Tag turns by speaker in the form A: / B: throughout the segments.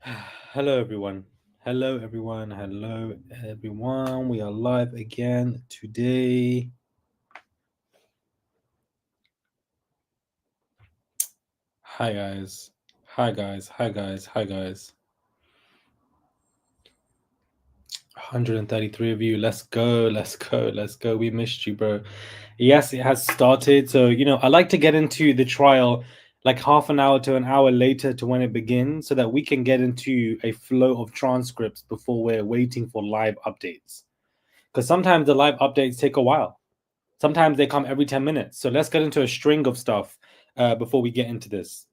A: Hello, everyone. Hello, everyone. Hello, everyone. We are live again today. Hi, guys. Hi, guys. Hi, guys. Hi, guys. 133 of you. Let's go. Let's go. Let's go. We missed you, bro. Yes, it has started. So, I like to get into the trial like half an hour to an hour later to when it begins so that we can get into a flow of transcripts before we're waiting for live updates. Because sometimes the live updates take a while. Sometimes they come every 10 minutes. So let's get into a string of stuff before we get into this.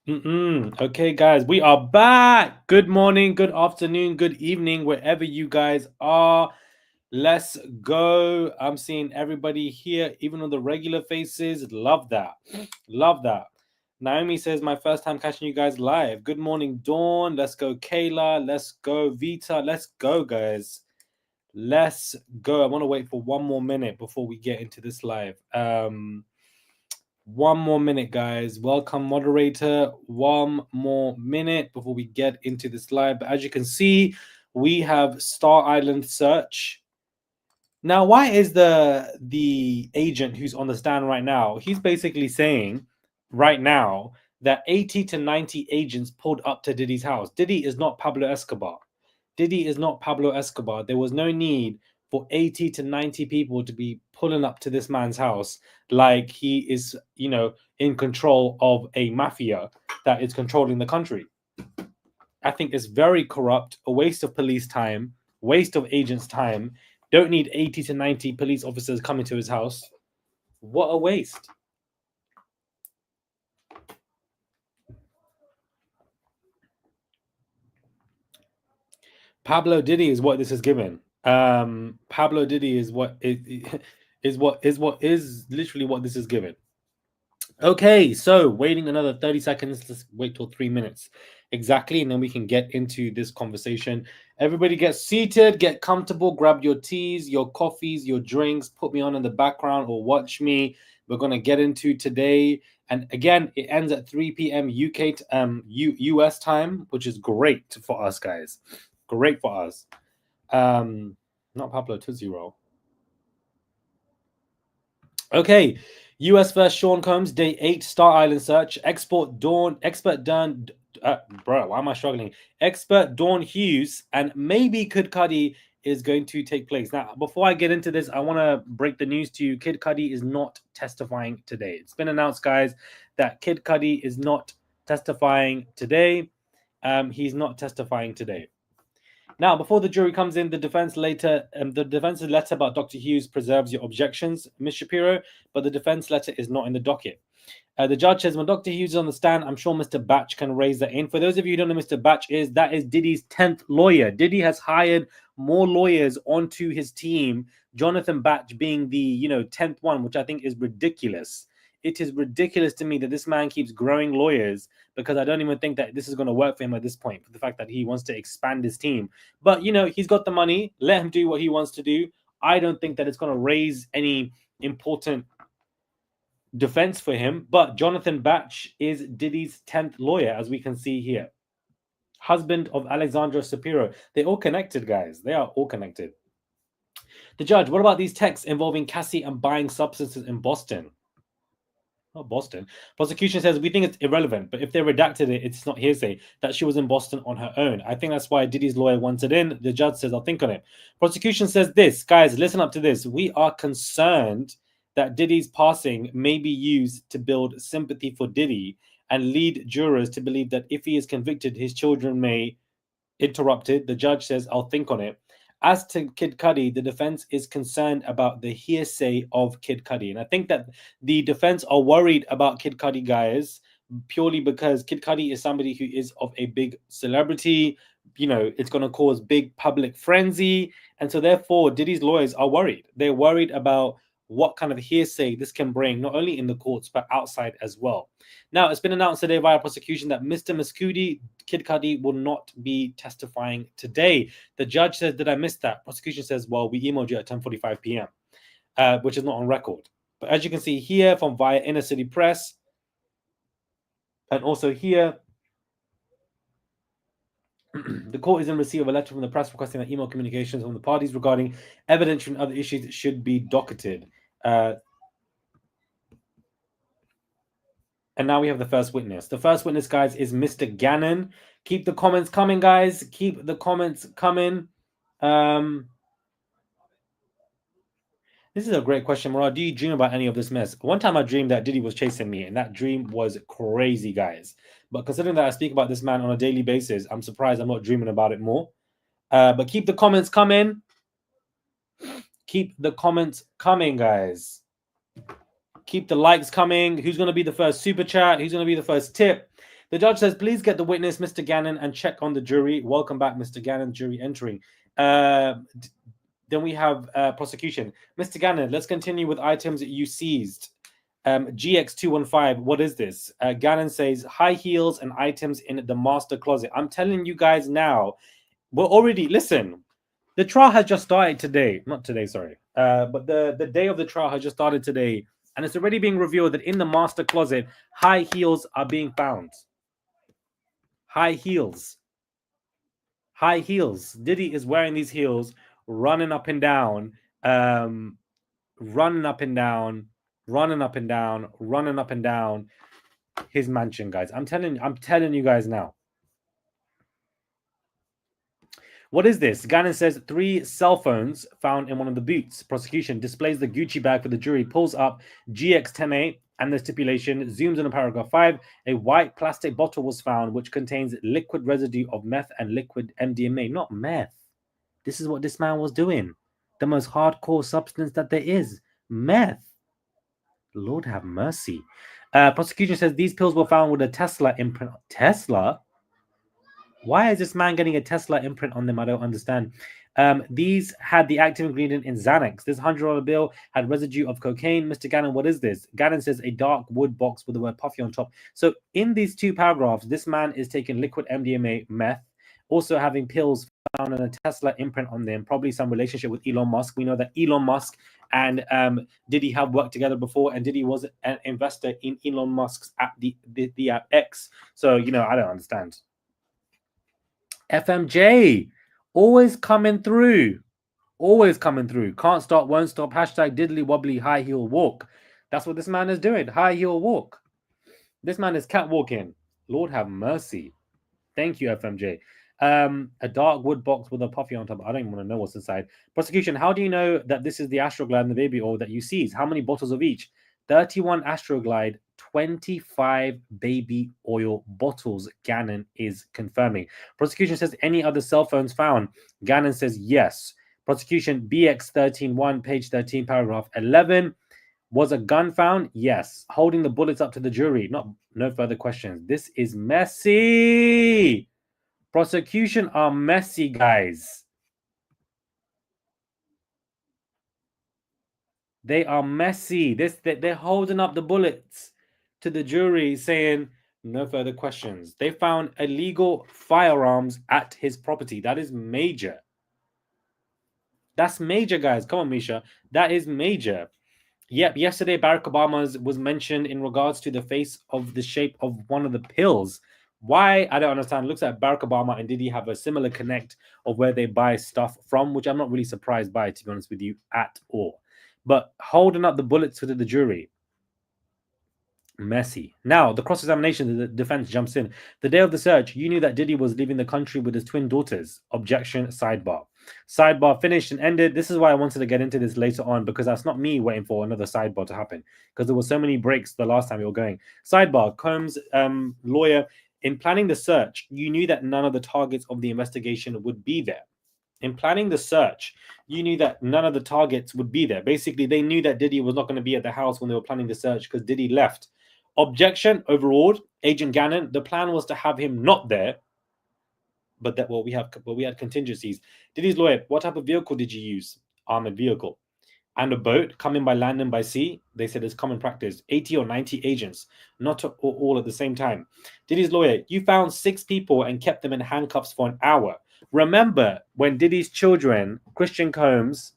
A: Okay, guys, we are back. Good morning, good afternoon, good evening, wherever you guys are. Let's go. I'm seeing everybody here, even on the regular faces. Love that. Love that. Naomi says, my first time catching you guys live. Good morning, Dawn. Let's go, Kayla. Let's go, Vita. Let's go, guys. Let's go. I want to wait for one more minute before we get into this live. One more minute, guys. Welcome, moderator. One more minute before we get into this live. But as you can see, we have Star Island search. Now, why is the agent who's on the stand right now? He's basically saying right now that 80 to 90 agents pulled up to Diddy's house. Diddy is not Pablo Escobar. Diddy is not Pablo Escobar. There was no need for 80 to 90 people to be pulling up to this man's house like he is, in control of a mafia that is controlling the country. I think it's very corrupt, a waste of police time, waste of agents' time. Don't need 80 to 90 police officers coming to his house. What a waste. Pablo Diddy is what this is given. Pablo Diddy is what is literally what this is given. Okay, so waiting another 30 seconds. Let's wait till 3 minutes exactly, and then we can get into this conversation. Everybody get seated, get comfortable, grab your teas, your coffees, your drinks, put me on in the background or watch me. We're going to get into today. And again, it ends at 3 p.m. UK US time, which is great for us, guys. Great for us. Not Pablo Tuziro. Okay, US first Sean Combs, day 8, Star Island search. Expert Dawn, bro, why am I struggling? Expert Dawn Hughes, and maybe Kid Cudi is going to take place. Now, before I get into this, I want to break the news to you. Kid Cudi is not testifying today. It's been announced, guys, that Kid Cudi is not testifying today. He's not testifying today. Now, before the jury comes in, the defense's letter about Dr. Hughes preserves your objections, Ms. Shapiro, but the defense letter is not in the docket. The judge says, when Dr. Hughes is on the stand, I'm sure Mr. Batch can raise that in. For those of you who don't know Mr. Batch that is Diddy's 10th lawyer. Diddy has hired more lawyers onto his team, Jonathan Batch being the, 10th one, which I think is ridiculous. It is ridiculous to me that this man keeps growing lawyers because I don't even think that this is going to work for him at this point, for the fact that he wants to expand his team. But, he's got the money. Let him do what he wants to do. I don't think that it's going to raise any important defense for him. But Jonathan Batch is Diddy's 10th lawyer, as we can see here. Husband of Alexandra Shapiro. They're all connected, guys. They are all connected. The judge, what about these texts involving Cassie and buying substances in Boston? Not Boston. Prosecution says we think it's irrelevant, but if they redacted it, it's not hearsay that she was in Boston on her own. I think that's why Diddy's lawyer wants it in. The judge says, I'll think on it. Prosecution says this, guys, listen up to this. We are concerned that Diddy's passing may be used to build sympathy for Diddy and lead jurors to believe that if he is convicted, his children may interrupt it. The judge says, I'll think on it. As to Kid Cudi, the defense is concerned about the hearsay of Kid Cudi. And I think that the defense are worried about Kid Cudi, guys, purely because Kid Cudi is somebody who is of a big celebrity. It's going to cause big public frenzy. And so therefore, Diddy's lawyers are worried. They're worried about what kind of hearsay this can bring, not only in the courts, but outside as well. Now, it's been announced today via prosecution that Mr. Muscudi, Kid Cudi, will not be testifying today. The judge says, did I miss that? Prosecution says, well, we emailed you at 10:45 p.m., which is not on record. But as you can see here from via Inner City Press, and also here The court is in receipt of a letter from the press requesting that email communications from the parties regarding evidence and other issues should be docketed. And now we have the first witness. The first witness, guys, is Mr. Gannon. Keep the comments coming, guys. Keep the comments coming. This is a great question, Murad. Do you dream about any of this mess? One time I dreamed that Diddy was chasing me, and that dream was crazy, guys. But considering that I speak about this man on a daily basis, I'm surprised I'm not dreaming about it more. But keep the comments coming. Keep the comments coming, guys. Keep the likes coming. Who's going to be the first super chat? Who's going to be the first tip? The judge says, please get the witness, Mr. Gannon, and check on the jury. Welcome back, Mr. Gannon, jury entering. Then we have prosecution. Mr. Gannon, let's continue with items that you seized. GX215, what is this? Gannon says, high heels and items in the master closet. I'm telling you guys now, we're already, listen, the trial has just started today. Not today, sorry. But the day of the trial has just started today. And it's already being revealed that in the master closet, high heels are being found. High heels. High heels. Diddy is wearing these heels, running up and down, running up and down, running up and down, running up and down his mansion, guys. I'm telling you guys now. What is this? Gannon says 3 cell phones found in one of the boots. Prosecution displays the Gucci bag for the jury, pulls up GX10A and the stipulation, zooms in on paragraph 5. A white plastic bottle was found which contains liquid residue of meth and liquid MDMA. Not meth. This is what this man was doing. The most hardcore substance that there is. Meth. Lord have mercy. Prosecution says these pills were found with a Tesla imprint. Tesla? Why is this man getting a Tesla imprint on them? I don't understand. These had the active ingredient in Xanax. This $100 bill had residue of cocaine. Mr. Gannon, what is this? Gannon says a dark wood box with the word puffy on top. So in these 2 paragraphs, this man is taking liquid MDMA, meth, also having pills found in a Tesla imprint on them, probably some relationship with Elon Musk. We know that Elon Musk and Diddy have worked together before, and Diddy was an investor in Elon Musk's app, the app X. So, I don't understand. FMJ, always coming through. Always coming through. Can't stop, won't stop. Hashtag diddly wobbly high heel walk. That's what this man is doing. High heel walk. This man is catwalking. Lord have mercy. Thank you, FMJ. A dark wood box with a puffy on top. I don't even want to know what's inside. Prosecution, how do you know that this is the Astroglide and the baby oil that you seize? How many bottles of each? 31 Astroglide, 25 baby oil bottles, Gannon is confirming. Prosecution says any other cell phones found? Gannon says yes. Prosecution BX131, page 13, paragraph 11. Was a gun found? Yes. Holding the bullets up to the jury. No further questions. This is messy. Prosecution are messy, guys. They are messy. They're holding up the bullets to the jury saying no further questions. They found illegal firearms at his property. That is major. That's major, guys. Come on, Misha. That is major. Yep, yesterday Barack Obama was mentioned in regards to the face of the shape of one of the pills. Why? I don't understand. It looks like Barack Obama and Diddy have a similar connect of where they buy stuff from, which I'm not really surprised by, to be honest with you, at all. But holding up the bullets to the jury, messy. Now, the cross-examination, the defense jumps in. The day of the search, you knew that Diddy was leaving the country with his twin daughters. Objection, sidebar. Sidebar finished and ended. This is why I wanted to get into this later on, because that's not me waiting for another sidebar to happen, because there were so many breaks the last time we were going. Sidebar, Combs' lawyer, in planning the search, you knew that none of the targets of the investigation would be there. In planning the search, you knew that none of the targets would be there. Basically, they knew that Diddy was not going to be at the house when they were planning the search because Diddy left. Objection overruled. Agent Gannon, the plan was to have him not there, but we had contingencies. Diddy's lawyer, what type of vehicle did you use? Armored vehicle. And a boat coming by land and by sea? They said it's common practice. 80 or 90 agents, not all at the same time. Diddy's lawyer, you found 6 people and kept them in handcuffs for an hour. Remember when Diddy's children, Christian Combs,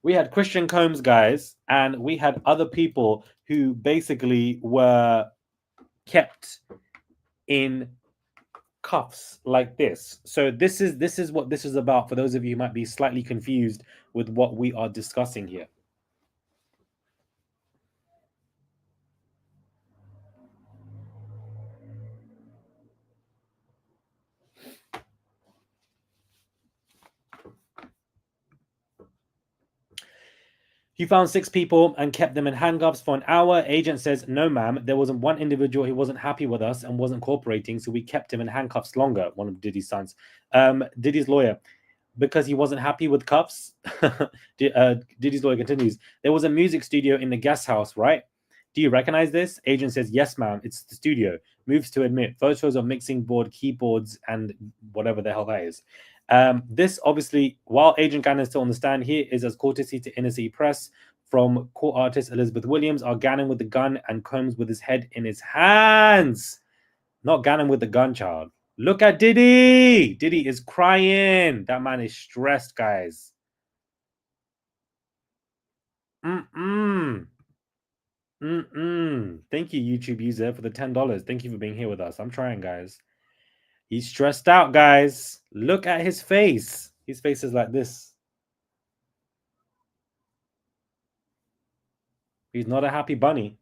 A: we had Christian Combs, guys, and we had other people who basically were kept in cuffs like this. So this is what this is about for those of you who might be slightly confused with what we are discussing here. He found 6 people and kept them in handcuffs for an hour. Agent says, no, ma'am. There wasn't one individual who wasn't happy with us and wasn't cooperating, so we kept him in handcuffs longer. One of Diddy's sons. Diddy's lawyer, because he wasn't happy with cuffs. Diddy's lawyer continues, there was a music studio in the guest house, right? Do you recognize this? Agent says, yes, ma'am. It's the studio. Moves to admit photos of mixing board, keyboards, and whatever the hell that is. This obviously, while Agent Gannon is still on the stand, here is as courtesy to Inner City Press from court artist Elizabeth Williams. Are Gannon with the gun and Combs with his head in his hands. Not Gannon with the gun, child. Look at Diddy. Diddy is crying. That man is stressed, guys. Thank you, YouTube user, for the $10. Thank you for being here with us. I'm trying, guys. He's stressed out, guys. Look at his face. His face is like this. He's not a happy bunny.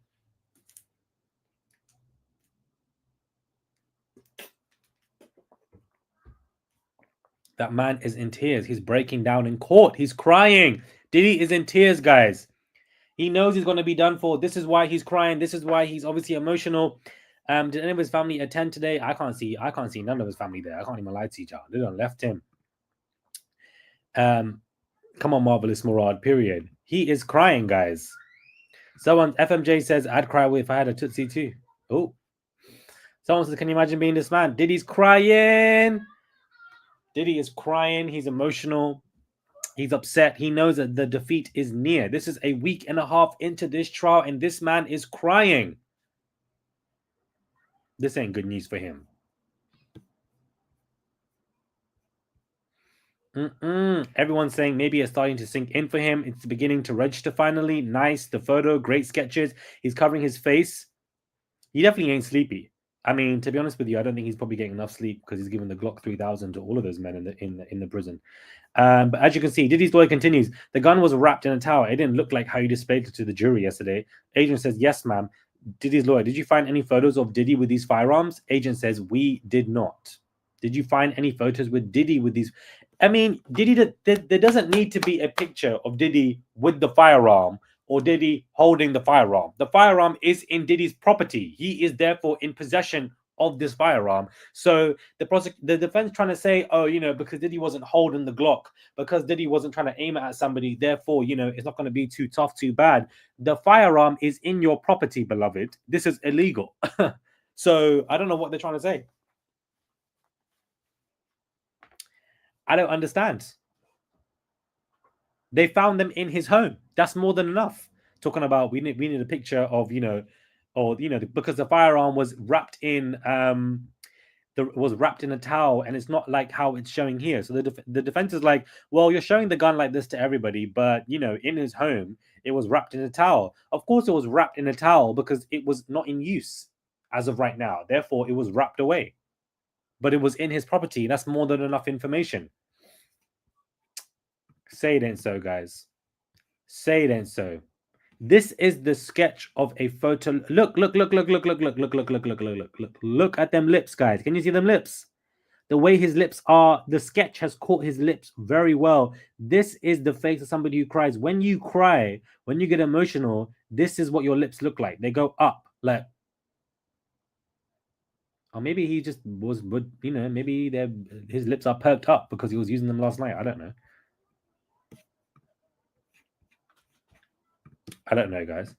A: That man is in tears. He's breaking down in court. He's crying. Diddy is in tears, guys. He knows he's going to be done for. This is why he's crying. This is why he's obviously emotional. Did any of his family attend today? I can't see none of his family there. I can't even lie to you, child. They done left him. Come on, Marvelous Murad, period. He is crying, guys. Someone, FMJ says, I'd cry if I had a Tootsie too. Oh. Someone says, can you imagine being this man? Diddy's crying. Diddy is crying. He's emotional. He's upset. He knows that the defeat is near. This is a week and a half into this trial, and this man is crying. This ain't good news for him. Everyone's saying maybe it's starting to sink in for him. It's beginning to register finally. Nice. The photo, great sketches. He's covering his face. He definitely ain't sleepy. I mean, to be honest with you, I don't think he's probably getting enough sleep because he's given the Glock 3000 to all of those men in the prison. But as you can see, Diddy's lawyer continues. The gun was wrapped in a towel. It didn't look like how you displayed it to the jury yesterday. Agent says, yes, ma'am. Diddy's lawyer, did you find any photos of Diddy with these firearms? Agent says, we did not. Did you find any photos with Diddy with these? I mean, Diddy, there doesn't need to be a picture of Diddy with the firearm or Diddy holding the firearm. The firearm is in Diddy's property. He is therefore in possession of this firearm. So the defense trying to say, oh, because Diddy wasn't holding the Glock, because Diddy wasn't trying to aim it at somebody, therefore, it's not going to be too tough, too bad. The firearm is in your property, beloved. This is illegal. So I don't know what they're trying to say. I don't understand. They found them in his home. That's more than enough. Talking about we need a picture of because the firearm was wrapped in wrapped in a towel, and it's not like how it's showing here. So the defense is like, well, you're showing the gun like this to everybody, but in his home it was wrapped in a towel. Of course, it was wrapped in a towel because it was not in use as of right now. Therefore, it was wrapped away. But it was in his property. That's more than enough information. Say it ain't so, guys. Say it ain't so. This is the sketch of a photo. Look at them lips, guys. Can you see them lips? The way his lips are, the sketch has caught his lips very well. This is the face of somebody who cries. When you cry, when you get emotional, this is what your lips look like. They go up, like, or maybe he just was, maybe his lips are perked up because he was using them last night. I don't know. I don't know, guys.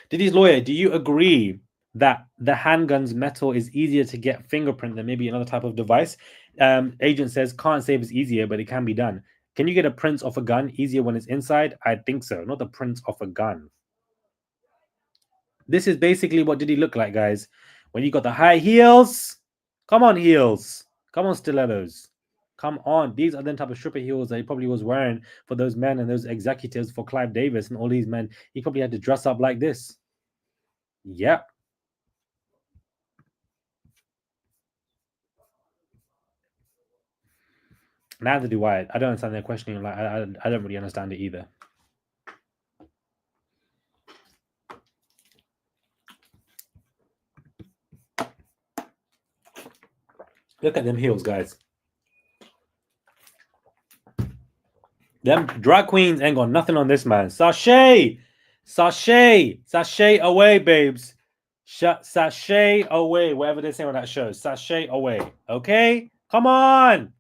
A: Diddy's lawyer, do you agree that the handgun's metal is easier to get fingerprint than maybe another type of device? Agent says, can't say if it's easier, but it can be done. Can you get a print off a gun easier when it's inside? I think so. Not the print off a gun. This is basically what Diddy look like, guys. When you got the high heels, come on heels, come on stilettos. Come on. These are the type of stripper heels that he probably was wearing for those men and those executives for Clive Davis and all these men. He probably had to dress up like this. Yep. Neither do I. I don't understand their questioning. Like, I don't really understand it either. Look at them heels, guys. Them drag queens ain't got nothing on this man. Sashay away, babes. Sashay away, whatever they say on that show. Sashay away. Okay? Come on.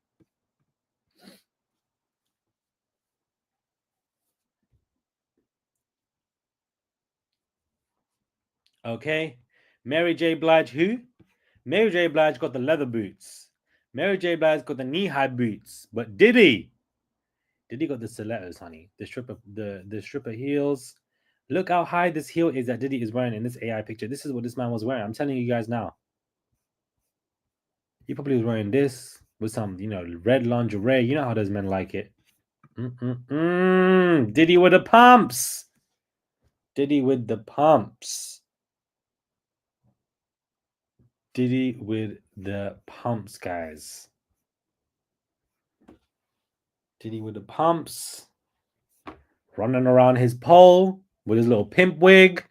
A: Okay. Mary J. Blige, who? Mary J. Blige got the leather boots. Mary J. Blige got the knee-high boots. But Diddy got the stilettos, honey. The stripper heels. Look how high this heel is that Diddy is wearing in this AI picture. This is what this man was wearing. I'm telling you guys now. He probably was wearing this with some, red lingerie. You know how those men like it. Diddy with the pumps. Diddy with the pumps. Diddy with the pumps, guys. Diddy with the pumps. Running around his pole with his little pimp wig.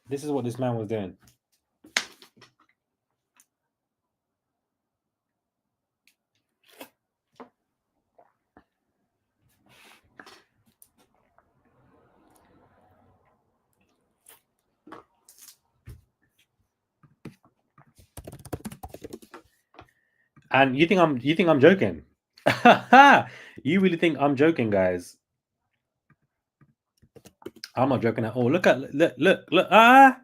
A: This is what this man was doing. And you think I'm joking? You really think I'm joking, guys? I'm not joking at all. Look. Ah!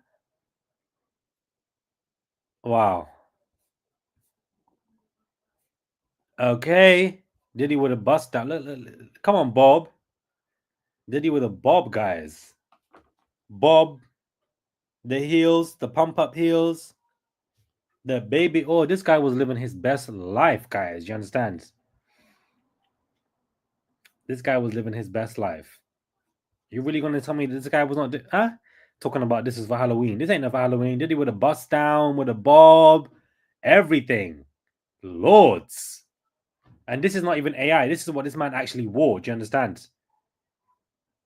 A: Wow. Okay. Diddy with a bust down. Look. Come on, Bob. Diddy with a bob, guys. Bob. The heels, the pump up heels. The baby. Oh, this guy was living his best life, guys. You understand? This guy was living his best life. You really gonna tell me this guy was not talking about this is for Halloween? This ain't no for Halloween. Did he with a bust down, with a bob, everything, lords. And this is not even AI. This is what this man actually wore. Do you understand?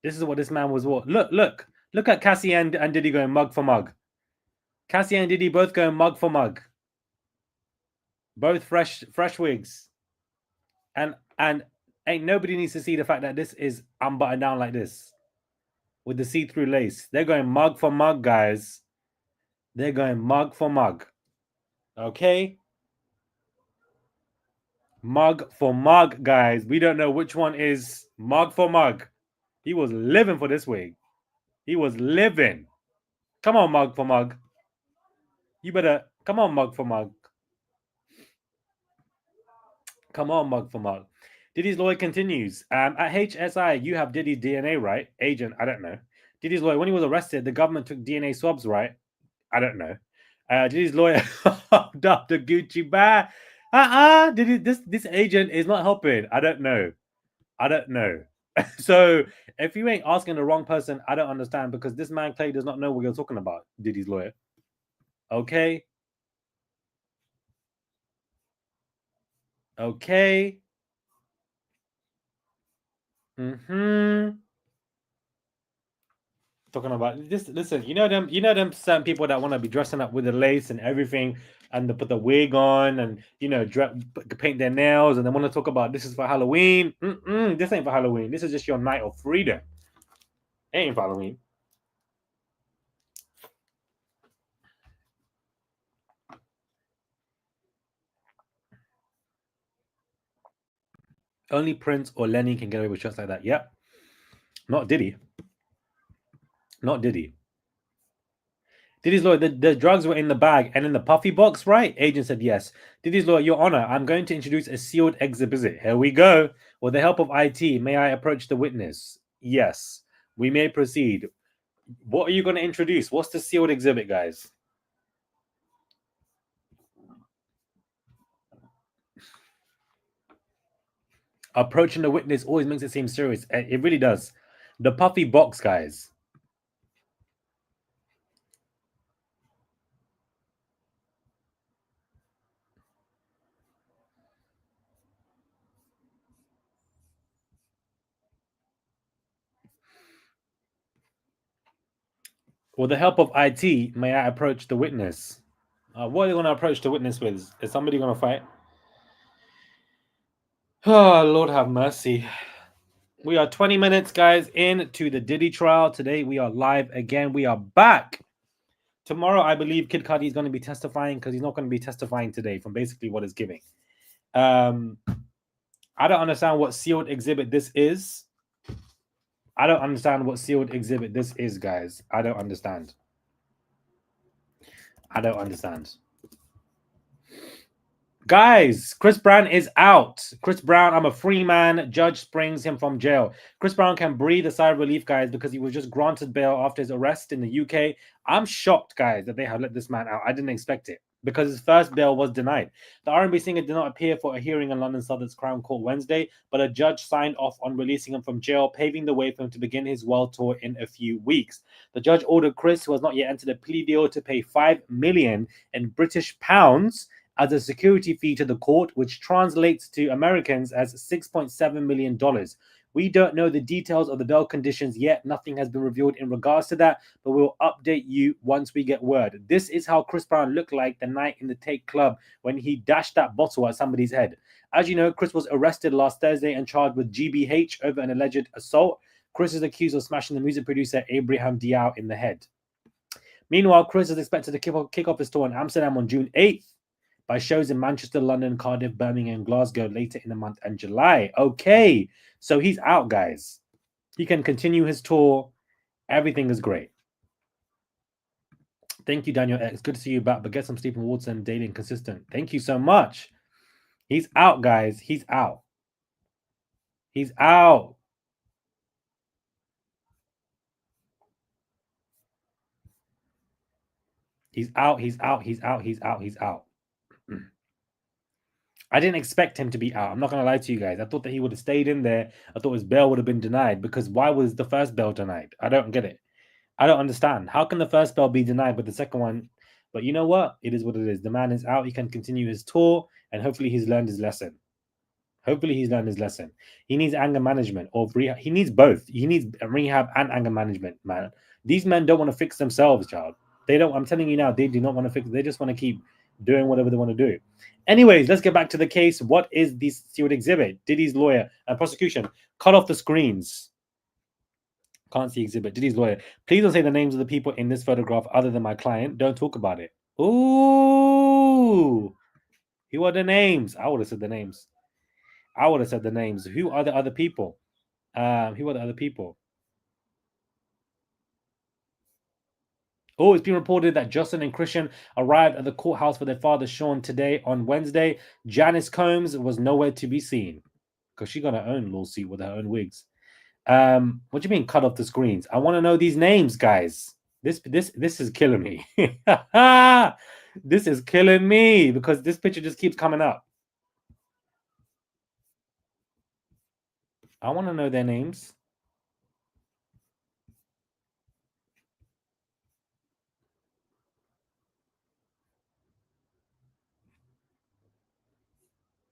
A: This is what this man was wore. Look at Cassie and Diddy going mug for mug. Cassie and Diddy both going mug for mug. Both fresh wigs. And ain't nobody needs to see the fact that this is unbuttoned down like this. With the see-through lace. They're going mug for mug, guys. They're going mug for mug. Okay? Mug for mug, guys. We don't know which one is mug for mug. He was living for this wig. He was living. Come on, mug for mug. You better come on, mug for mug. Come on, mug for mug. Diddy's lawyer continues. At HSI, you have Diddy's DNA, right? Agent, I don't know. Diddy's lawyer, when he was arrested, the government took DNA swabs, right? I don't know. Diddy's lawyer Dr. Gucci bag. Diddy, this agent is not helping. I don't know. So if you ain't asking the wrong person, I don't understand because this man Clay does not know what you're talking about. Diddy's lawyer. Okay. Okay. Talking about this. Listen, you know them certain people that want to be dressing up with the lace and everything, and they put the wig on, and paint their nails, and they want to talk about this is for Halloween. This ain't for Halloween. This is just your night of freedom. It ain't for Halloween. Only Prince or Lenny can get away with shots like that. Yep. Not Diddy. Not Diddy. Diddy's lawyer, the drugs were in the bag and in the puffy box, right? Agent said yes. Diddy's lawyer, Your Honor, I'm going to introduce a sealed exhibit. Here we go. With the help of IT, may I approach the witness? Yes. We may proceed. What are you going to introduce? What's the sealed exhibit, guys? Approaching the witness always makes it seem serious. It really does. The puffy box, guys. With the help of IT, may I approach the witness? What are you going to approach the witness with? Is somebody going to fight? Oh, Lord have mercy. We are 20 minutes, guys, into the Diddy trial. Today, we are live again. We are back. Tomorrow, I believe Kid Cudi is going to be testifying because he's not going to be testifying today from basically what it's giving. I don't understand what sealed exhibit this is. I don't understand what sealed exhibit this is, guys. I don't understand. I don't understand. Guys, Chris Brown is out. Chris Brown, I'm a free man. Judge springs him from jail. Chris Brown can breathe a sigh of relief, guys, because he was just granted bail after his arrest in the UK. I'm shocked, guys, that they have let this man out. I didn't expect it because his first bail was denied. The R&B singer did not appear for a hearing in London Southwark's Crown Court Wednesday, but a judge signed off on releasing him from jail, paving the way for him to begin his world tour in a few weeks. The judge ordered Chris, who has not yet entered a plea deal, to pay £5 million in British pounds as a security fee to the court, which translates to Americans as $6.7 million. We don't know the details of the bail conditions yet. Nothing has been revealed in regards to that, but we'll update you once we get word. This is how Chris Brown looked like the night in the Take Club when he dashed that bottle at somebody's head. As you know, Chris was arrested last Thursday and charged with GBH over an alleged assault. Chris is accused of smashing the music producer Abraham Diao in the head. Meanwhile, Chris is expected to kick off his tour in Amsterdam on June 8th. By shows in Manchester, London, Cardiff, Birmingham, and Glasgow later in the month and July. Okay, so he's out, guys. He can continue his tour. Everything is great. Thank you, Daniel X. Good to see you back, but get some sleep and water and daily and consistent. Thank you so much. He's out, guys. He's out. He's out. He's out. He's out. He's out. He's out. He's out. I didn't expect him to be out. I'm not going to lie to you guys. I thought that he would have stayed in there. I thought his bail would have been denied because why was the first bail denied? I don't get it. I don't understand. How can the first bail be denied, but the second one? But you know what? It is what it is. The man is out. He can continue his tour, and hopefully he's learned his lesson. Hopefully he's learned his lesson. He needs anger management or rehab. He needs both. He needs rehab and anger management, man. These men don't want to fix themselves, child. They don't. I'm telling you now, they do not want to fix. They just want to keep doing whatever they want to do. Anyways, let's get back to the case. What is this sealed exhibit? Diddy's lawyer and prosecution cut off the screens. Can't see exhibit. Diddy's lawyer. Please don't say the names of the people in this photograph other than my client. Don't talk about it. Ooh. Who are the names? I would have said the names. I would have said the names. Who are the other people? Who are the other people? Oh, it's been reported that Justin and Christian arrived at the courthouse for their father, Sean, today on Wednesday. Janice Combs was nowhere to be seen because she got her own lawsuit with her own wigs. What do you mean cut off the screens? I want to know these names, guys. This is killing me. This is killing me because this picture just keeps coming up. I want to know their names.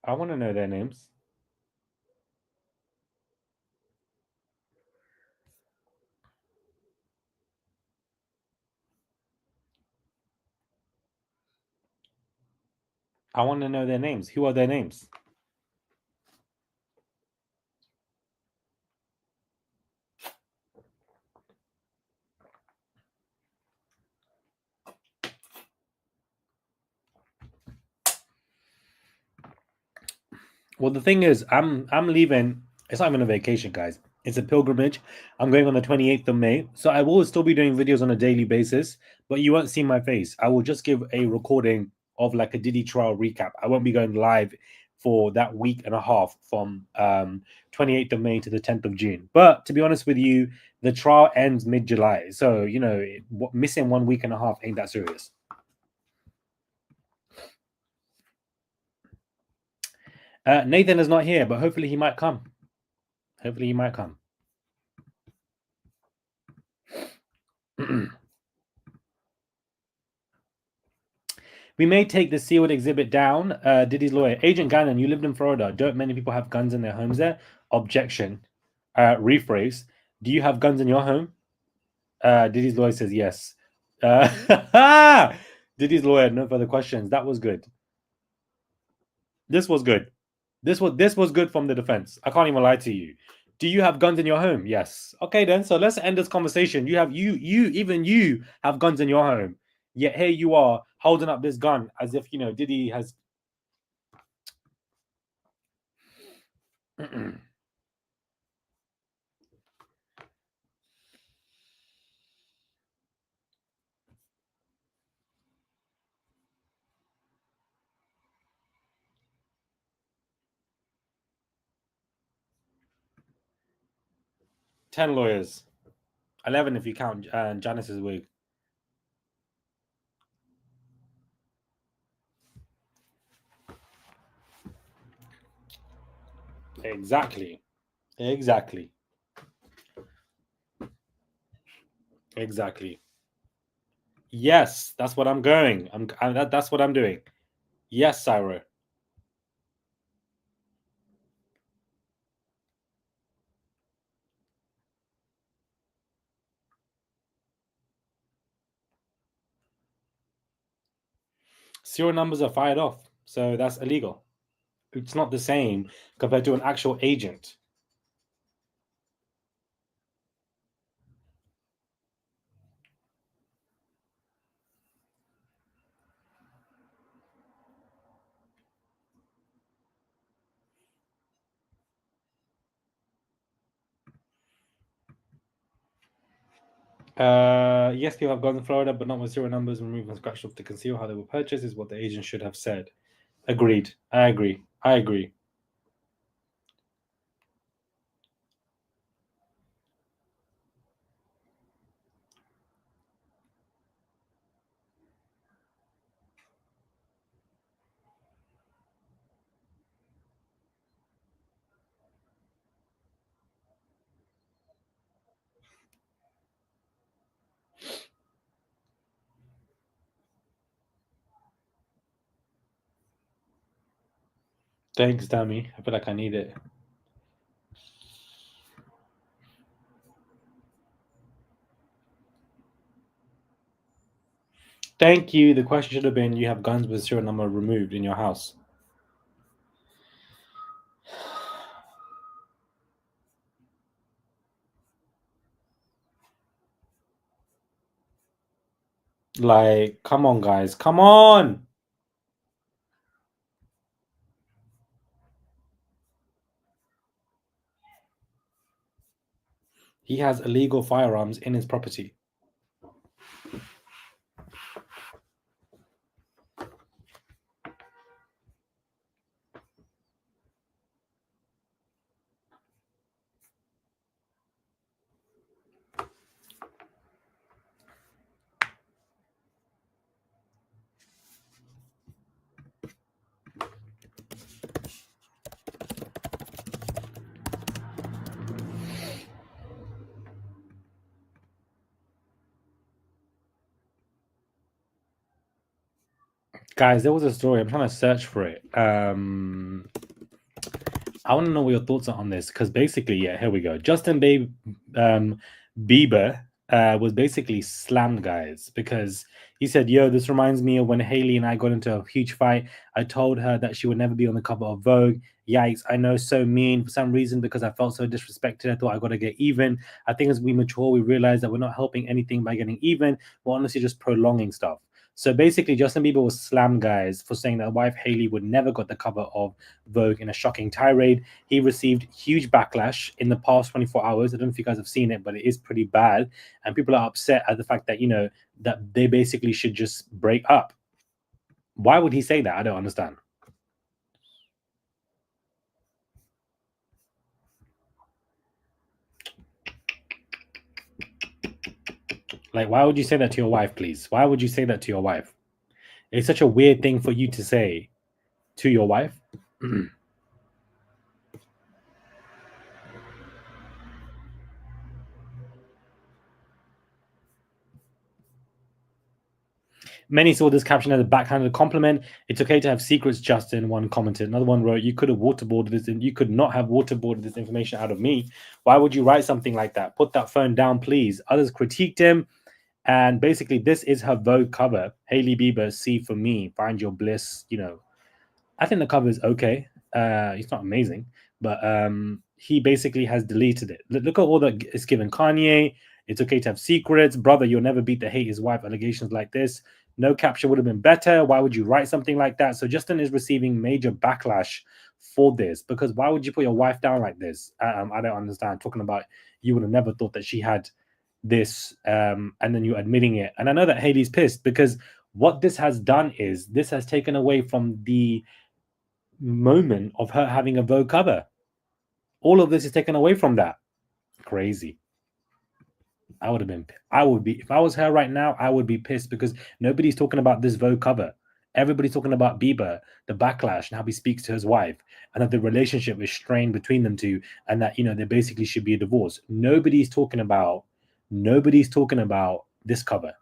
A: I want to know their names. I want to know their names. Who are their names? Well, the thing is, I'm leaving. It's not even a vacation, guys. It's a pilgrimage. I'm going on the 28th of May. So I will still be doing videos on a daily basis, but you won't see my face. I will just give a recording of like a Diddy trial recap. I won't be going live for that week and a half from 28th of May to the 10th of June. But to be honest with you, the trial ends mid-July. So, you know, missing 1 week and a half ain't that serious. Nathan is not here, but hopefully he might come. Hopefully he might come. We may take the sealed exhibit down. Diddy's lawyer, Agent Gannon, you lived in Florida. Don't many people have guns in their homes there? Objection. Rephrase. Do you have guns in your home? Diddy's lawyer says yes. Diddy's lawyer, no further questions. That was good. This was good. This was good from the defense. I can't even lie to you. Do you have guns in your home? Yes. Okay then. So let's end this conversation. You have guns in your home. Yet here you are holding up this gun as if Diddy has 10 lawyers. 11 if you count Janice's wig. Exactly. Exactly. Exactly. Yes, that's what I'm going. That's what I'm doing. Yes, Syro. Serial numbers are fired off, so that's illegal. It's not the same compared to an actual agent. Yes, people have gone to Florida, but not with serial numbers removed and scratched off to conceal how they were purchased, is what the agent should have said. Agreed. I agree. I agree. Thanks, Dammy. I feel like I need it. Thank you. The question should have been: you have guns with serial number removed in your house. Like, come on, guys. Come on. He has illegal firearms in his property. Guys, there was a story. I'm trying to search for it. I want to know what your thoughts are on this because basically, yeah, here we go. Bieber was basically slammed, guys, because he said, "Yo, this reminds me of when Haley and I got into a huge fight. I told her that she would never be on the cover of Vogue. Yikes! I know, so mean for some reason because I felt so disrespected. I thought I got to get even. I think as we mature, we realize that we're not helping anything by getting even. We're honestly just prolonging stuff." So basically, Justin Bieber was slammed, guys, for saying that wife Haley would never got the cover of Vogue in a shocking tirade. He received huge backlash in the past 24 hours. I don't know if you guys have seen it, but it is pretty bad. And people are upset at the fact that, that they basically should just break up. Why would he say that? I don't understand. Like, why would you say that to your wife, please? Why would you say that to your wife? It's such a weird thing for you to say to your wife. Many saw this caption as a backhanded compliment. It's okay to have secrets, Justin, one commented. Another one wrote, you could have waterboarded this, and you could not have waterboarded this information out of me. Why would you write something like that? Put that phone down, please. Others critiqued him And basically, this is her Vogue cover. Hailey Bieber, "See for Me, Find Your Bliss." I think the cover is okay. It's not amazing, but he basically has deleted it. Look at all that it's given Kanye. It's okay to have secrets, brother. You'll never beat the hate his wife allegations like this. No caption would have been better. Why would you write something like that? So Justin is receiving major backlash for this, because why would you put your wife down like this? I don't understand. Talking about, you would have never thought that she had this, and then you're admitting it. And I know that Haley's pissed, because what this has done is this has taken away from the moment of her having a Vogue cover. All of this is taken away from that. Crazy. I would be, if I was her right now, I would be pissed, because nobody's talking about this Vogue cover. Everybody's talking about Bieber, the backlash, and how he speaks to his wife, and that the relationship is strained between them two, and that, there basically should be a divorce. Nobody's talking about this cover.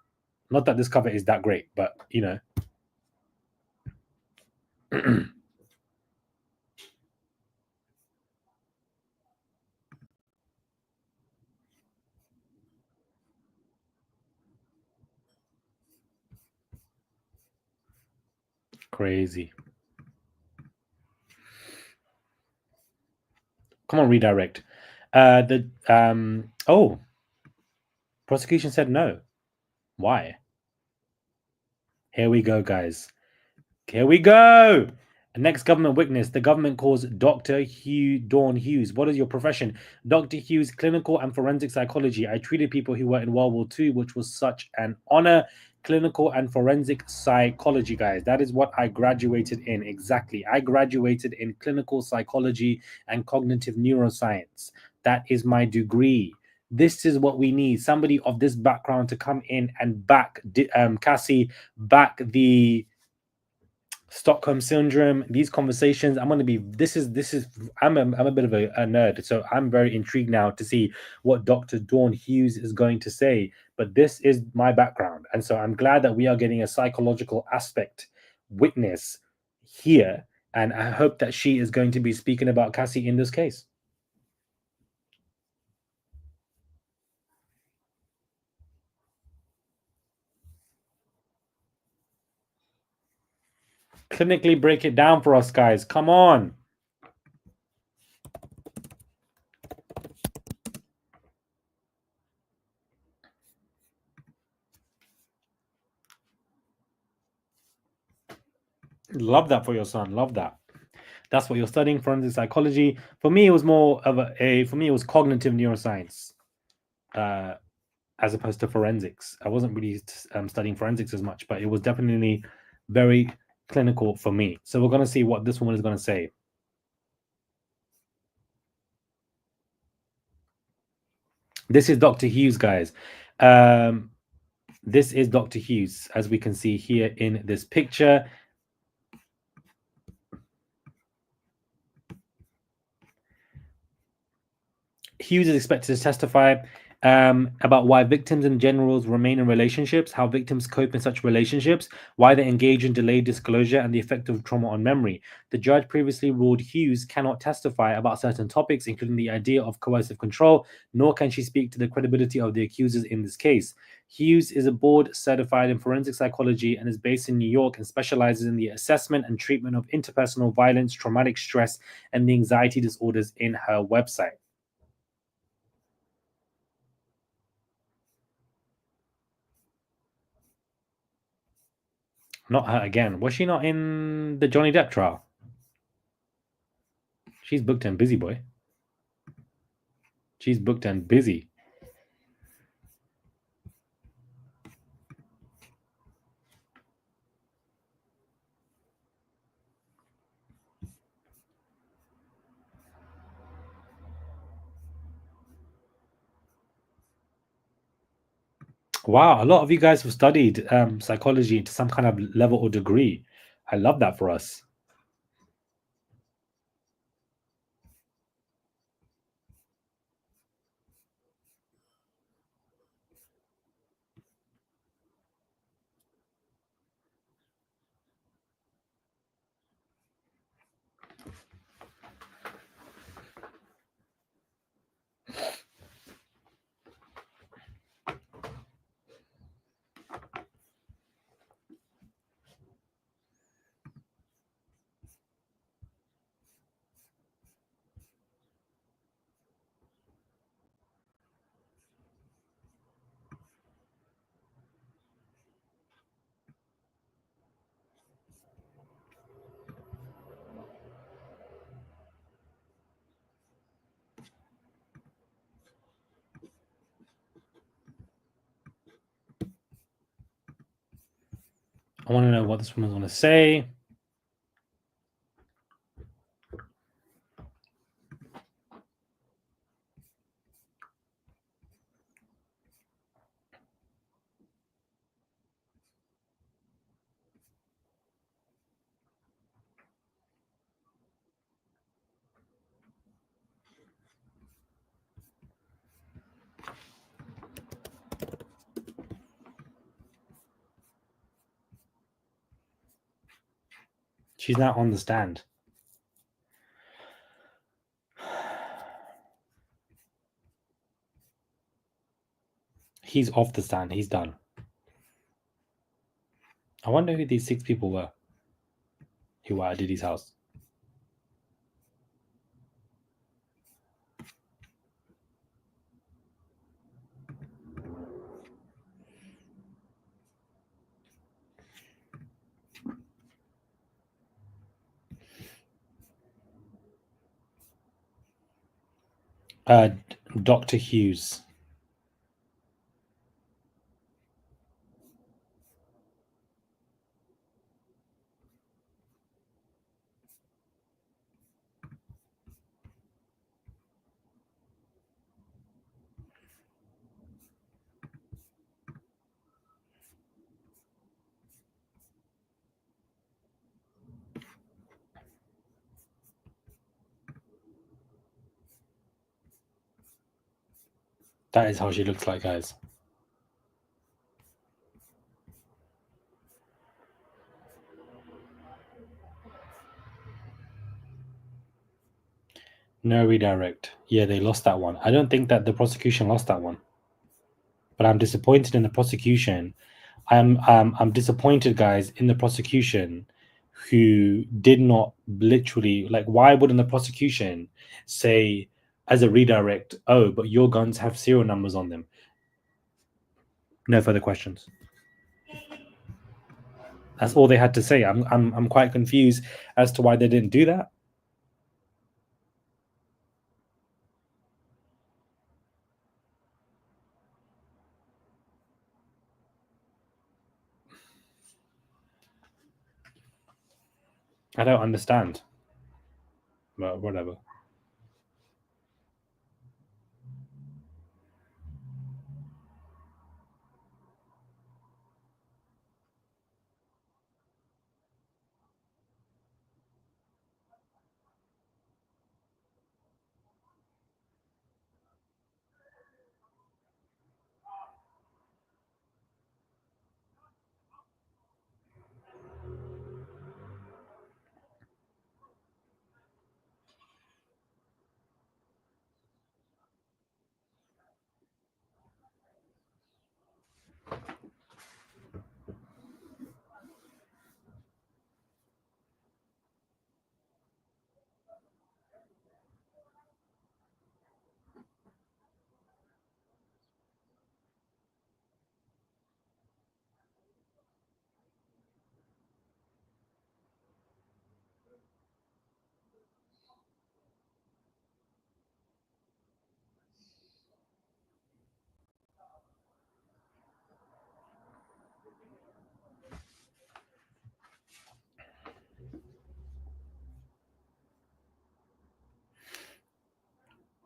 A: Not that this cover is that great, but crazy. Come on, redirect. Prosecution said no. Why? Here we go, guys. Here we go. Next government witness. The government calls Dr. Dawn Hughes. What is your profession? Dr. Hughes, clinical and forensic psychology. I treated people who were in World War II, which was such an honor. Clinical and forensic psychology, guys. That is what I graduated in. Exactly. I graduated in clinical psychology and cognitive neuroscience. That is my degree. This is what we need. Somebody of this background to come in and back Cassie, back the Stockholm syndrome, these conversations. I'm going to be, I'm a bit of a nerd, so I'm very intrigued now to see what Dr. Dawn Hughes is going to say. But this is my background, and so I'm glad that we are getting a psychological aspect witness here, and I hope that she is going to be speaking about Cassie in this case. Clinically break it down for us, guys. Come on. Love that for your son. Love that. That's what you're studying, forensic psychology. For me, it was more of for me, it was cognitive neuroscience, as opposed to forensics. I wasn't really studying forensics as much, but it was definitely very clinical for me. So we're going to see what this woman is going to say. This is Dr. Hughes, guys. This is Dr. Hughes, as we can see here in this picture. Hughes is expected to testify about why victims and generals remain in relationships, how victims cope in such relationships, why they engage in delayed disclosure, and the effect of trauma on memory. The judge previously ruled Hughes cannot testify about certain topics, including the idea of coercive control, nor can she speak to the credibility of the accusers in this case. Hughes is a board certified in forensic psychology and is based in New York and specializes in the assessment and treatment of interpersonal violence, traumatic stress, and the anxiety disorders in her website. Not her again. Was she not in the Johnny Depp trial? She's booked and busy, boy. She's booked and busy. Wow, a lot of you guys have studied psychology to some kind of level or degree. I love that for us. I want to know what this woman's going to say. She's now on the stand. He's off the stand. He's done. I wonder who these 6 people were who were at Diddy's house. Dr. Hughes. That is how she looks like, guys. No redirect. Yeah, they lost that one. I don't think that the prosecution lost that one. But I'm disappointed in the prosecution. I'm disappointed, guys, in the prosecution who did not literally, like, why wouldn't the prosecution say as a redirect, oh, but your guns have serial numbers on them? No further questions. That's all they had to say. I'm quite confused as to why they didn't do that. I don't understand. But whatever.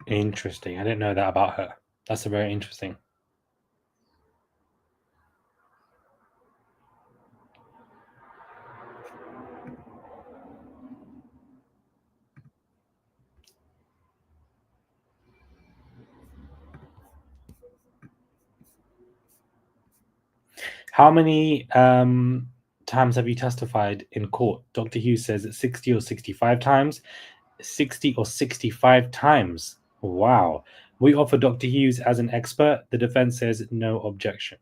A: Interesting. I didn't know that about her. That's a very interesting. How many times have you testified in court? Dr. Hughes says it's 60 or 65 times. 60 or 65 times. Wow. We offer Dr. Hughes as an expert. The defense says no objection.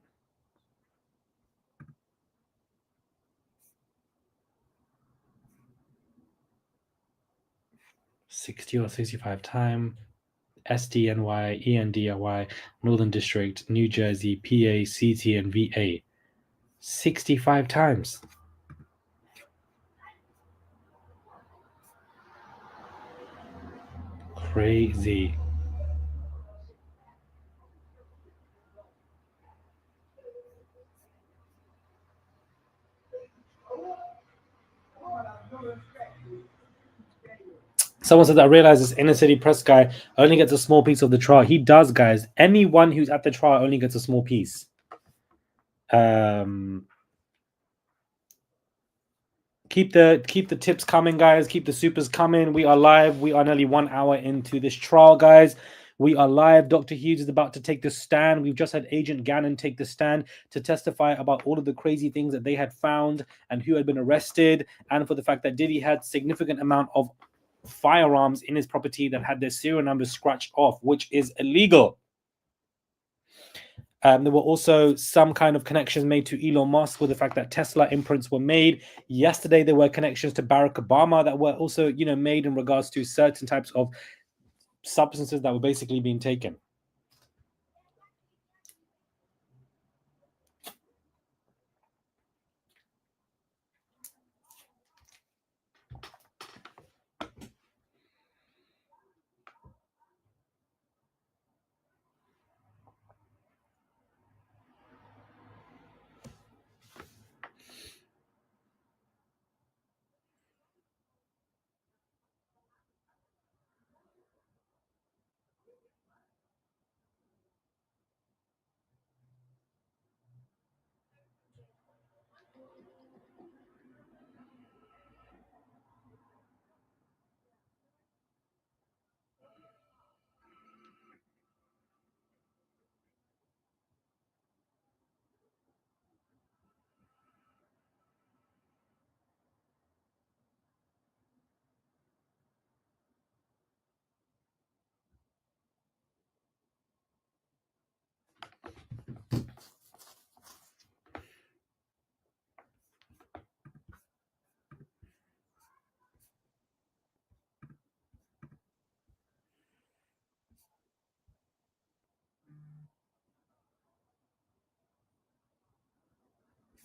A: $60 or 65 time. SDNY, ENDRY, Northern District, New Jersey, PA, CT, and VA. 65 times. Crazy. Someone said that I realized this inner city press guy only gets a small piece of the trial. He does, guys. Anyone who's at the trial only gets a small piece. Keep the tips coming, guys. Keep the supers coming. We are live. We are nearly 1 hour into this trial, guys. We are live. Dr. Hughes is about to take the stand. We've just had Agent Gannon take the stand to testify about all of the crazy things that they had found and who had been arrested, and for the fact that Diddy had significant amount of firearms in his property that had their serial numbers scratched off, which is illegal. There were also some kind of connections made to Elon Musk with the fact that Tesla imprints were made. Yesterday, there were connections to Barack Obama that were also, made in regards to certain types of substances that were basically being taken.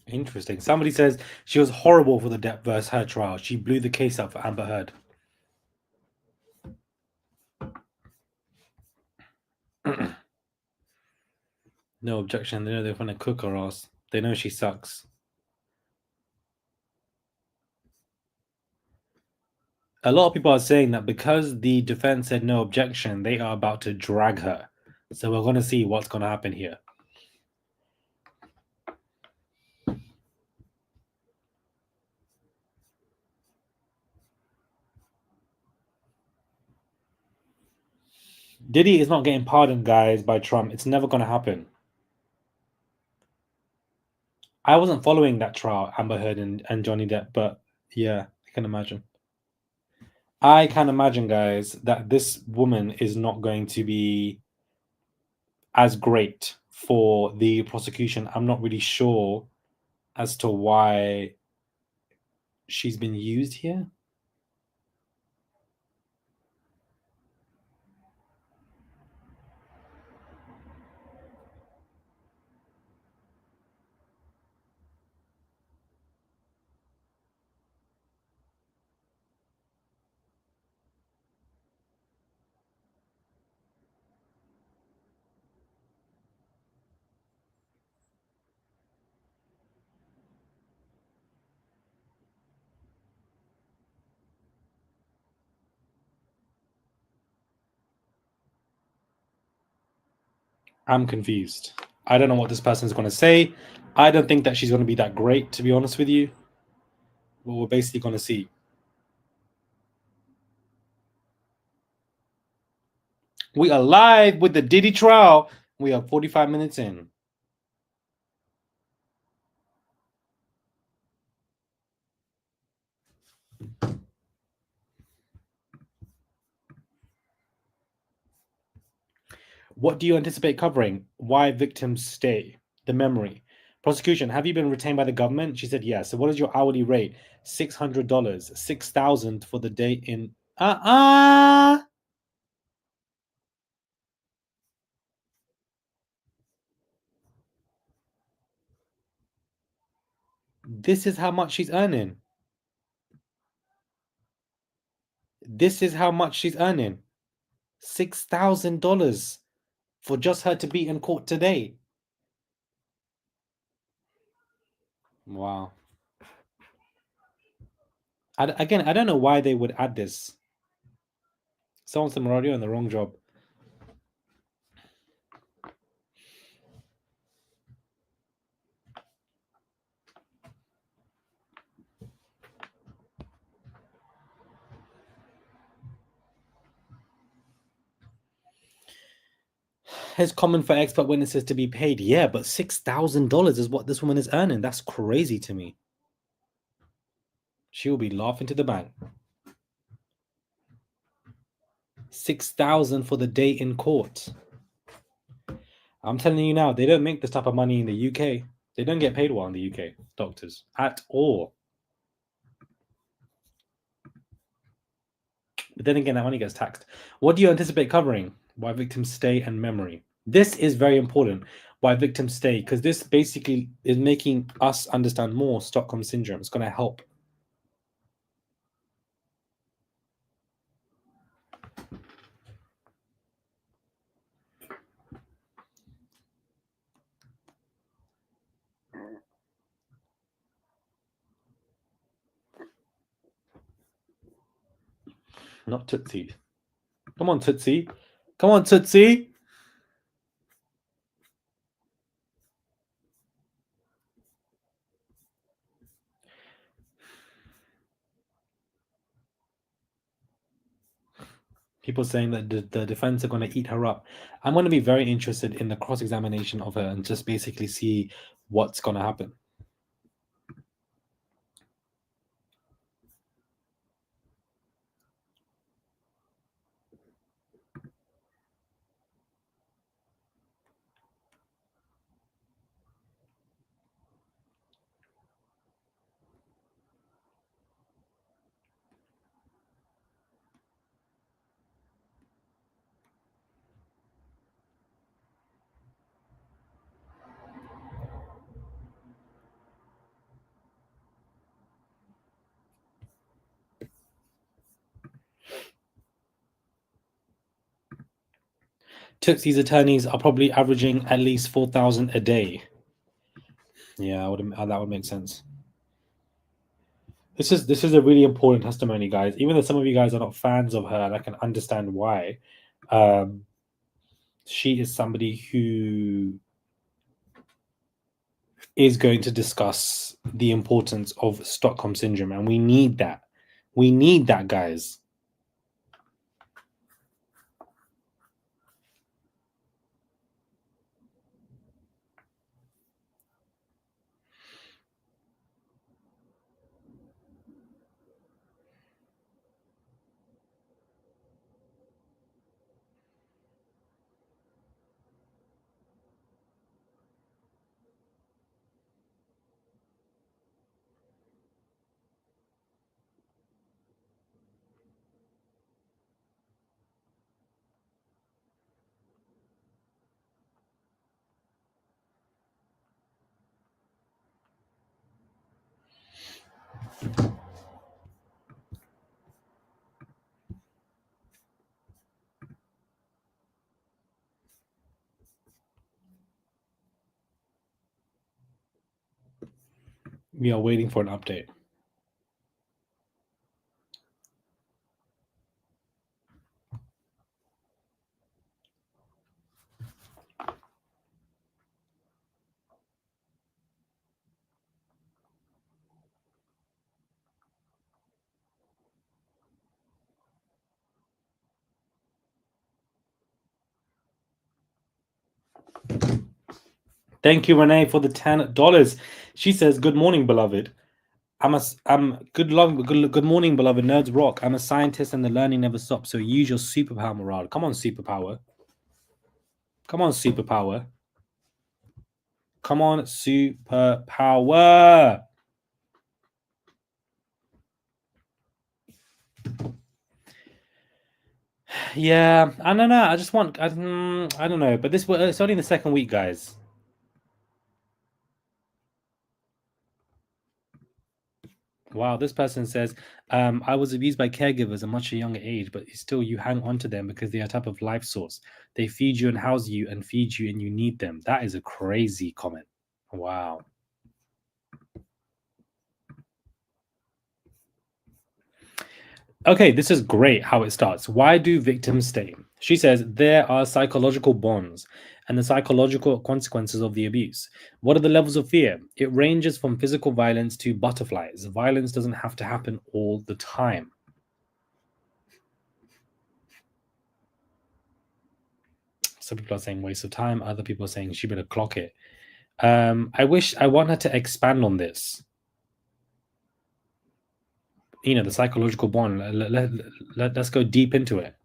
A: Interesting. Somebody says she was horrible for the Depp versus her trial. She blew the case up for Amber Heard. No objection. They know they're going to cook her ass. They know she sucks. A lot of people are saying that because the defense said no objection, they are about to drag her. So we're going to see what's going to happen here. Diddy is not getting pardoned, guys, by Trump. It's never going to happen. I wasn't following that trial, Amber Heard and Johnny Depp, but yeah, I can imagine. I can imagine, guys, that this woman is not going to be as great for the prosecution. I'm not really sure as to why she's been used here. I'm confused. I don't know what this person is going to say. I don't think that she's going to be that great, to be honest with you. But we're basically going to see. We are live with the Diddy trial. We are 45 minutes in. What do you anticipate covering? Why victims stay? The memory. Prosecution, have you been retained by the government? She said yes. So what is your hourly rate? $600. $6,000 for the day in This is how much she's earning. This is how much she's earning. $6,000 for just her to be in court today. Wow. Again, I don't know why they would add this. Someone's already on the wrong job. It's common for expert witnesses to be paid. Yeah, but $6,000 is what this woman is earning. That's crazy to me. She will be laughing to the bank. 6,000 for the day in court. I'm telling you now, they don't make this type of money in the UK. They don't get paid well in the UK, doctors, at all. But then again, that money gets taxed. What do you anticipate covering? Why victims stay and memory. This is very important. Why victims stay, because this basically is making us understand more Stockholm syndrome. It's going to help. Not Tootsie. Come on, Tootsie. Come on, Tootsie. People saying that the defense are going to eat her up. I'm going to be very interested in the cross-examination of her and just basically see what's going to happen. Tootsie's attorneys are probably averaging at least 4,000 a day. Yeah, that would make sense. This is a really important testimony, guys. Even though some of you guys are not fans of her, and I can understand why. She is somebody who is going to discuss the importance of Stockholm syndrome, and we need that. We need that, guys. We are waiting for an update. Thank you, Renee, for the $10. She says, "Good morning, beloved. Good morning, beloved. Nerds rock. I'm a scientist, and the learning never stops. So use your superpower, morale. Come on, superpower. Come on, superpower. Come on, superpower." Yeah, I don't know. I just want. I don't know, but it's only the second week, guys. Wow, this person says, I was abused by caregivers at much a younger age, but still you hang on to them because they are a type of life source. They feed you and house you and feed you and you need them. That is a crazy comment. Wow. Okay, this is great how it starts. Why do victims stay? She says there are psychological bonds and the psychological consequences of the abuse. What are the levels of fear? It ranges from physical violence to butterflies. Violence doesn't have to happen all the time. Some people are saying waste of time. Other people are saying she better clock it. I want her to expand on this. The psychological bond. Let's go deep into it.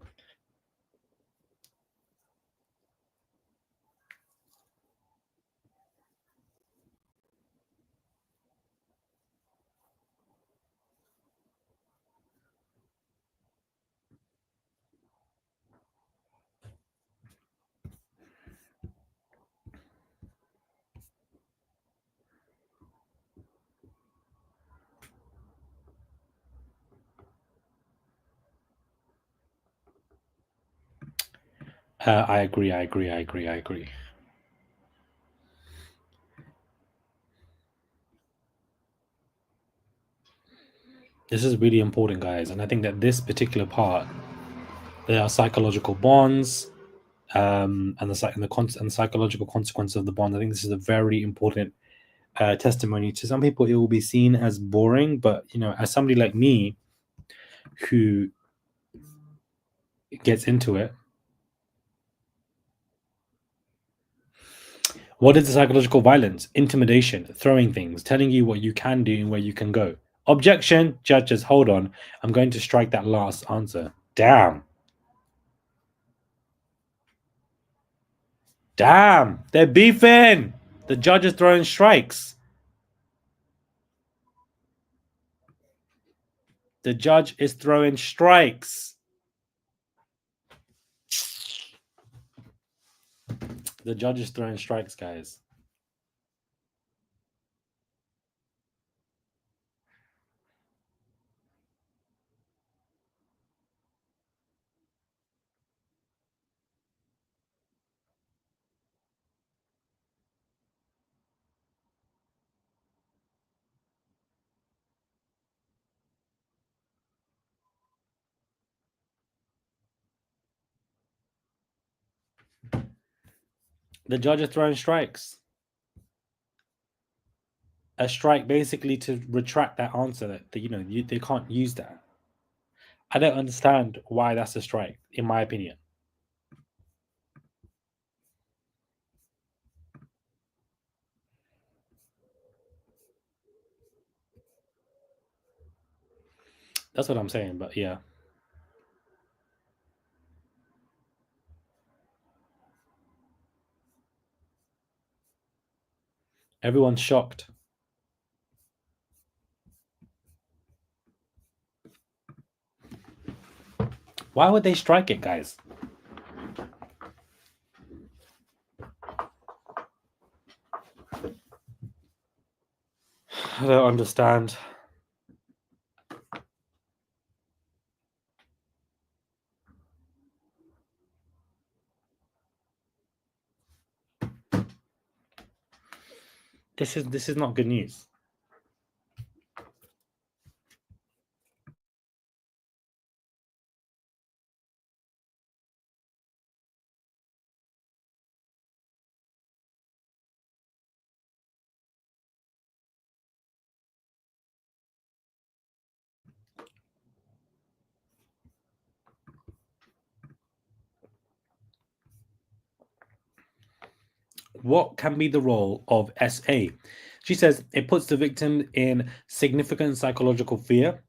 A: I agree. I agree. I agree. I agree. This is really important, guys, and I think that this particular part, there are psychological bonds, and the psychological consequence of the bond. I think this is a very important testimony. To some people, it will be seen as boring, but as somebody like me who gets into it, what is the psychological violence? Intimidation, throwing things, telling you what you can do and where you can go. Objection, judges, hold on. I'm going to strike that last answer. Damn. Damn. They're beefing. The judge is throwing strikes. The judge is throwing strikes. The judge is throwing strikes, guys. The judge is throwing strikes. A strike basically to retract that answer that they can't use that. I don't understand why that's a strike, in my opinion. That's what I'm saying, but yeah. Everyone's shocked. Why would they strike it, guys? I don't understand. This is not good news. What can be the role of SA? She says it puts the victim in significant psychological fear.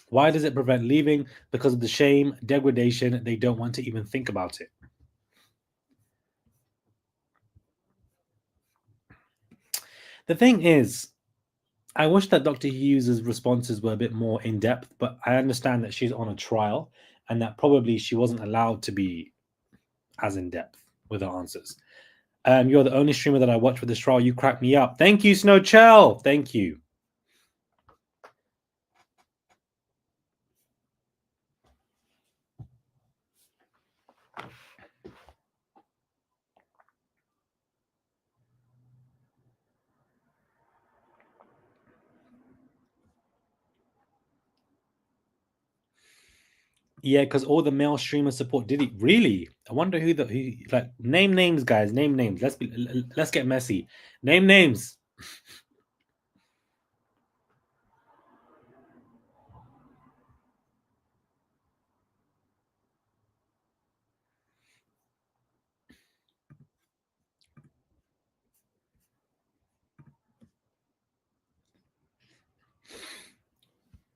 A: Why does it prevent leaving? Because of the shame, degradation. They don't want to even think about it. The thing is, I wish that Dr. Hughes's responses were a bit more in depth, but I understand that she's on a trial and that probably she wasn't allowed to be as in depth with her answers. You're the only streamer that I watch for this trial. You crack me up. Thank you, Snowchell. Thank you. Yeah, because all the male streamers support Diddy. Really? I wonder who like name names, guys. Name names. Let's get messy. Name names.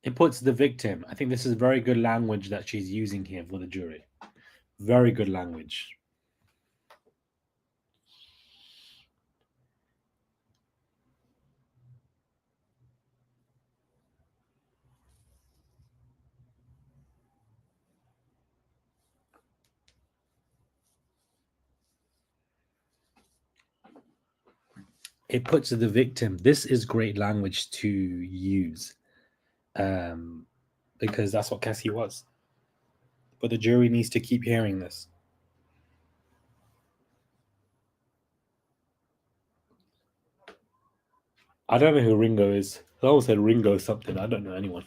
A: It puts the victim. I think this is very good language that she's using here for the jury. Very good language. It puts the victim. This is great language to use, because that's what Cassie was. But the jury needs to keep hearing this. I don't know who Ringo is. Someone said Ringo something. I don't know anyone.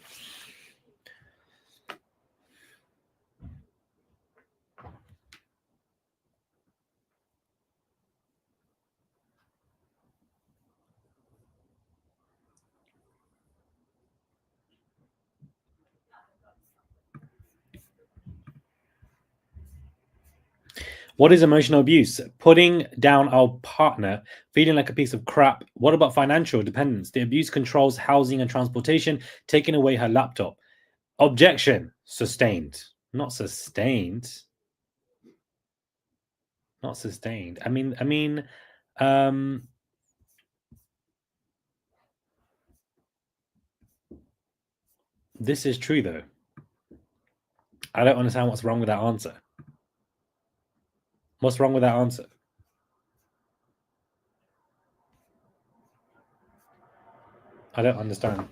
A: What is emotional abuse? Putting down our partner, feeling like a piece of crap. What about financial dependence? The abuse controls housing and transportation, taking away her laptop. Objection. Sustained. Not sustained. Not sustained. Um, this is true though. I don't understand what's wrong with that answer. What's wrong with that answer? I don't understand.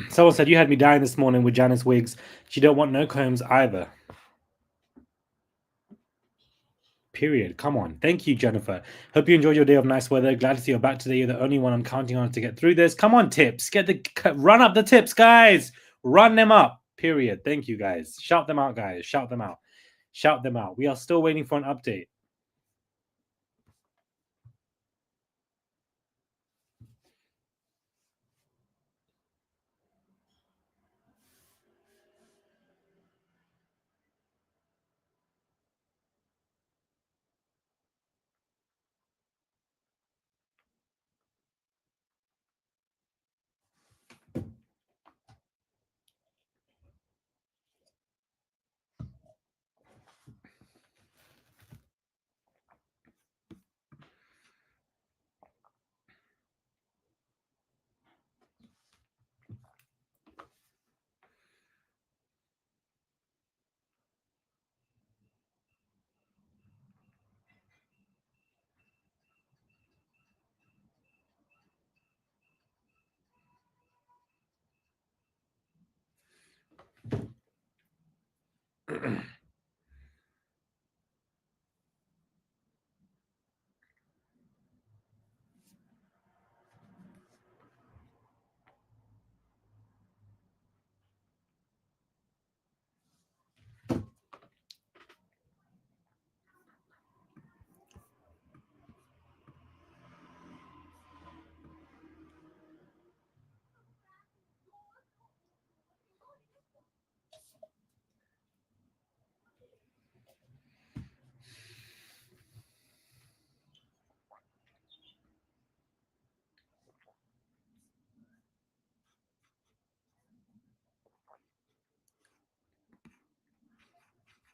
A: Someone said you had me dying this morning with Janice Wiggs. She don't want no combs either. Period. Come on. Thank you, Jennifer. Hope you enjoyed your day of nice weather. Glad to see you're back today. You're the only one I'm counting on to get through this. Come on, tips. Run up the tips, guys. Run them up. Period. Thank you, guys. Shout them out, guys. Shout them out. Shout them out. We are still waiting for an update.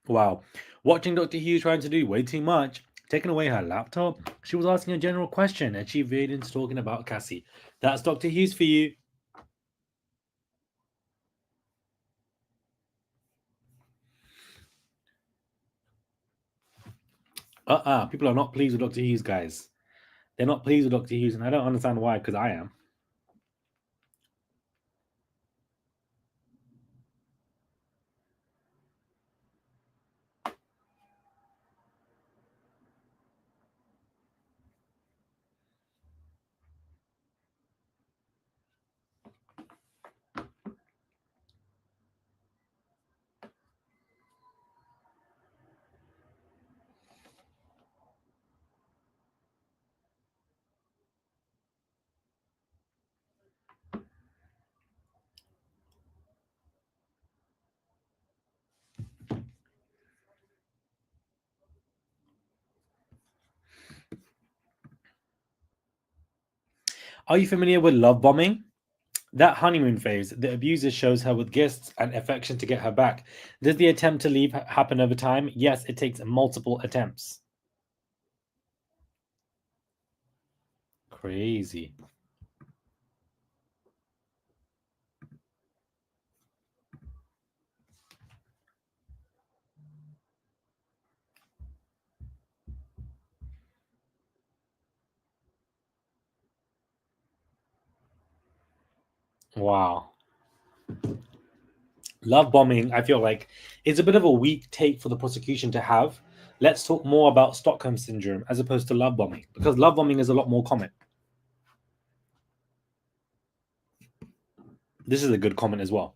A: Wow. Watching Dr. Hughes trying to do way too much, taking away her laptop. She was asking a general question and she veered into talking about Cassie. That's Dr. Hughes for you. People are not pleased with Dr. Hughes, guys. They're not pleased with Dr. Hughes, and I don't understand why, because I am. Are you familiar with love bombing? That honeymoon phase, the abuser shows her with gifts and affection to get her back. Does the attempt to leave happen over time? Yes, it takes multiple attempts. Crazy. Wow. Love bombing, I feel like, is a bit of a weak take for the prosecution to have. Let's talk more about Stockholm syndrome as opposed to love bombing, because love bombing is a lot more common. This is a good comment as well.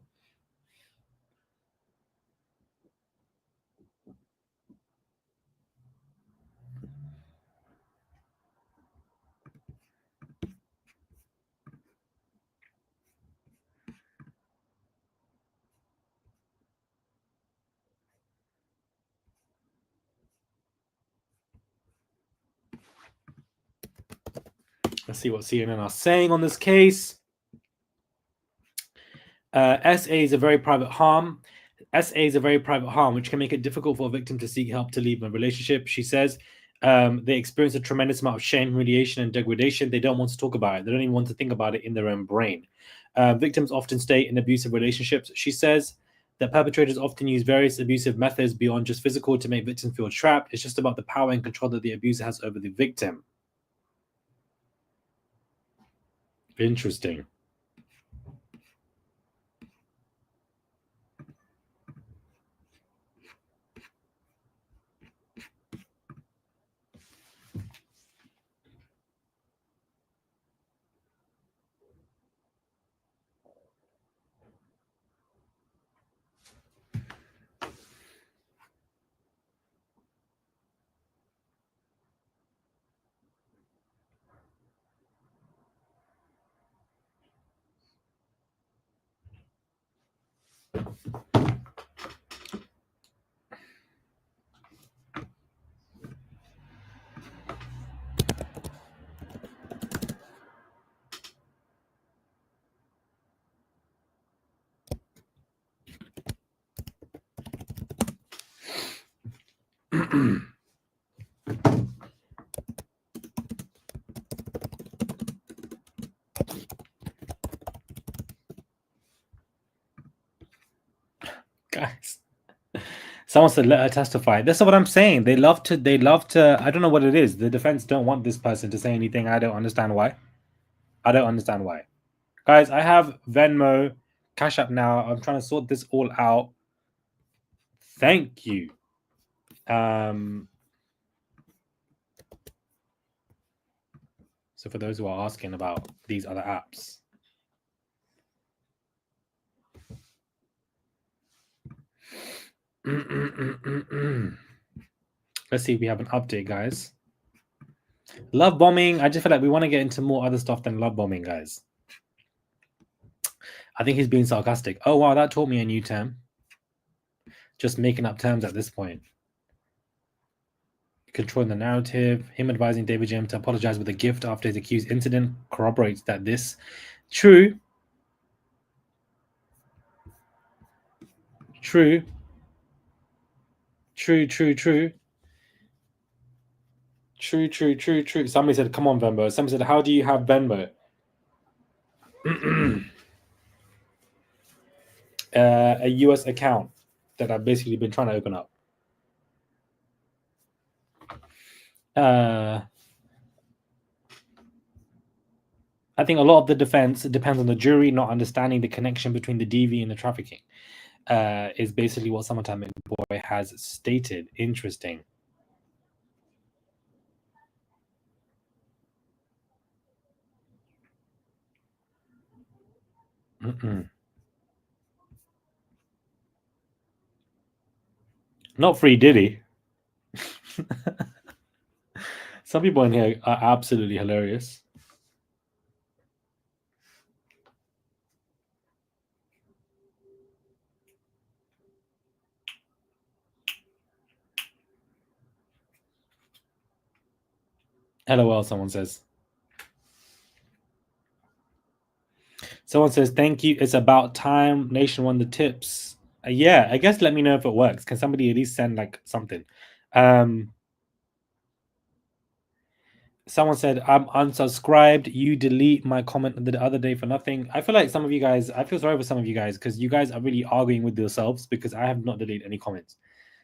A: Let's see what CNN are saying on this case. SA is a very private harm. SA is a very private harm, which can make it difficult for a victim to seek help to leave a relationship. She says they experience a tremendous amount of shame, humiliation, and degradation. They don't want to talk about it. They don't even want to think about it in their own brain. Victims often stay in abusive relationships. She says that perpetrators often use various abusive methods beyond just physical to make victims feel trapped. It's just about the power and control that the abuser has over the victim. Interesting. Guys. Someone said let her testify. That's what I'm saying. They love to I don't know what it is. The defense don't want this person to say anything. I don't understand why. I don't understand why. Guys, I have Venmo, Cash App now. I'm trying to sort this all out. Thank you. So for those who are asking about these other apps, let's see if we have an update, guys. Love bombing. I just feel like we want to get into more other stuff than love bombing, guys. I think he's being sarcastic. Oh, wow, that taught me a new term. Just making up terms at this point. Controlling the narrative. Him advising David Jim to apologize with a gift after his accused incident corroborates that this. True. True. True, true, true. True, true, true, true. Somebody said, come on, Venmo. Somebody said, how do you have Venmo? A US account that I've basically been trying to open up. I think a lot of the defense depends on the jury not understanding the connection between the DV and the trafficking. Is basically what Summertime Boy has stated. Interesting. Not free Diddy. Some people in here are absolutely hilarious. LOL, someone says. Someone says, thank you. It's about time Nation won the tips. Yeah, I guess let me know if it works. Can somebody at least send like something? Someone said, I'm unsubscribed. You delete my comment the other day for nothing. I feel like some of you guys, I feel sorry for some of you guys because you guys are really arguing with yourselves because I have not deleted any comments.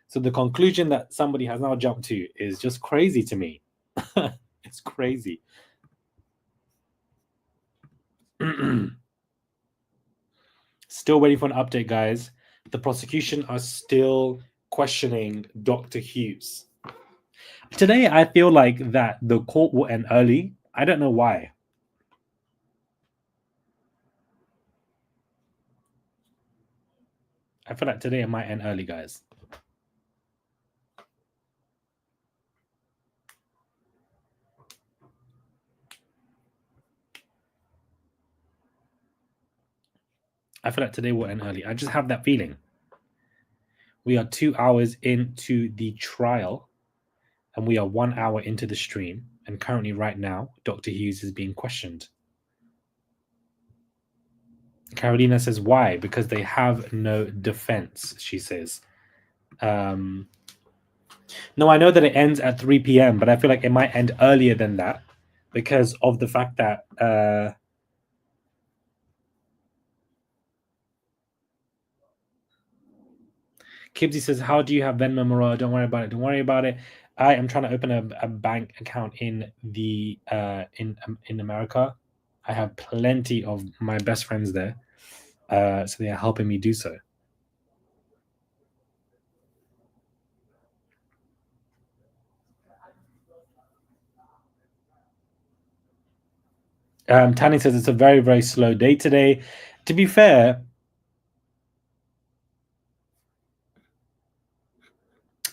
A: So the conclusion that somebody has now jumped to is just crazy to me. It's crazy. Still waiting for an update, guys. The prosecution are still questioning Dr. Hughes. Today, I feel like that the court will end early. I don't know why. I feel like today it might end early, guys. I feel like today will end early. I just have that feeling. We are 2 hours into the trial, and we are 1 hour into the stream. And currently, right now, Dr. Hughes is being questioned. Carolina says, why? Because they have no defense, she says. No, I know that it ends at 3 p.m., but I feel like it might end earlier than that because of the fact that Kibsy says, how do you have Venmo, Mara? Don't worry about it. Don't worry about it. I am trying to open a bank account in the in America. I have plenty of my best friends there, so they are helping me do so. Tani says it's a very, very slow day today. To be fair,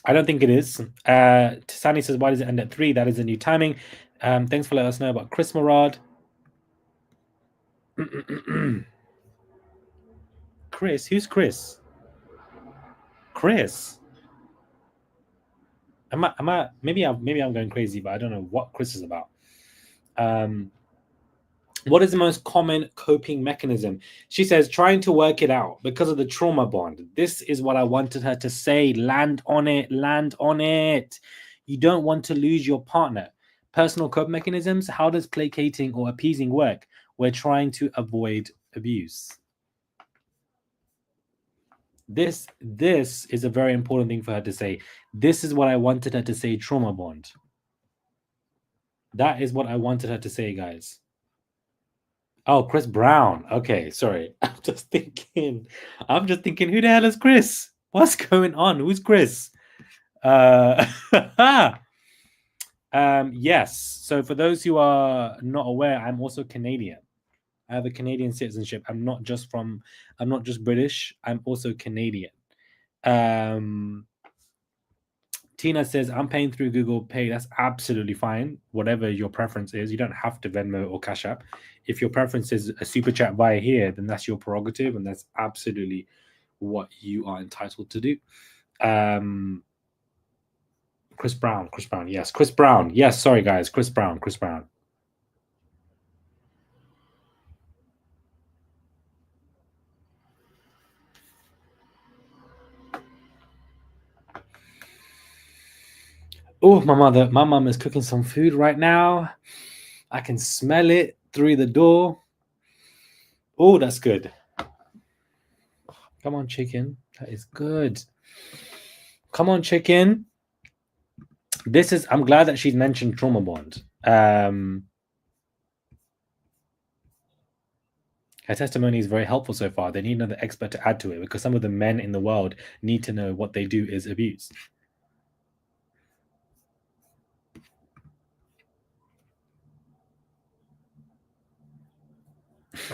A: I don't think it is. Tani says, why does it end at 3? That is a new timing. Thanks for letting us know about Chris Murad. Chris? Who's Chris? Chris? Maybe I'm going crazy, but I don't know what Chris is about. What is the most common coping mechanism? She says, trying to work it out because of the trauma bond. This is what I wanted her to say. Land on it. Land on it. You don't want to lose your partner. Personal coping mechanisms. How does placating or appeasing work? We're trying to avoid abuse. This is a very important thing for her to say. This is what I wanted her to say, trauma bond. That is what I wanted her to say, guys. Oh, Chris Brown. Okay, sorry. I'm just thinking, who the hell is Chris? What's going on? Who's Chris? Yes. So for those who are not aware, I'm also Canadian. I have a Canadian citizenship. I'm not just British. I'm also Canadian. Um, Tina says, I'm paying through Google Pay. That's absolutely fine. Whatever your preference is, you don't have to Venmo or Cash App. If your preference is a super chat via here, then that's your prerogative, and that's absolutely what you are entitled to do. Chris Brown, yes, Chris Brown, yes. Sorry, guys, Chris Brown. Oh, my mom is cooking some food right now. I can smell it through the door. Oh, that's good. Come on, chicken. That is good. Come on, chicken. I'm glad that she's mentioned Trauma Bond. Her testimony is very helpful so far. They need another expert to add to it because some of the men in the world need to know what they do is abuse.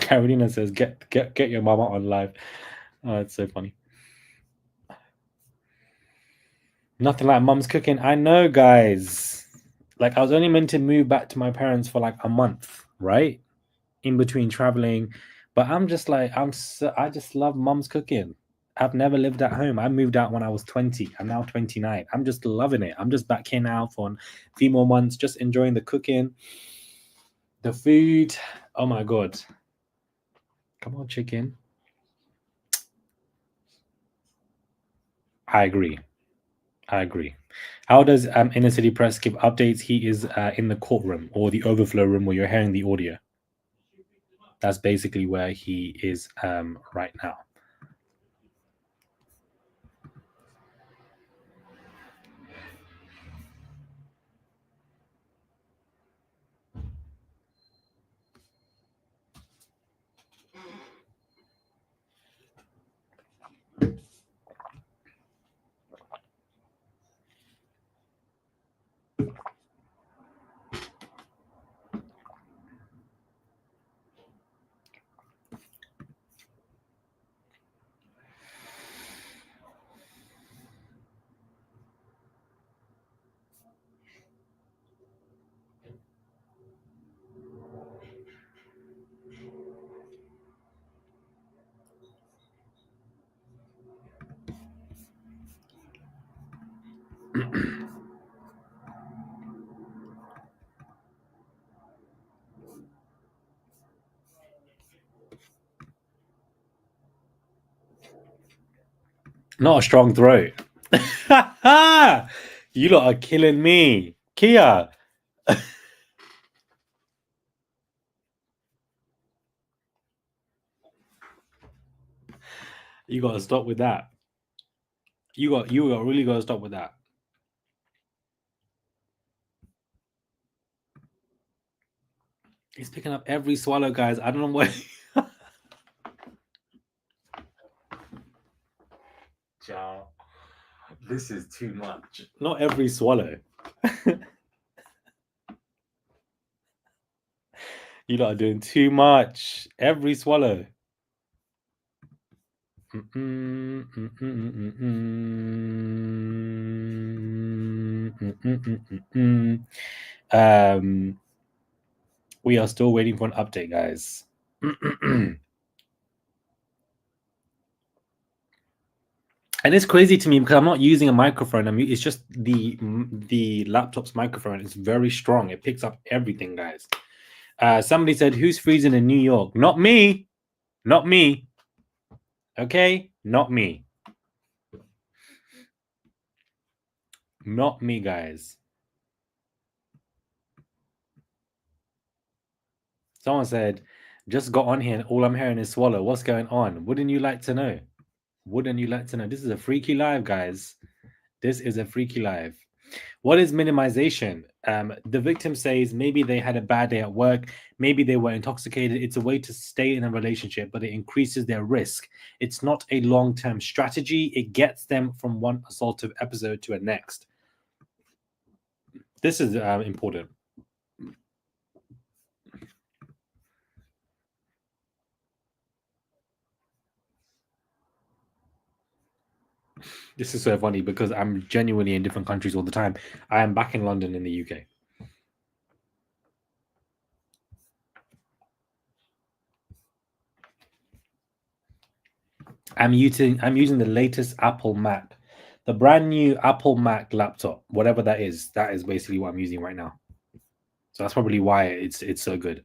A: Carolina says, "Get your mama on live." Oh, it's so funny. Nothing like mom's cooking. I know, guys. Like I was only meant to move back to my parents for like a month, right? In between traveling, but I'm just like I just love mom's cooking. I've never lived at home. I moved out when I was 20. I'm now 29. I'm just loving it. I'm just back here now for a few more months, just enjoying the cooking, the food. Oh my god. Come on, chicken. I agree. How does Inner City Press give updates? He is in the courtroom or the overflow room where you're hearing the audio. That's basically where he is right now. Not a strong throat. You lot are killing me. Kia. You gotta stop with that. You got really gotta stop with that. He's picking up every swallow, guys. I don't know what. This is too much. Not every swallow. You lot are doing too much. Every swallow. We are still waiting for an update, guys. And it's crazy to me because I'm not using a microphone. It's just the laptop's microphone. It's very strong. It picks up everything, guys. Somebody said, "Who's freezing in New York?" Not me. Not me. Okay, not me. Not me, guys. Someone said, "Just got on here and all I'm hearing is swallow. What's going on? Wouldn't you like to know? Wouldn't you like to know? This is a freaky live, guys. This is a freaky live. What is minimization? The victim says maybe they had a bad day at work, maybe they were intoxicated. It's a way to stay in a relationship, but it increases their risk. It's not a long-term strategy. It gets them from one assaultive episode to a next. This is important. This is so funny because I'm genuinely in different countries all the time. I am back in London in the UK. I'm using the latest Apple Mac, the brand new Apple Mac laptop, whatever that is. That is basically what I'm using right now. So that's probably why it's so good.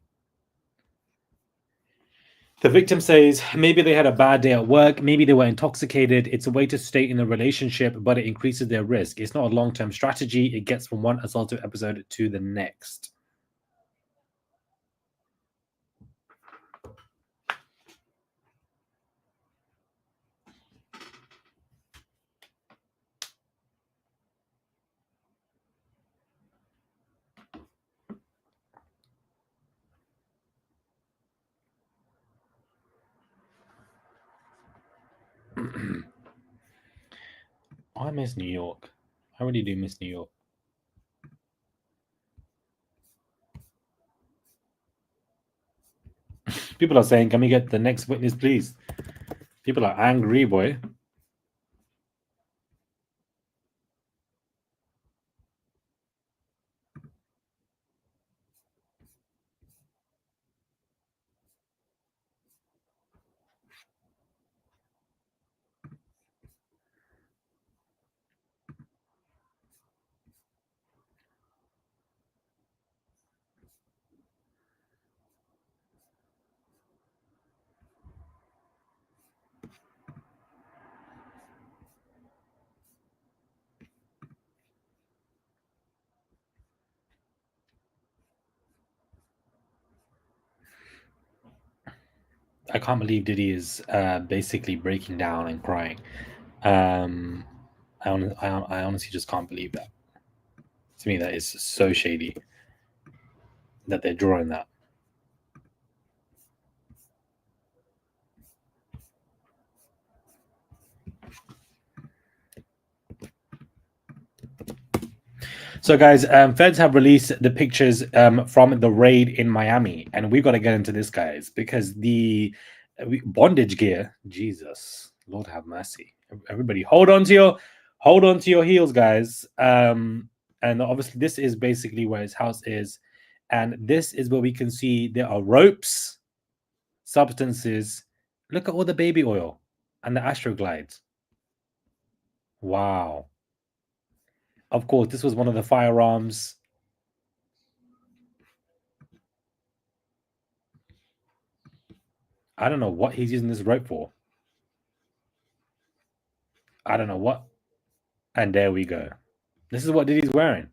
A: The victim says maybe they had a bad day at work, maybe they were intoxicated. It's a way to stay in a relationship, but it increases their risk. It's not a long-term strategy. It gets from one assaultive episode to the next. I miss New York. I really do miss New York. People are saying, can we get the next witness, please? People are angry, boy. I can't believe Diddy is basically breaking down and crying. I honestly just can't believe that. To me, that is so shady that they're drawing that. So, guys, feds have released the pictures from the raid in Miami, and we've got to get into this, guys, because the bondage gear. Jesus, Lord have mercy. Everybody, hold on to your heels, guys. And obviously, this is basically where his house is, and this is where we can see there are ropes, substances. Look at all the baby oil and the astroglides. Wow. Of course, this was one of the firearms. I don't know what he's using this rope for. I don't know what. And there we go. This is what Diddy's wearing.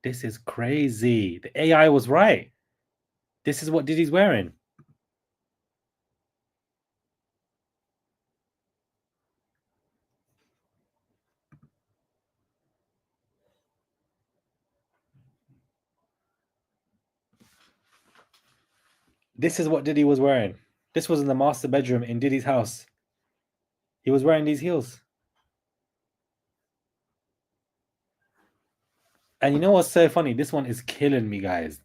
A: This is crazy. The AI was right. This is what Diddy's wearing. This is what Diddy was wearing. This was in the master bedroom in Diddy's house. He was wearing these heels. And you know what's so funny? This one is killing me, guys.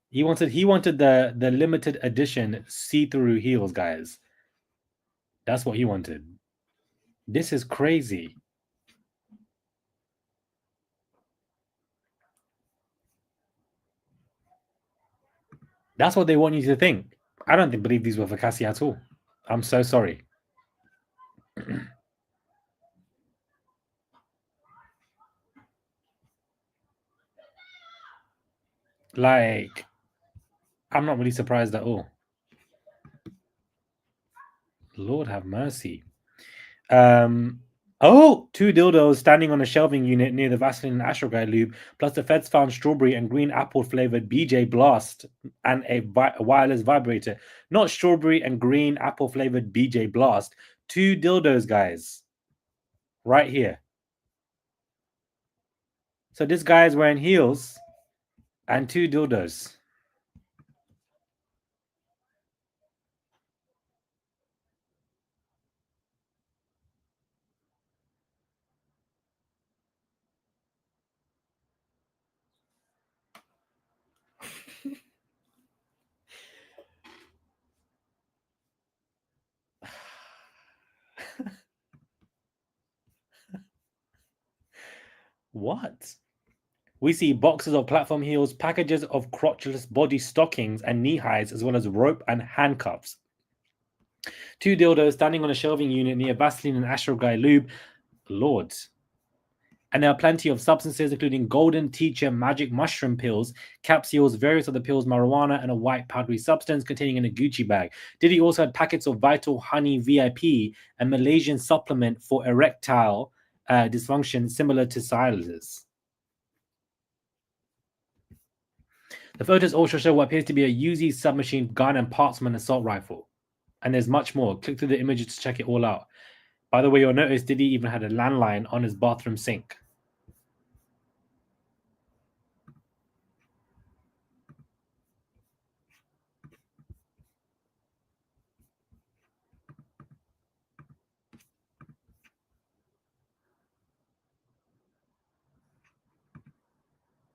A: he wanted the limited edition see-through heels, guys. That's what he wanted. This is crazy. That's what they want you to think. I don't believe these were for Cassie at all. I'm so sorry. Like, I'm not really surprised at all. Lord have mercy. Oh, two dildos standing on a shelving unit near the Vaseline and Astroguide lube. Plus, the feds found strawberry and green apple flavored BJ Blast and a wireless vibrator. Not strawberry and green apple flavored BJ Blast. Two dildos, guys. Right here. So this guy is wearing heels and two dildos. What? We see boxes of platform heels, packages of crotchless body stockings and knee highs, as well as rope and handcuffs. Two dildos standing on a shelving unit near Vaseline and Ashwagandha lube. Lord. And there are plenty of substances, including golden teacher magic mushroom pills, capsules, various other pills, marijuana, and a white powdery substance containing in a Gucci bag. Diddy also had packets of Vital Honey VIP, a Malaysian supplement for erectile dysfunction similar to Silas's. The photos also show what appears to be a Uzi submachine gun and parts from an assault rifle. And there's much more. Click through the images to check it all out. By the way, you'll notice Diddy even had a landline on his bathroom sink.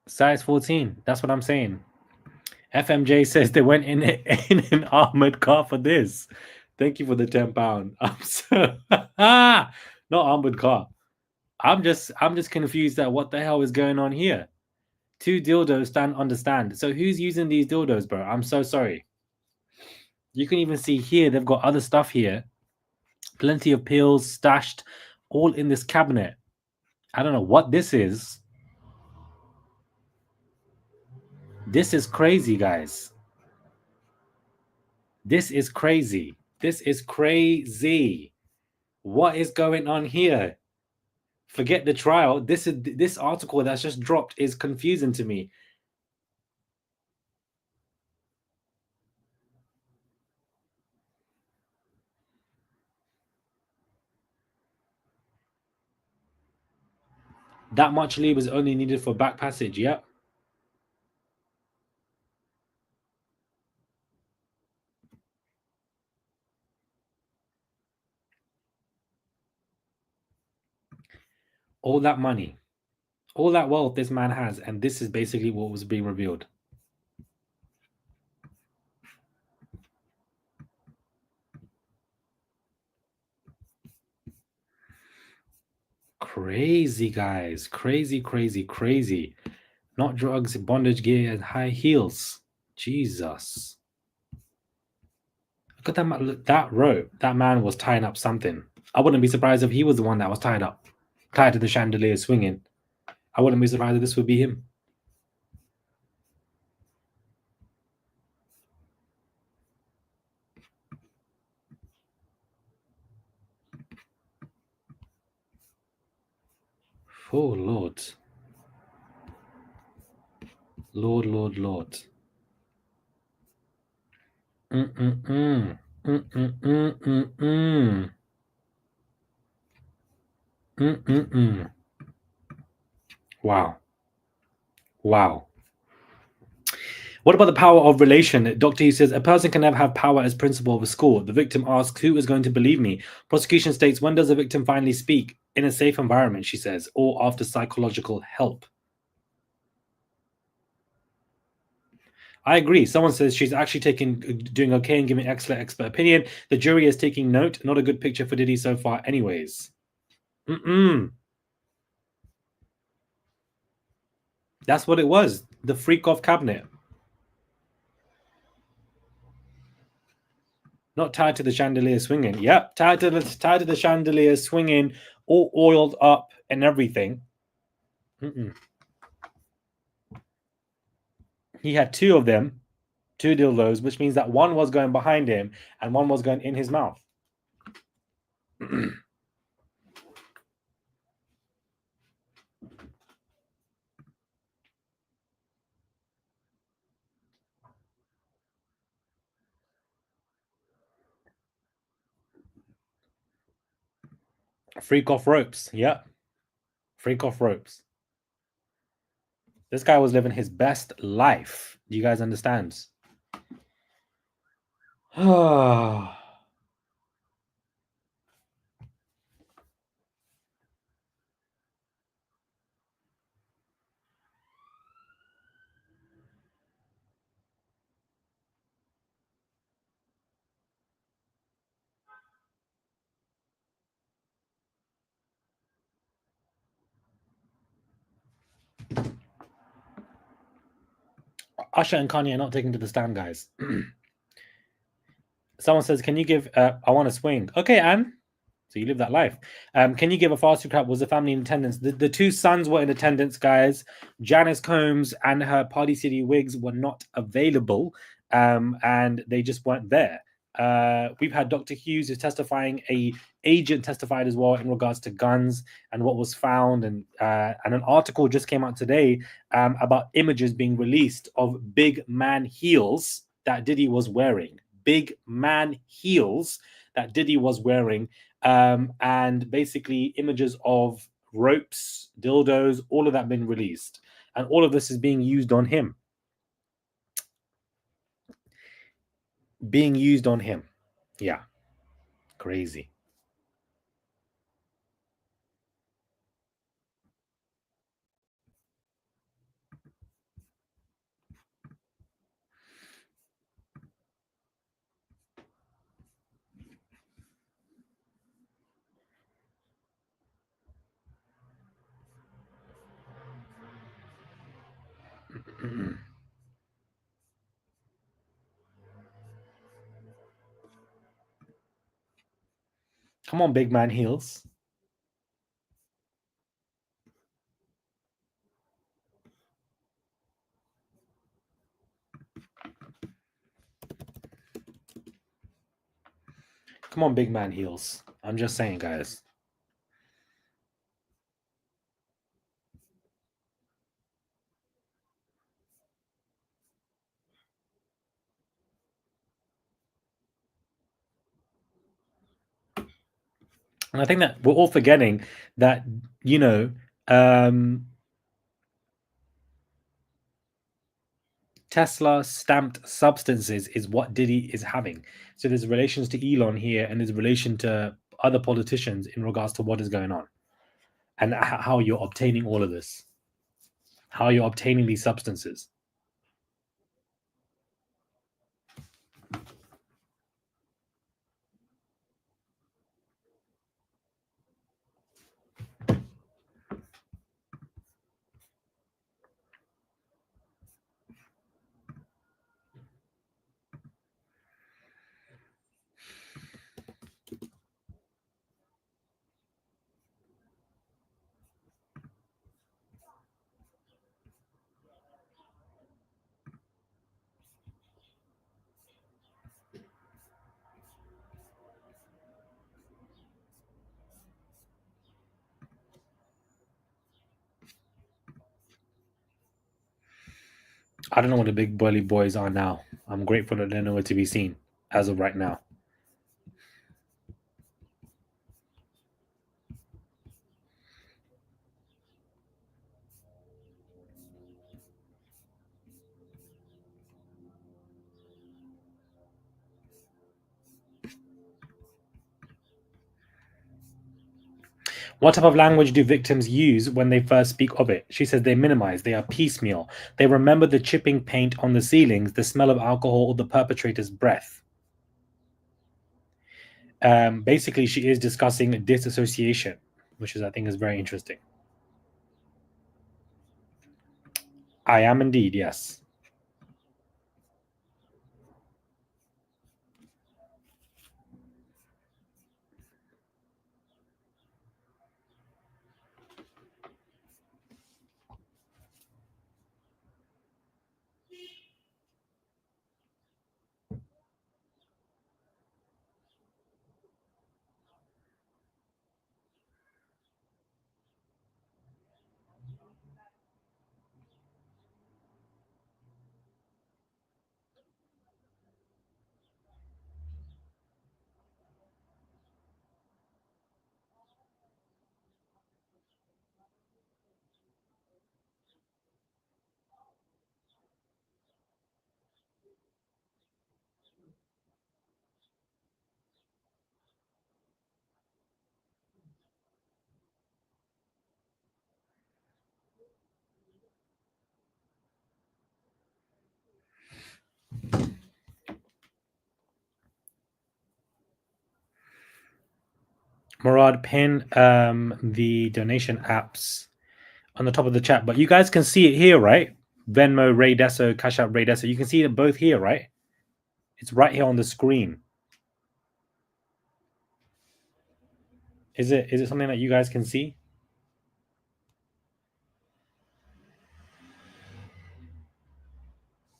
A: Size 14. That's what I'm saying. FMJ says they went in an armored car for this. Thank you for the £10. I'm so not armored car. I'm just confused at what the hell is going on here. Two dildos stand understand. So who's using these dildos, bro? I'm so sorry. You can even see here they've got other stuff here. Plenty of pills stashed all in this cabinet. I don't know what this is. This is crazy, guys. This is crazy. This is crazy. What is going on here? Forget the trial. This article that's just dropped is confusing to me. That much leave is only needed for back passage. Yep. All that money, all that wealth this man has, and this is basically what was being revealed. Crazy, guys. Crazy, crazy, crazy. Not drugs, bondage gear, and high heels. Jesus. Look at that, look, that rope. That man was tying up something. I wouldn't be surprised if he was the one that was tied up, tied to the chandelier swinging. I wouldn't be surprised if this would be him. Oh, Lord. Lord, Lord, Lord. Mm-mm-mm. Mm-mm-mm-mm-mm. Mm-mm-mm. Wow. Wow. What about the power of relation? Dr. Hugh says, a person can never have power as principal of a school. The victim asks, who is going to believe me? Prosecution states, when does the victim finally speak? In a safe environment, she says, or after psychological help. I agree. Someone says she's actually doing okay and giving excellent expert opinion. The jury is taking note. Not a good picture for Diddy so far, anyways. That's what it was. The freak off cabinet. Not tied to the chandelier swinging. Yep, tied to the chandelier swinging, all oiled up and everything. He had two of them, two dildos, which means that one was going behind him and one was going in his mouth. Freak off ropes. Yep. Freak off ropes. This guy was living his best life. Do you guys understand? Usher and Kanye are not taking to the stand, guys. Someone says, "Can you give? I want to swing." Okay, Anne. So you live that life. Can you give a fast recap? Was the family in attendance? The two sons were in attendance, guys. Janice Combs and her Party City wigs were not available, and they just weren't there. We've had Dr. Hughes who's testifying. A agent testified as well in regards to guns and what was found, and an article just came out today about images being released of big man heels that Diddy was wearing. Big man heels that Diddy was wearing, and basically images of ropes, dildos, all of that been released, and all of this is being used on him. Being used on him. Yeah, crazy. Come on, big man heels. Come on, big man heels. I'm just saying, guys. And I think that we're all forgetting that, you know, um, Tesla stamped substances is what Diddy is having. So there's relations to Elon here, and there's relation to other politicians in regards to what is going on and how you're obtaining all of this, how you're obtaining these substances. I don't know what the big burly boys are now. I'm grateful that they're nowhere to be seen as of right now. What type of language do victims use when they first speak of it? She says they minimize, they are piecemeal. They remember the chipping paint on the ceilings, the smell of alcohol, or the perpetrator's breath. Basically, she is discussing disassociation, which is, I think, is very interesting. I am indeed, yes. Murad, pin the donation apps on the top of the chat, but you guys can see it here, right? Venmo, Ray Desso, Cash App, Ray Desso. You can see them both here, right? It's right here on the screen. Is it something that you guys can see?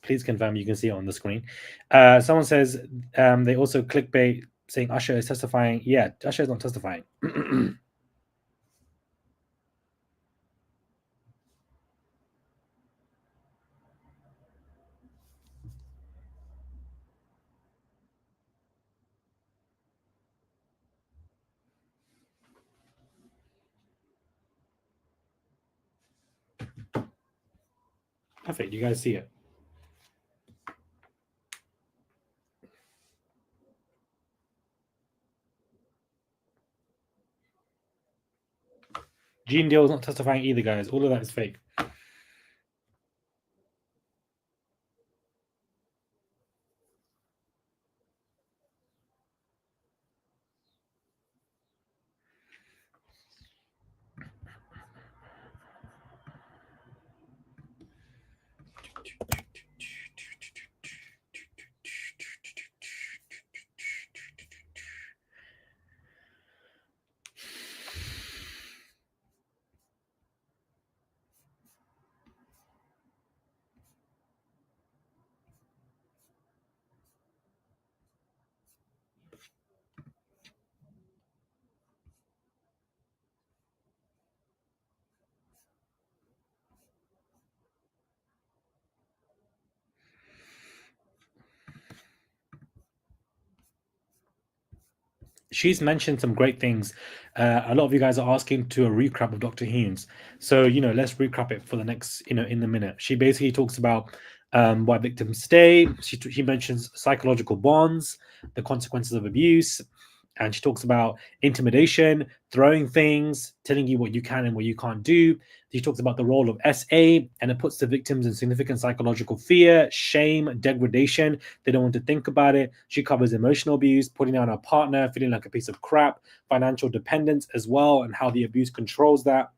A: Please confirm you can see it on the screen. Someone says they also clickbait saying Usher is testifying. Yeah, Usher is not testifying. Perfect. You guys see it. Gene Deal is not testifying either, guys. All of that is fake. She's mentioned some great things. A lot of you guys are asking to a recap of Dr. Humes. So, let's recap it for the next, in the minute. She basically talks about why victims stay. She mentions psychological bonds, the consequences of abuse, and she talks about intimidation, throwing things, telling you what you can and what you can't do. She talks about the role of SA, and it puts the victims in significant psychological fear, shame, degradation. They don't want to think about it. She covers emotional abuse, putting down her partner, feeling like a piece of crap, financial dependence as well, and how the abuse controls that.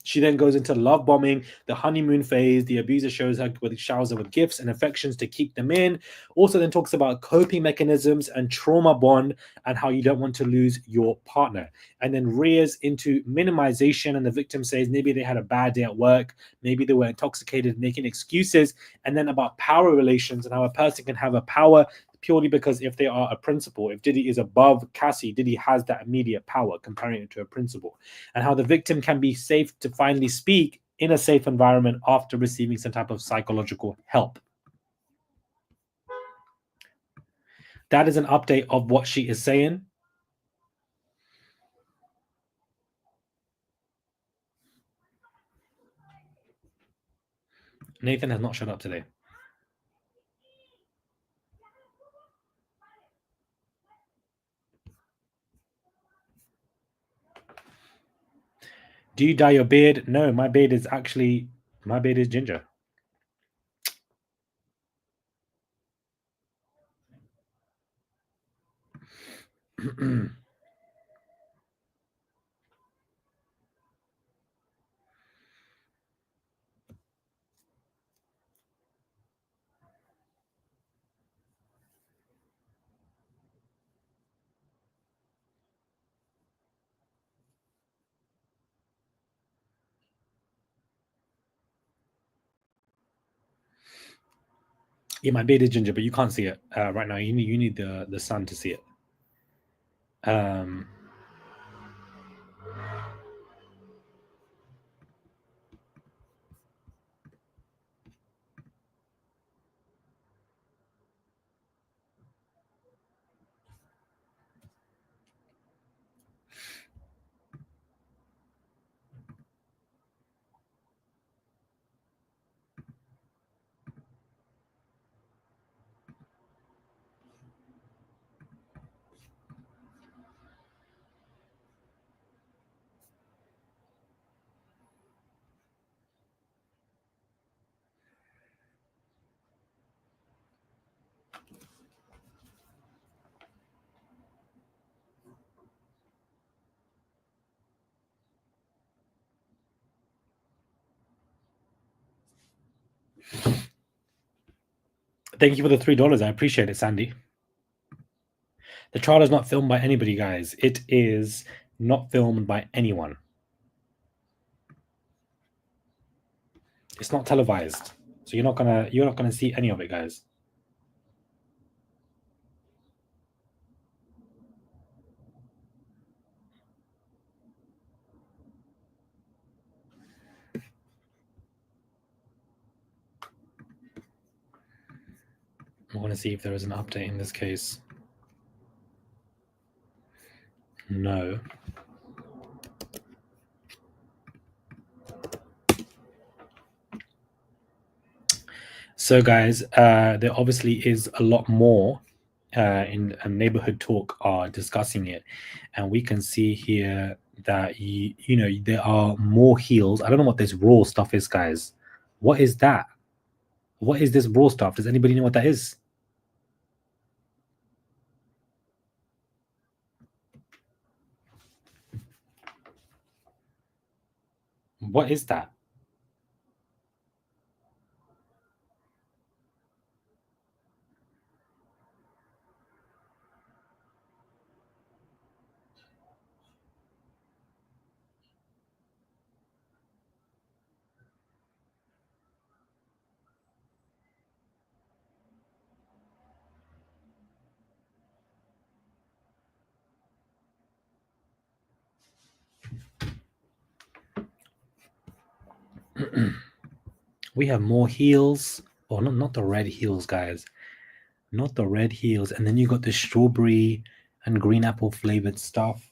A: She then goes into love bombing, the honeymoon phase. The abuser showers her with gifts and affections to keep them in. Also, then talks about coping mechanisms and trauma bond and how you don't want to lose your partner. And then rears into minimization. And the victim says maybe they had a bad day at work, maybe they were intoxicated, making excuses. And then about power relations and how a person can have a power purely because if they are a principal, if Diddy is above Cassie, Diddy has that immediate power, comparing it to a principal, and how the victim can be safe to finally speak in a safe environment after receiving some type of psychological help. That is an update of what she is saying. Nathan has not shut up today. Do you dye your beard? No, my beard is ginger. Yeah, my beard is ginger, but you can't see it right now. You need the sun to see it. Um, Thank you for the $3. I appreciate it, Sandy. The trial is not filmed by anybody, guys. It is not filmed by anyone. It's not televised, so you're not gonna see any of it, guys. I want to see if there is an update in this case. No. So, guys, there obviously is a lot more in Neighborhood Talk are discussing it, and we can see here that you know there are more heels. I don't know what this raw stuff is, guys. What is that? What is this raw stuff? Does anybody know what that is? What is that? We have more heels. Oh, not the red heels, guys. Not the red heels. And then you got the strawberry and green apple flavored stuff.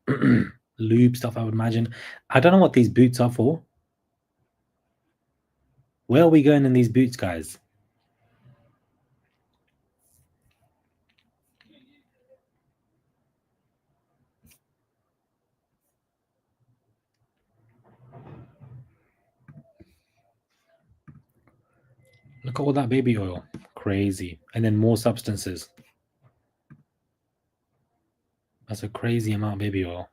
A: Lube stuff, I would imagine. I don't know what these boots are for. Where are we going in these boots, guys? Look at all that baby oil. Crazy. And then more substances. That's a crazy amount of baby oil.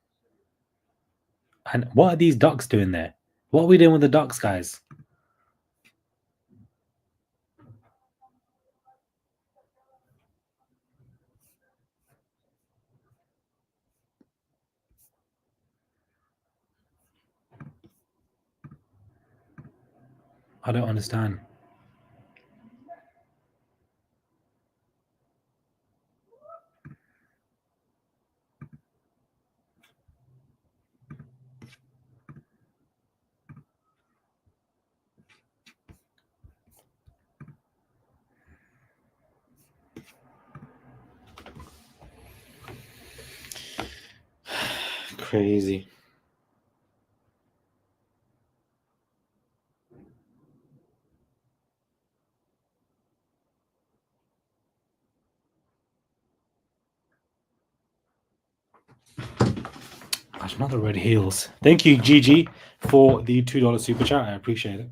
A: And what are these ducks doing there? What are we doing with the ducks, guys? I don't understand. Crazy. Gosh, not the red heels. Thank you, Gigi, for the $2 super chat. I appreciate it.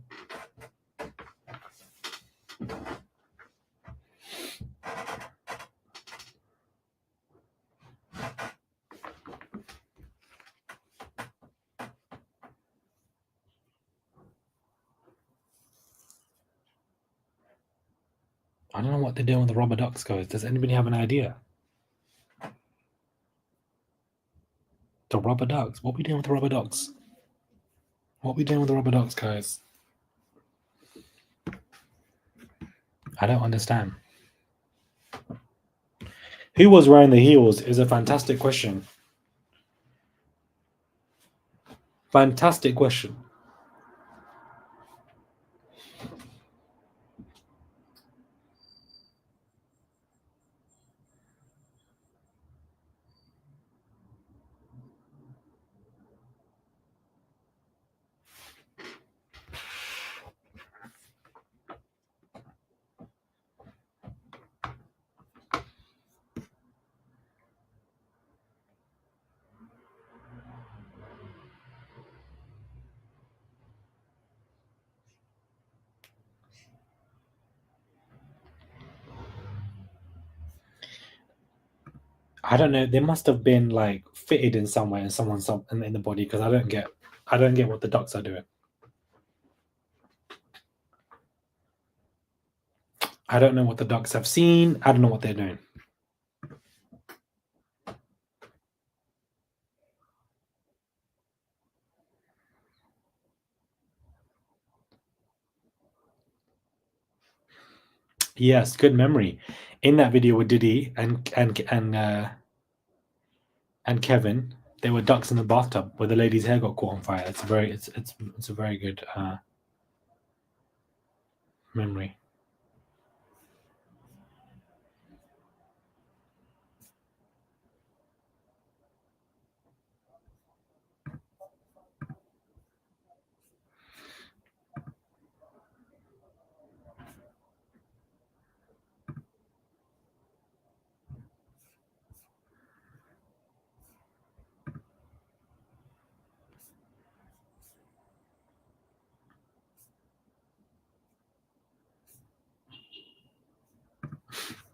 A: I don't know what they're doing with the rubber ducks, guys. Does anybody have an idea? The rubber ducks. What are we doing with the rubber ducks? What are we doing with the rubber ducks, guys? I don't understand. Who was wearing the heels is a fantastic question. Fantastic question. I don't know. They must have been like fitted in somewhere in someone's in the body because I don't get what the ducks are doing. I don't know what the Ducks have seen. I don't know what they're doing. Yes, good memory. In that video with Diddy and Kevin, they were ducks in the bathtub where the lady's hair got caught on fire. It's a very good memory.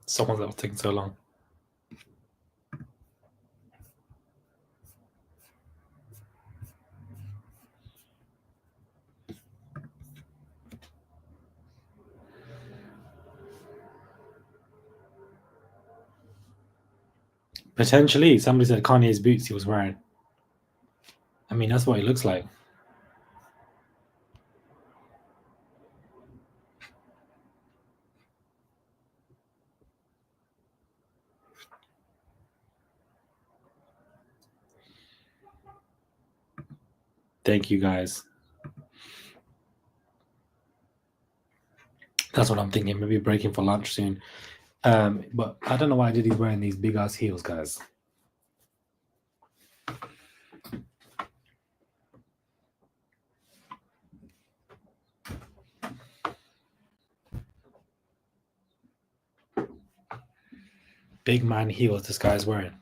A: Someone that was taking so long. Potentially, somebody said Kanye's boots he was wearing. I mean, that's what it looks like. Thank you, guys. That's what I'm thinking. Maybe breaking for lunch soon. But I don't know why Diddy's wearing these big ass heels, guys. Big man heels this guy's wearing.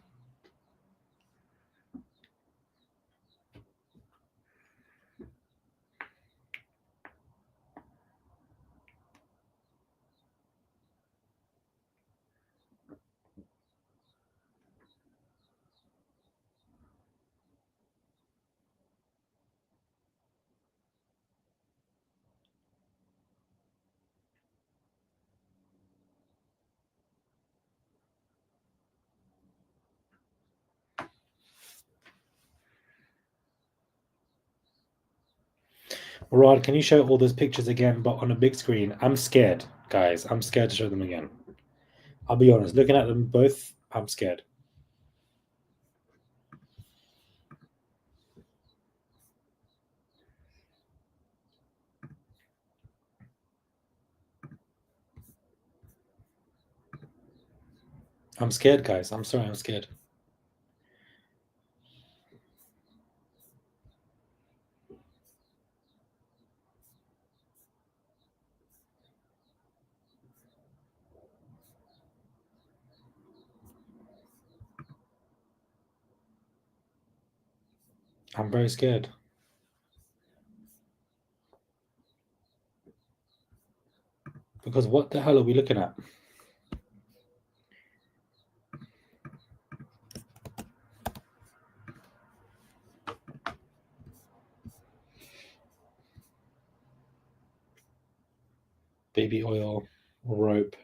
A: Rod, can you show all those pictures again, but on a big screen? I'm scared, guys. I'm scared to show them again. I'll be honest. Looking at them both, I'm scared. I'm scared, guys. I'm sorry. I'm scared. I'm very scared. Because what the hell are we looking at? Baby oil, rope.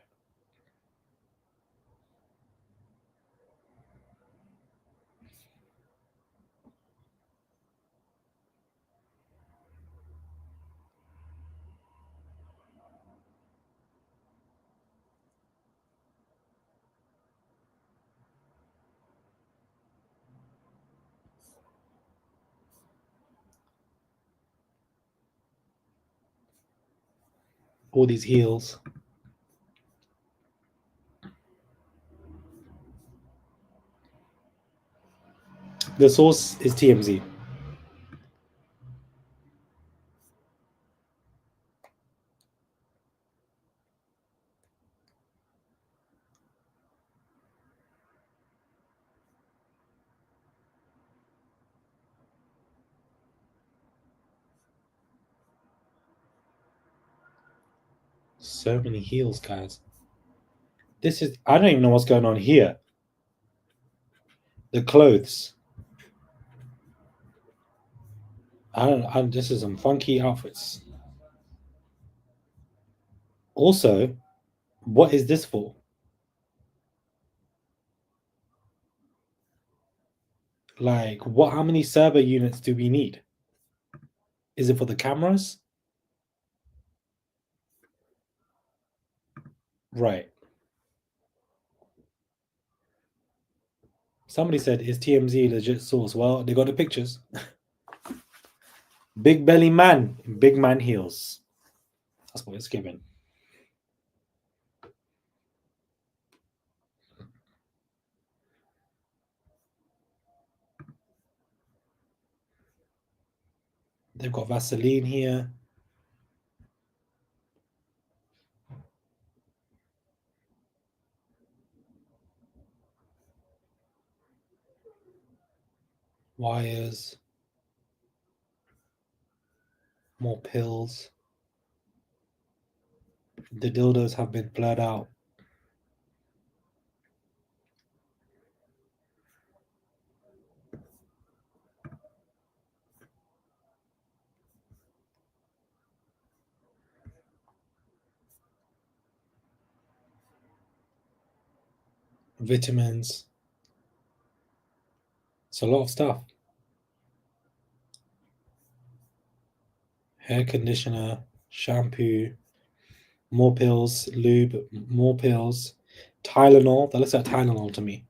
A: All these heels. The source is TMZ. So many heels, guys. This is, I don't even know what's going on here. The clothes. This is some funky outfits. Also, What is this for? Like, what? How many server units do we need? Is it for the cameras? Right. Somebody said, is TMZ legit source? Well, they got the pictures. Big belly man, big man heels. That's what it's given. They've got Vaseline here. Wires. More pills. The dildos have been blurred out. Vitamins. It's a lot of stuff. Hair conditioner, shampoo, more pills, lube, more pills, Tylenol. That looks like Tylenol to me.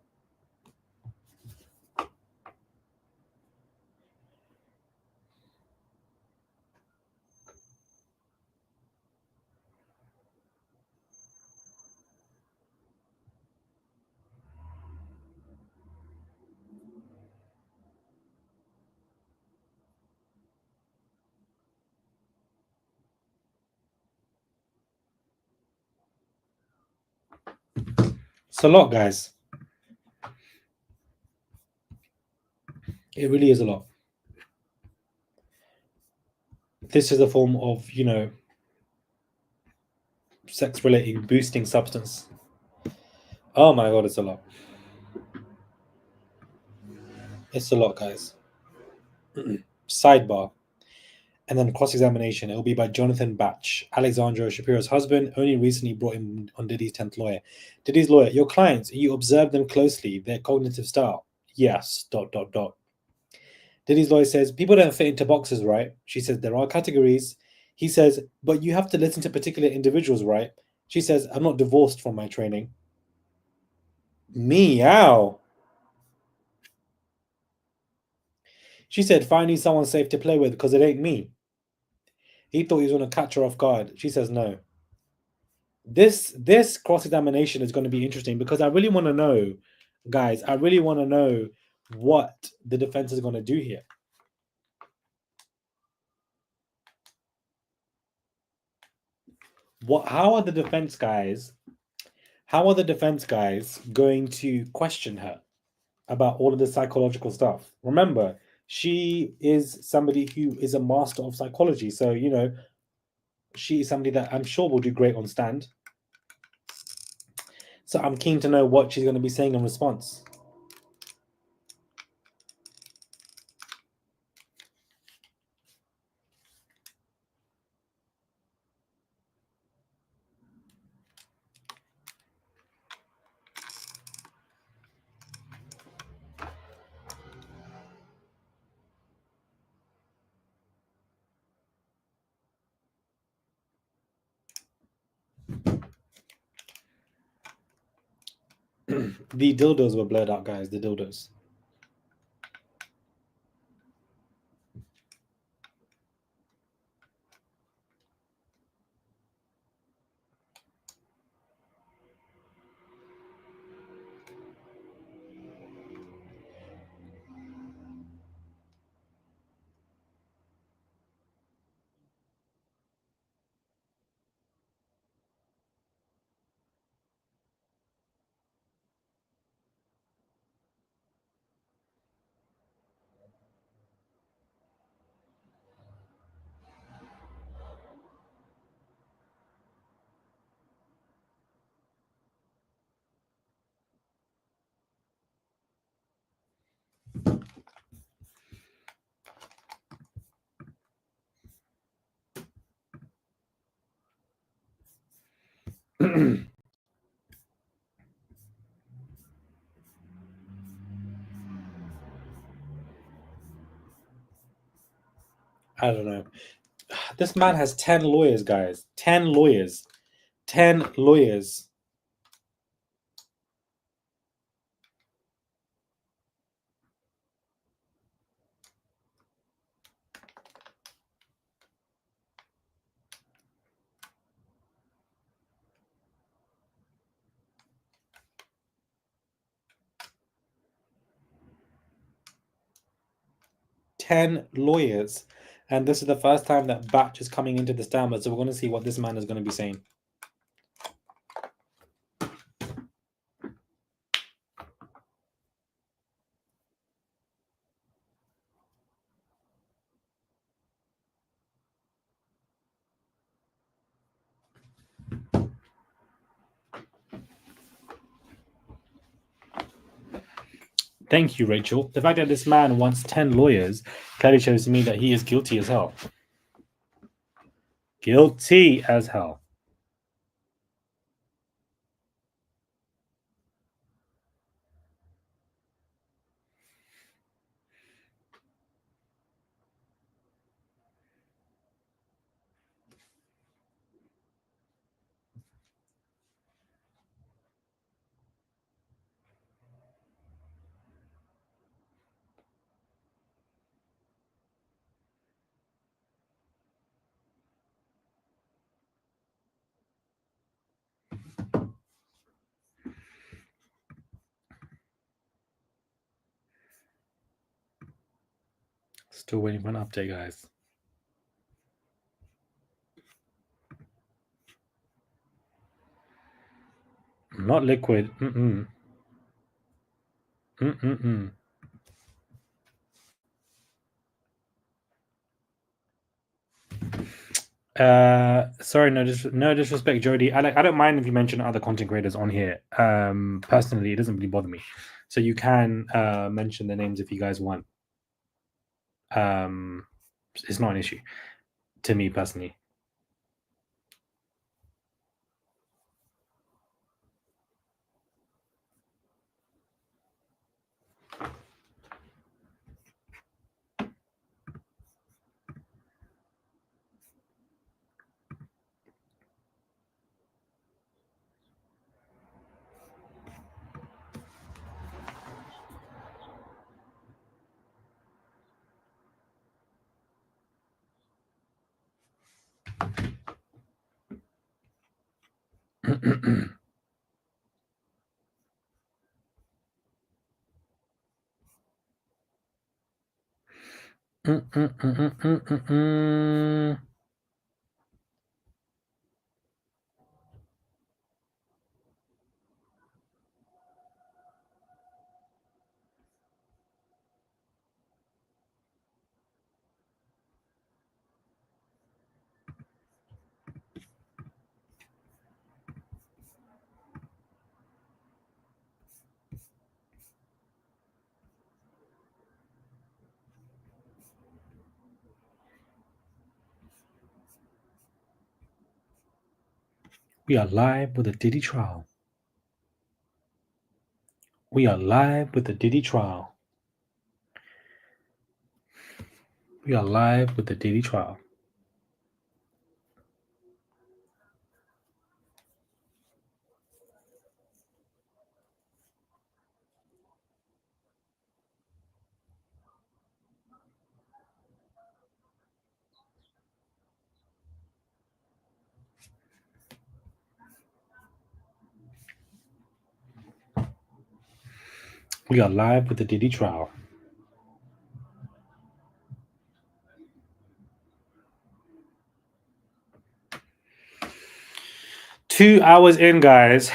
A: It's a lot, guys. It really is a lot. This is a form of, sex relating boosting substance. Oh my god, it's a lot. It's a lot, guys. Sidebar. And then cross examination. It will be by Jonathan Batch, Alexandra Shapiro's husband, only recently brought him on Diddy's 10th lawyer. Diddy's lawyer, your clients, you observe them closely, their cognitive style. Yes, dot, dot, dot. Diddy's lawyer says, people don't fit into boxes, right? She says, there are categories. He says, but you have to listen to particular individuals, right? She says, I'm not divorced from my training. Meow. She said, finding someone safe to play with because it ain't me. He thought he was going to catch her off guard. She says, no. This cross examination is going to be interesting because I really want to know, guys. I really want to know what the defense is going to do here. How are the defense guys? How are the defense guys going to question her about all of the psychological stuff? Remember, she is somebody who is a master of psychology, so she is somebody that I'm sure will do great on stand. So I'm keen to know what she's going to be saying in response. The dildos were blurred out, guys. The dildos. I don't know. This man has 10 lawyers, guys. 10 lawyers. 10 lawyers. Ten lawyers. And this is the first time that Batch is coming into the standard. So we're going to see what this man is going to be saying. Thank you, Rachel. The fact that this man wants 10 lawyers clearly shows to me that he is guilty as hell. Guilty as hell. Still waiting for an update, guys. Not liquid. Mm-mm. Mm-mm-mm. Sorry, no disrespect, Jody. I don't mind if you mention other content creators on here. Personally, it doesn't really bother me. So you can mention the names if you guys want. It's not an issue to me personally. We are live with the Diddy trial. We are live with the Diddy trial. We are live with the Diddy trial. We are live with the Diddy trial. Two hours in, guys.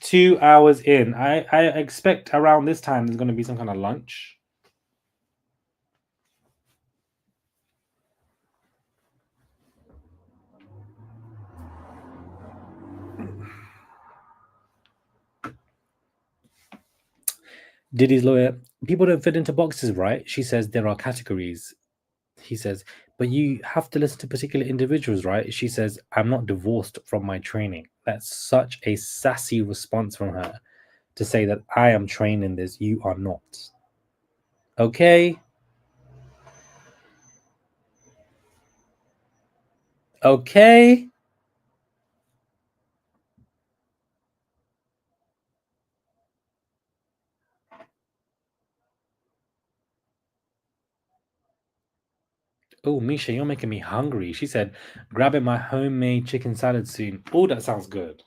A: 2 hours in. I expect around this time there's going to be some kind of lunch. Diddy's lawyer, people don't fit into boxes, right? She says there are categories. He says, but you have to listen to particular individuals, right? She says, I'm not divorced from my training. That's such a sassy response from her to say that I am trained in this, you are not. Okay? Okay. Oh, Misha, you're making me hungry. She said, grabbing my homemade chicken salad soon. Oh, that sounds good.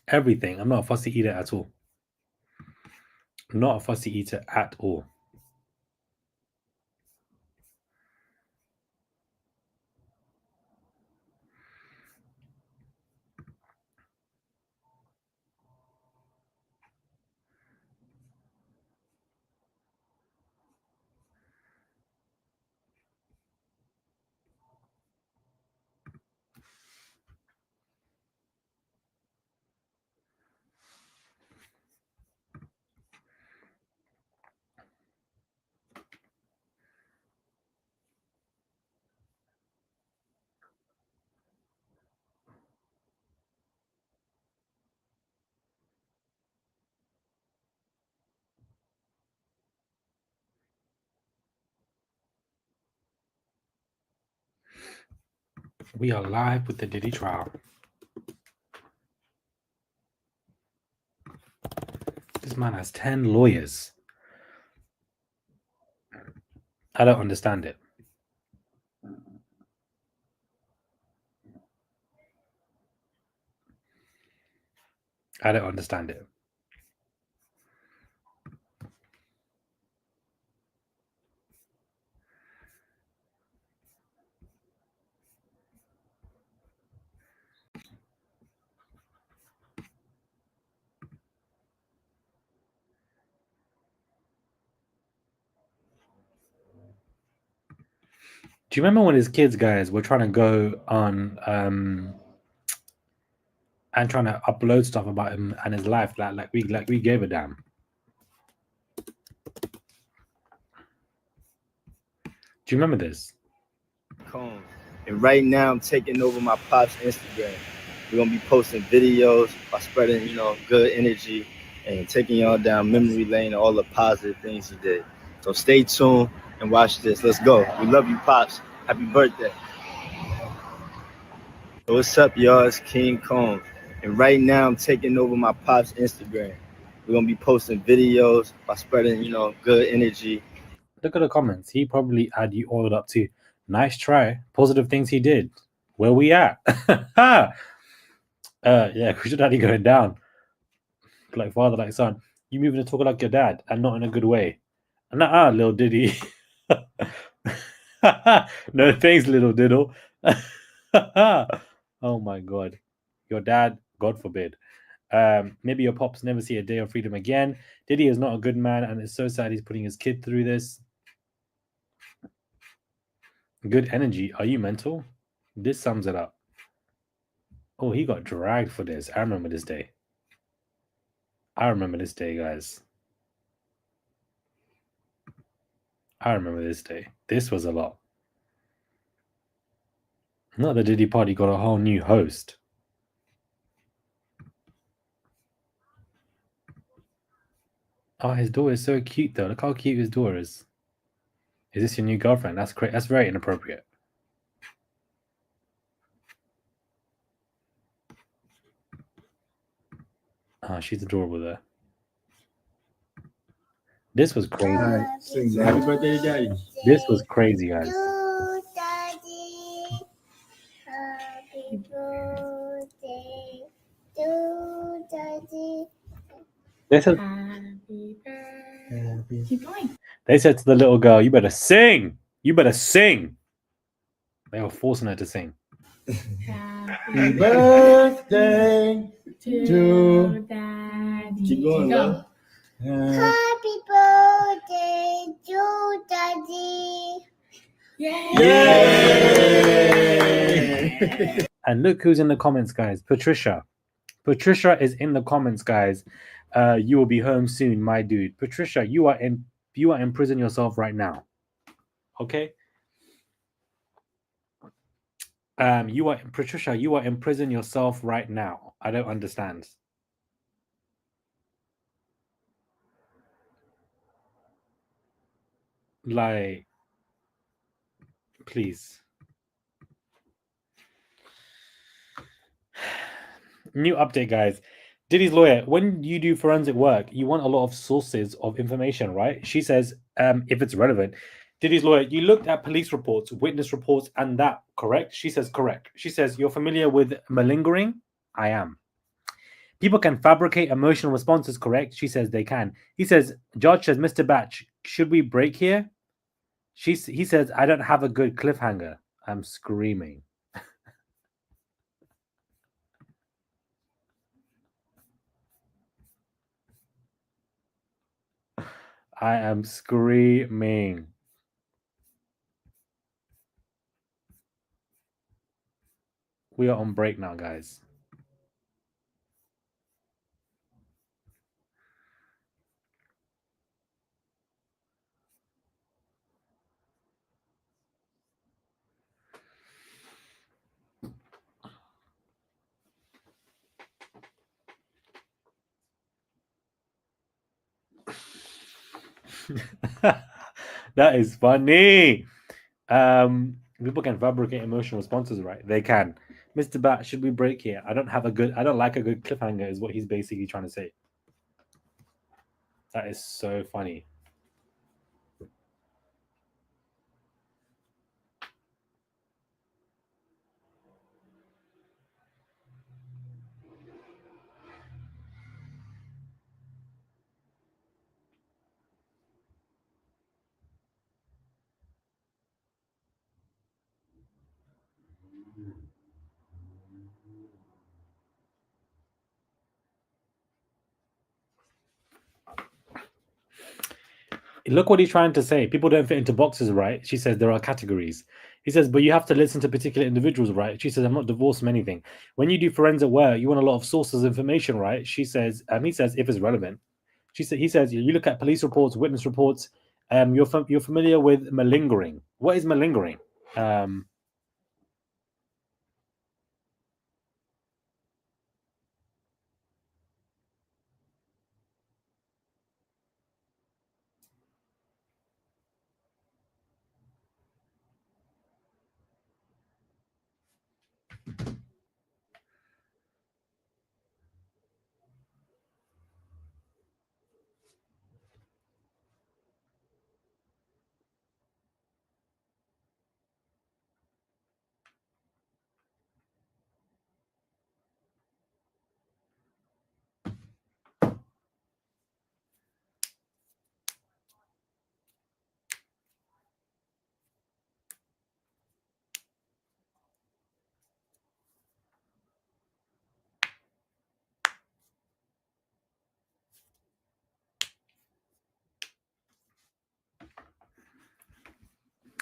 A: Everything. I'm not a fussy eater at all. I'm not a fussy eater at all. We are live with the Diddy trial. This man has 10 lawyers. I don't understand it. I don't understand it. Do you remember when his kids, guys, were trying to go on and trying to upload stuff about him and his life, like we gave a damn. Do you remember this?
B: Combs. And right now I'm taking over my pop's Instagram. We're gonna be posting videos by spreading, good energy and taking y'all down memory lane and all the positive things he did. So stay tuned and watch this. Let's go. We love you, Pops. Happy birthday. So what's up, y'all? It's King Combs. And right now I'm taking over my pop's Instagram. We're gonna be posting videos by spreading, good energy.
A: Look at the comments. He probably had you all up to nice try. Positive things he did. Where we at? Yeah, Christian Daddy going down. Like father, like son. You moving to talk like your dad and not in a good way. Nah, little Diddy. No thanks, little diddle. Oh my god. Your dad, God forbid. Maybe your pops never see a day of freedom again. Diddy is not a good man, and it's so sad he's putting his kid through this. Good energy. Are you mental? This sums it up. Oh, he got dragged for this. I remember this day. I remember this day, guys. I remember this day. This was a lot. Not the Diddy party got a whole new host. Oh, his daughter is so cute though. Look how cute his daughter is. Is this your new girlfriend? That's great. That's very inappropriate. She's adorable there. This was crazy.
C: All right, sing the happy birthday to daddy.
A: This was crazy, guys.
D: To Daddy. Happy birthday to Daddy.
A: They said,
D: Happy birthday.
C: Happy.
D: Keep going.
A: they said to the little girl, "You better sing. You better sing." They were forcing her to sing.
C: Happy birthday to
D: Daddy.
C: Keep going, love.
D: Happy birthday to Daddy.
C: Yay!
A: And look who's in the comments, guys. Patricia. Patricia is in the comments, guys. You will be home soon, my dude. Patricia, you are in prison yourself right now. Okay? Patricia, you are in prison yourself right now. I don't understand. Like, please. New update, guys. Diddy's lawyer, when you do forensic work, you want a lot of sources of information, right? She says, if it's relevant. Diddy's lawyer, you looked at police reports, witness reports, and that, correct? She says, correct. She says, you're familiar with malingering? I am. People can fabricate emotional responses, correct? She says they can. He says, Judge says, Mr. Batch, should we break here? He says, I don't have a good cliffhanger. I'm screaming. I am screaming. We are on break now, guys. That is funny. People can fabricate emotional responses, right? They can. Mr. Bat, should we break here? I don't like a good cliffhanger, is what he's basically trying to say. That is so funny. Look what he's trying to say. People don't fit into boxes, right? She says there are categories. He says, but you have to listen to particular individuals, right? She says, I'm not divorced from anything. When you do forensic work, you want a lot of sources of information, right? She says, he says, if it's relevant. He says, you look at police reports, witness reports. You're familiar with malingering. What is malingering?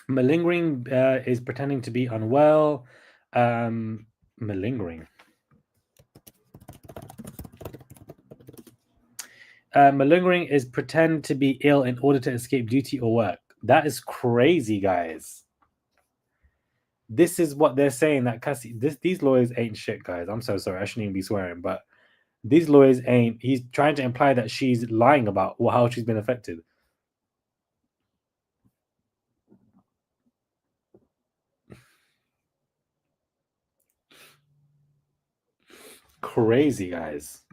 A: Malingering is pretending to be unwell. Malingering. Malingering is pretend to be ill in order to escape duty or work. That is crazy, guys. This is what they're saying that Cassie. These lawyers ain't shit, guys. I'm so sorry. I shouldn't even be swearing, but these lawyers ain't. He's trying to imply that she's lying about how she's been affected. Crazy, guys.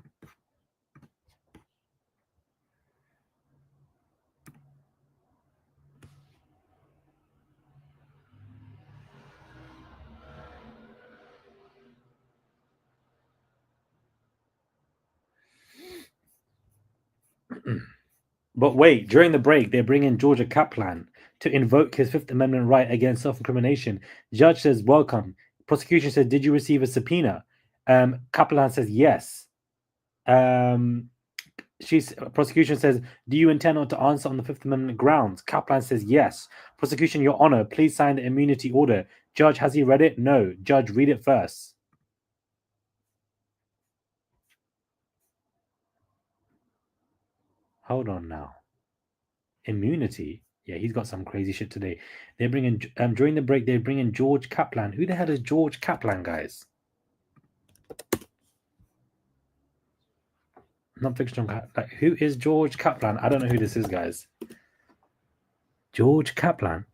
A: But wait, during the break, they bring in Georgia Kaplan to invoke his Fifth Amendment right against self-incrimination. Judge says, welcome. Prosecution says, did you receive a subpoena? Kaplan says, yes. Prosecution says, do you intend not to answer on the Fifth Amendment grounds? Kaplan says, yes. Prosecution, Your Honor, please sign the immunity order. Judge, has he read it? No. Judge, read it first. Hold on now. Immunity? Yeah, he's got some crazy shit today. They bring in during the break. They bring in George Kaplan. Who the hell is George Kaplan, guys? Non-fictional. Like, who is George Kaplan? I don't know who this is, guys. George Kaplan.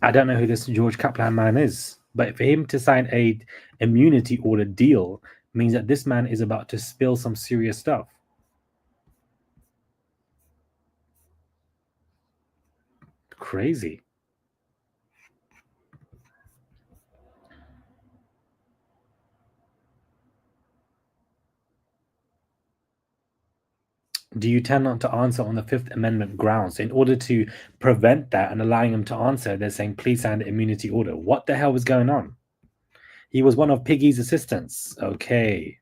A: I don't know who this George Kaplan man is, but for him to sign a immunity order deal means that this man is about to spill some serious stuff. Crazy. Do you tend not to answer on the Fifth Amendment grounds? In order to prevent that and allowing him to answer, they're saying, please sign the immunity order. What the hell was going on? He was one of Piggy's assistants. Okay.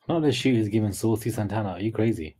A: None of the shoot is giving Saucy Santana. Are you crazy?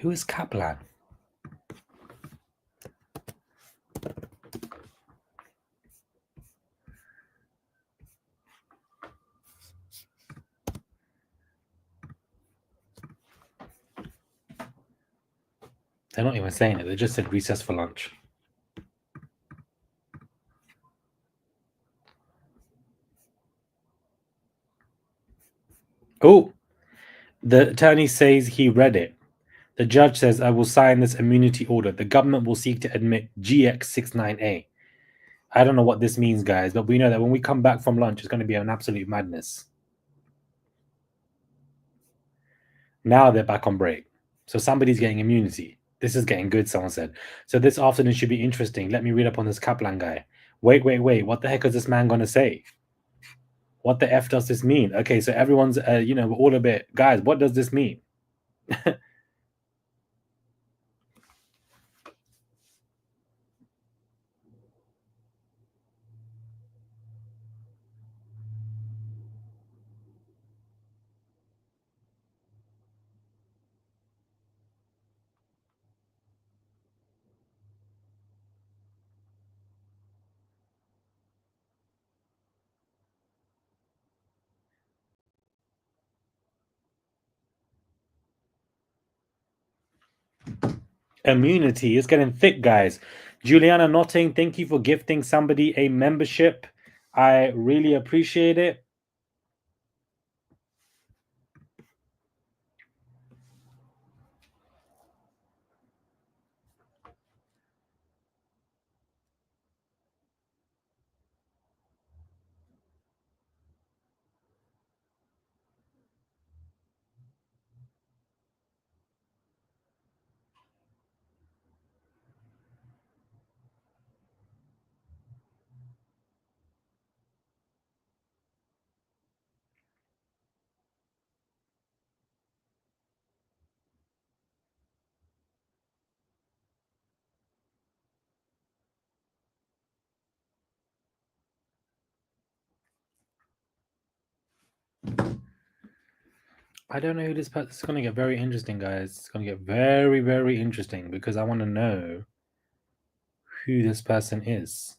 A: Who is Kaplan? They're not even saying it. They just said recess for lunch. Oh, the attorney says he read it. The judge says, I will sign this immunity order. The government will seek to admit GX69A. I don't know what this means, guys, but we know that when we come back from lunch, it's going to be an absolute madness. Now they're back on break. So somebody's getting immunity. This is getting good, someone said. So this afternoon should be interesting. Let me read up on this Kaplan guy. Wait. What the heck is this man going to say? What the F does this mean? Okay, so everyone's, we're all a bit, guys, what does this mean? Immunity is getting thick, guys. Juliana Notting, thank you for gifting somebody a membership. I really appreciate it. I don't know who this person. It's going to get very interesting, guys. It's going to get very, very interesting because I want to know who this person is.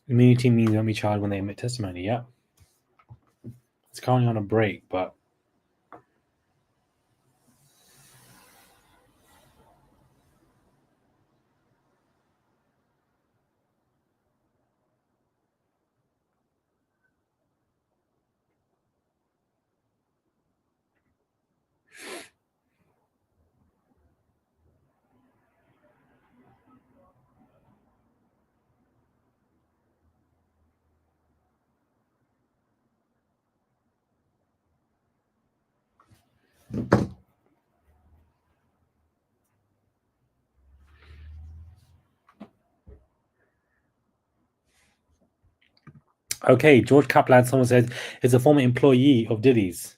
A: Immunity means only charged when they emit testimony. Yeah. It's currently on a break, but okay. George Kaplan, someone says, is a former employee of Diddy's.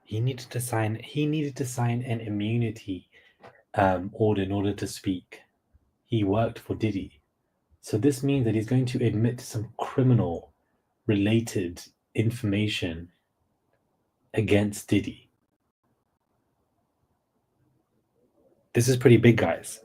A: He needed to sign. He needed to sign an immunity order in order to speak. He worked for Diddy, so this means that he's going to admit to some criminal-related information against Diddy. This is pretty big, guys.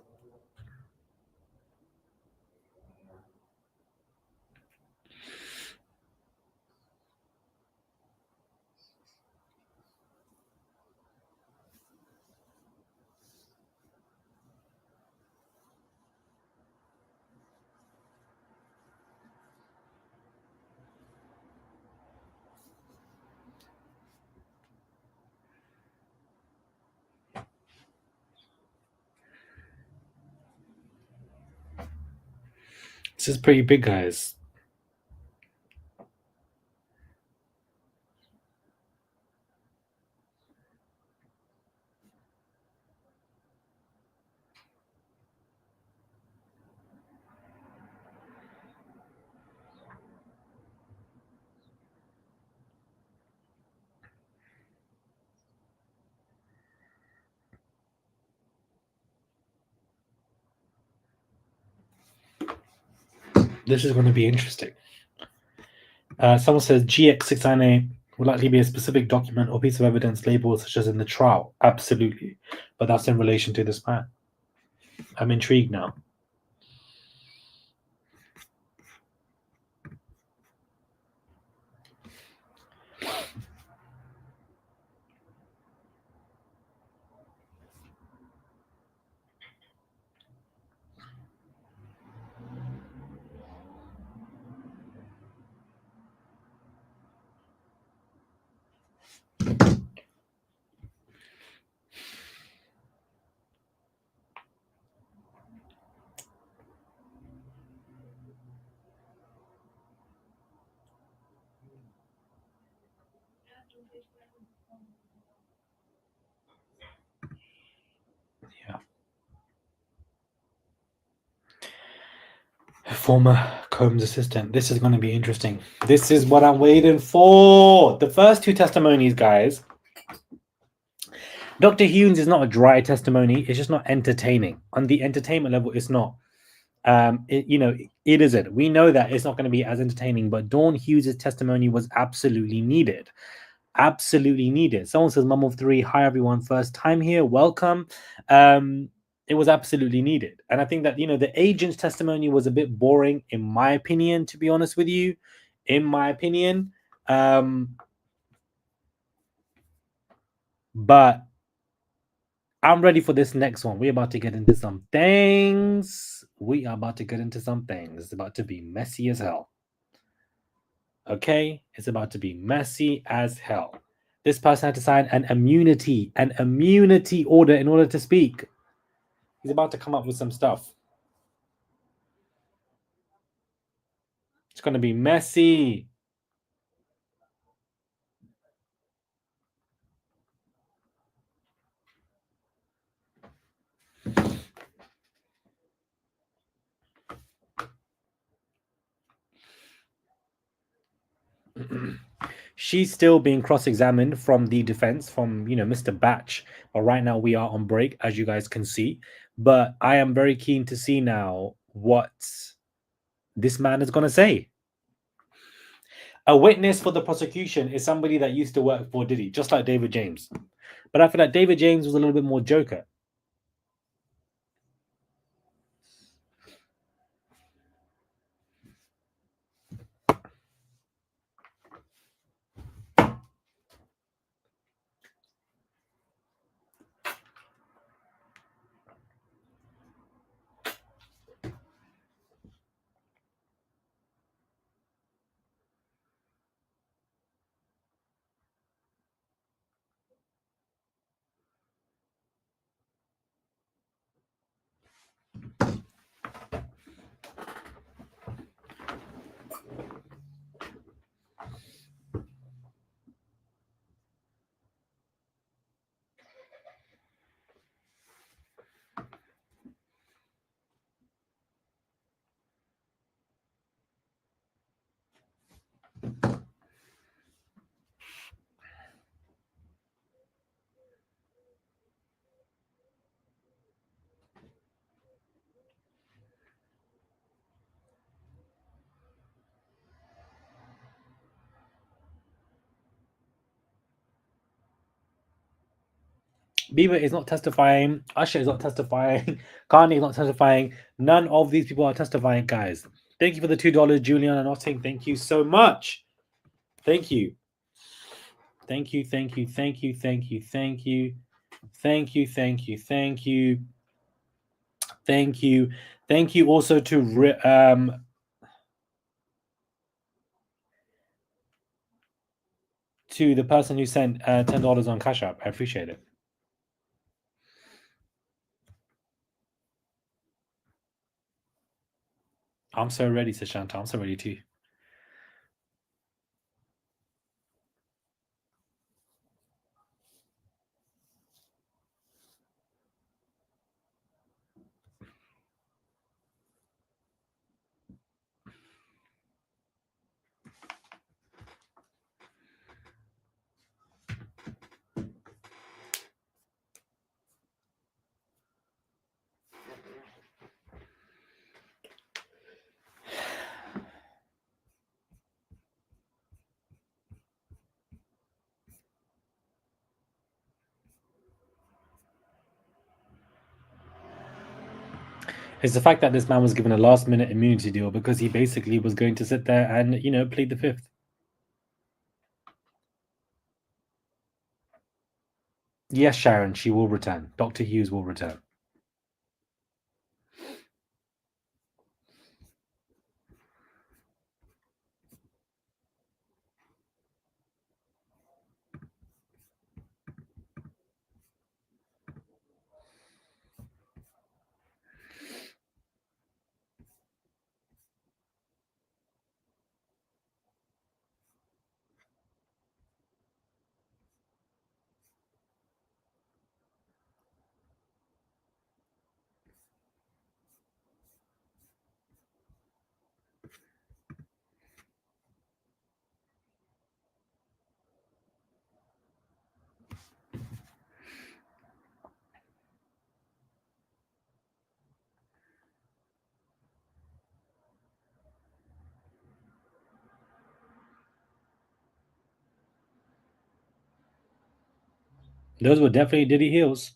A: This is pretty big, guys. This is going to be interesting. Someone says GX698 will likely be a specific document or piece of evidence labeled such as in the trial. Absolutely. But that's in relation to this man. I'm intrigued now. former Combs assistant. This is going to be interesting. This is what I'm waiting for. The first two testimonies, guys. Dr. Hughes is not a dry testimony. It's just not entertaining. On the entertainment level, it's not. It isn't. We know that it's not going to be as entertaining, but Dawn Hughes' testimony was absolutely needed. Absolutely needed. Someone says, Mum of Three, hi everyone, first time here, welcome. It was absolutely needed. And I think that, the agent's testimony was a bit boring, in my opinion, to be honest with you. In my opinion. But I'm ready for this next one. We're about to get into some things. It's about to be messy as hell. Okay? It's about to be messy as hell. This person had to sign an immunity order in order to speak. He's about to come up with some stuff. It's going to be messy. She's still being cross-examined from the defense, from Mr. Batch. But right now we are on break, as you guys can see. But I am very keen to see now what this man is going to say. A witness for the prosecution is somebody that used to work for Diddy, just like David James. But I feel like David James was a little bit more Joker. Bieber is not testifying. Usher is not testifying. Kanye is not testifying. None of these people are testifying, guys. Thank you for the $2, Juliana Notting. Thank you so much. Thank you. Thank you. Thank you. Thank you. Thank you. Thank you. Thank you. Thank you. Thank you. Thank you. Thank you also to the person who sent $10 on Cash App. I appreciate it. I'm so ready, Sashanta. I'm so ready too. It's the fact that this man was given a last-minute immunity deal because he basically was going to sit there and, plead the fifth. Yes, Sharon, she will return. Dr. Hughes will return. Those were definitely Diddy heels.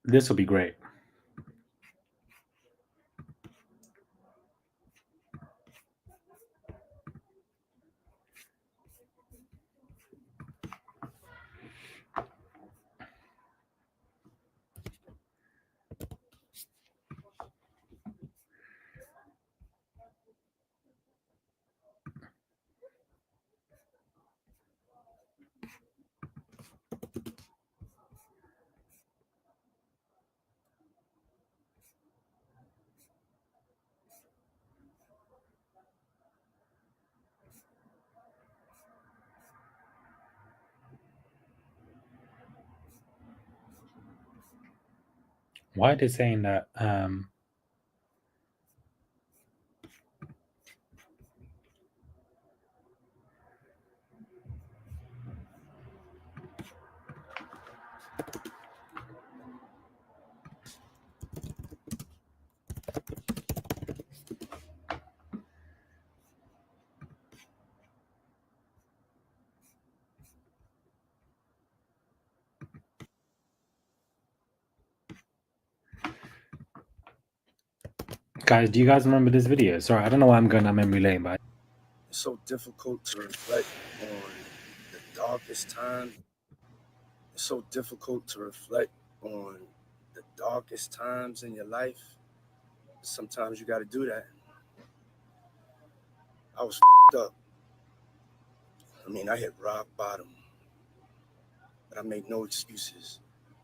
A: This will be great. Why are they saying that? Guys, do you guys remember this video? Sorry, I don't know why I'm going down memory lane, but
C: It's so difficult to reflect on the darkest times. It's so difficult to reflect on the darkest times in your life. Sometimes you got to do that. I was up. I mean, I hit rock bottom, but I make no excuses.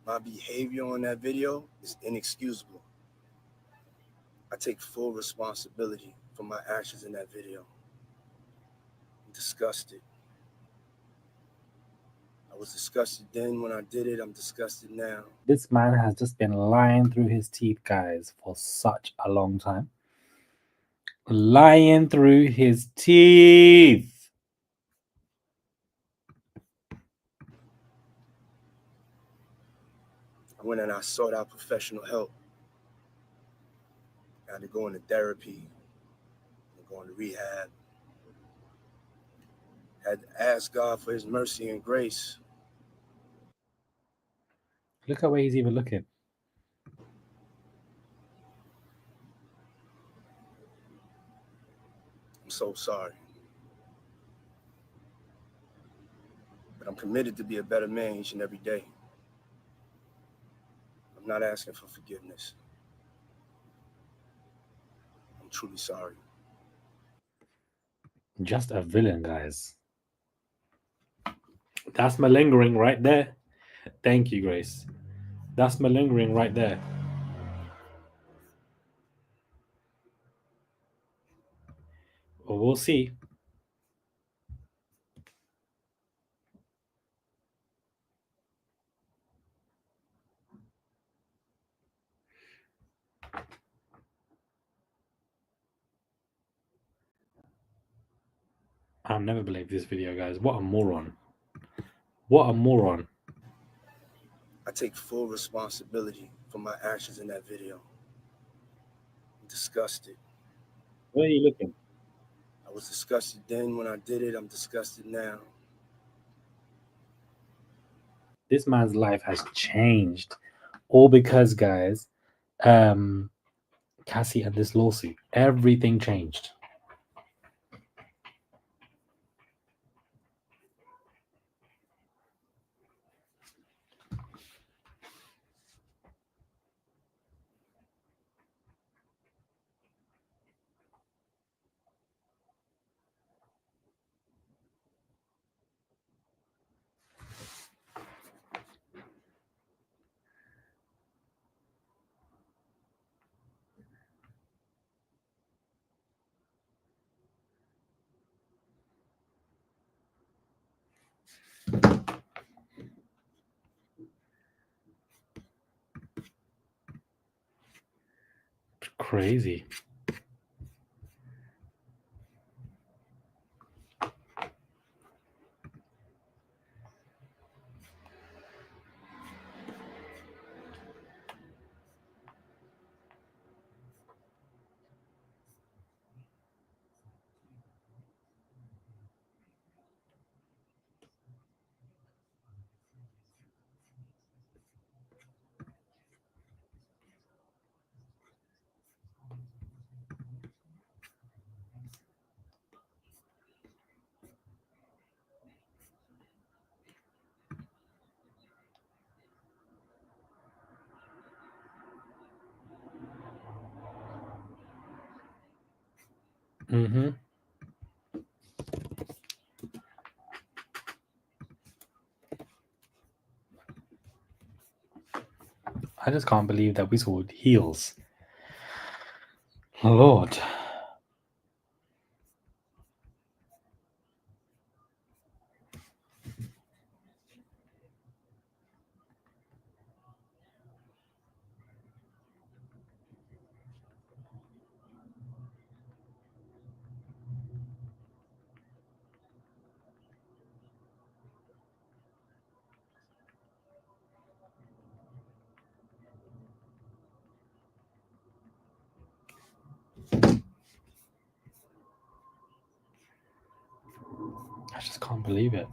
C: My behavior on that video is inexcusable. I take full responsibility for my actions in that video. I'm disgusted. I was disgusted then when I did it. I'm disgusted now.
A: this man has just been lying through his teeth, guys, for such a long time. Lying through his teeth.
C: I went and I sought out professional help. I had to go into therapy, go into rehab. Had to ask God for his mercy and grace.
A: Look at where he's even looking.
C: I'm so sorry. But I'm committed to be a better man each and every day. I'm not asking for forgiveness. I'm truly sorry.
A: Just a villain, guys. That's malingering right there. Thank you, Grace. That's malingering right there. Well, we'll see. I'll never believe this video, guys. What a moron. What a moron.
C: I take full responsibility for my actions in that video. I'm disgusted.
A: Where are you looking?
C: I was disgusted then when I did it. I'm disgusted now.
A: This man's life has changed. All because, guys, Cassie and this lawsuit, everything changed. Crazy. Mm-hmm. I just can't believe that we saw heels. Lord. I just can't believe it.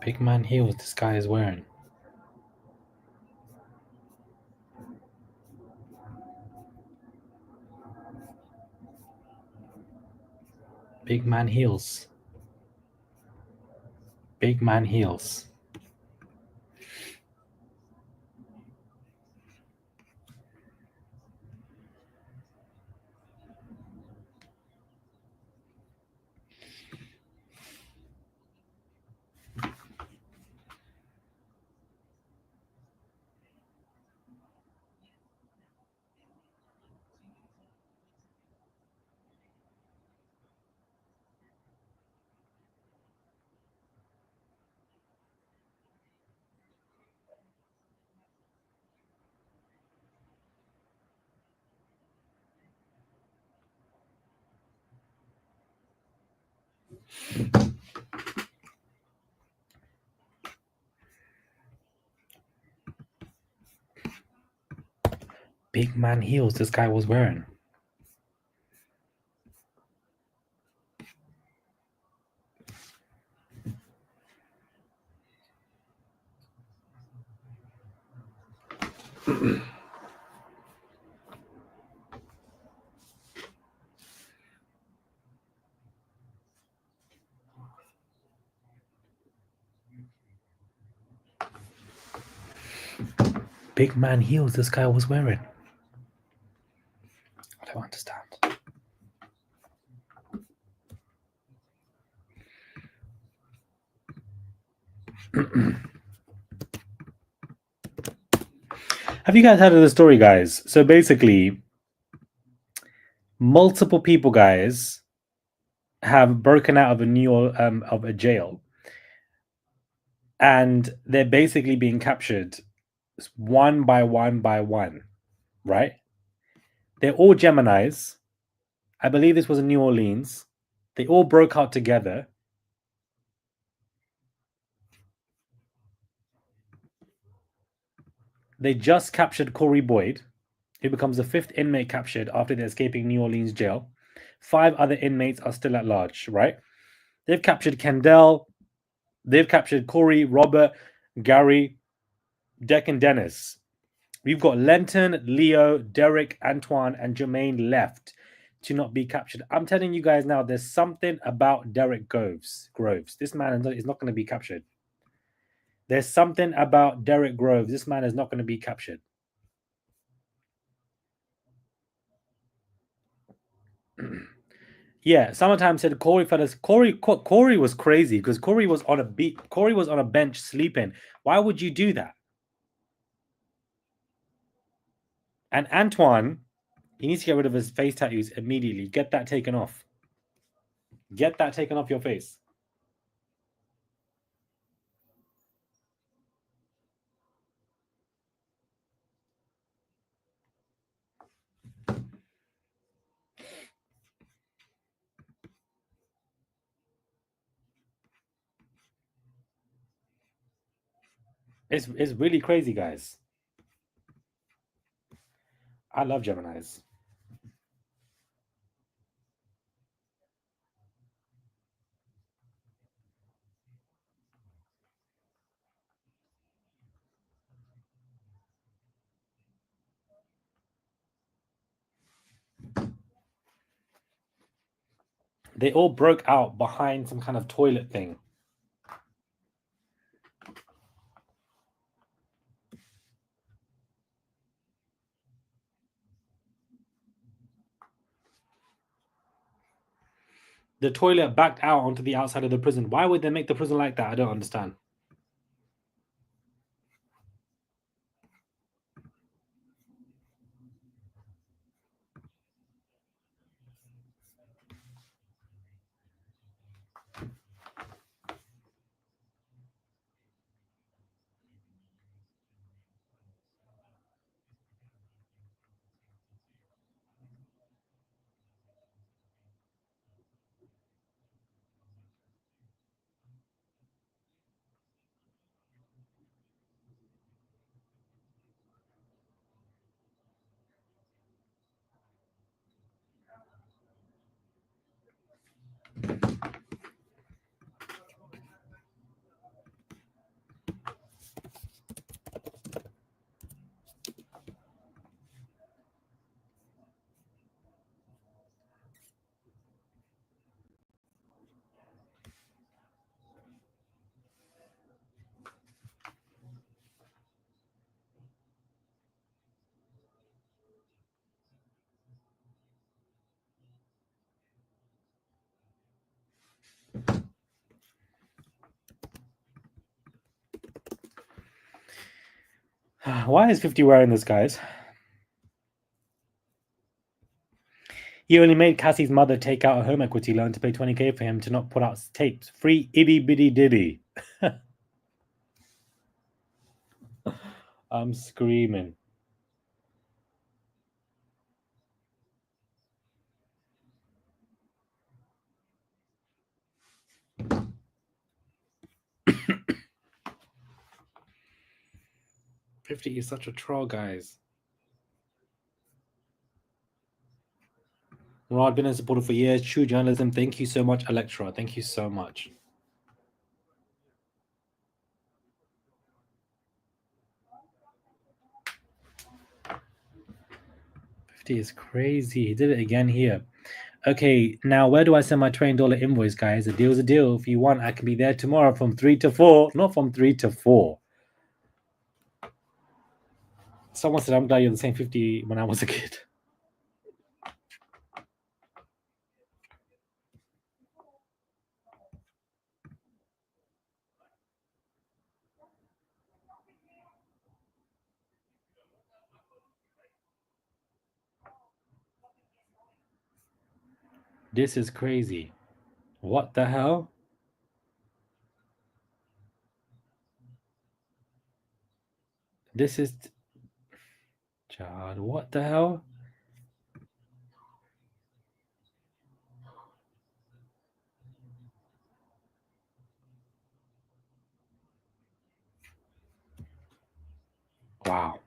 A: Big man heels this guy is wearing. Big man heels. Big man heels. Big man heels this guy was wearing. Big man heels this guy was wearing. I don't understand. Have you guys heard of the story, guys? So basically, multiple people, guys, have broken out of a jail, and they're basically being captured one by one by one, right? They're all Geminis. I believe this was in New Orleans. They all broke out together. They just captured Corey Boyd, who becomes the 5th inmate captured after they're escaping New Orleans jail. 5 other inmates are still at large, right? They've captured Kendall. They've captured Corey, Robert, Gary, Deck, and Dennis. We've got Lenton, Leo, Derek, Antoine, and Jermaine left to not be captured. I'm telling you guys now, there's something about Derek Groves. This man is not going to be captured. There's something about Derek Groves. This man is not going to be captured. Yeah, Summertime said Corey fellas. Corey was crazy because Corey was on a beat. Corey was on a bench sleeping. Why would you do that? And Antoine, he needs to get rid of his face tattoos immediately. Get that taken off. Get that taken off your face. It's really crazy, guys. I love Geminis. They all broke out behind some kind of toilet thing. The toilet backed out onto the outside of the prison. Why would they make the prison like that? I don't understand. Why is 50 wearing this, guys? He only made Cassie's mother take out a home equity loan to pay 20K for him to not put out tapes. Free itty bitty diddy. I'm screaming. $50 is such a troll, guys. Well, I've been a supporter for years. True journalism. Thank you so much, Electra. Thank you so much. 50 is crazy. He did it again here. Okay, now where do I send my $20 invoice, guys? A deal's a deal. If you want, I can be there tomorrow from 3 to 4. Not from 3 to 4. Someone said, I'm glad you're the same 50 when I was a kid. This is crazy. What the hell? This is... Chad, what the hell? Wow.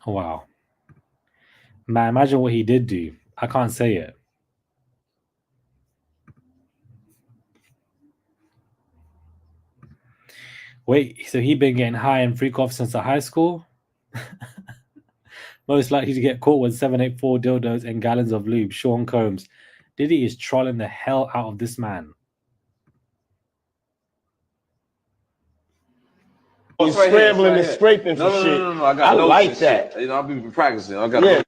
A: Wow. Man, imagine what he did do. I can't say it. Wait, so he been getting high and freak off since the high school? Most likely to get caught with 784 dildos and gallons of lube. Sean Combs. Diddy is trolling the hell out of this man.
E: You scrambling and scraping for shit.
F: No. I got
E: like that.
F: Shit. You know, I'll be practicing. I got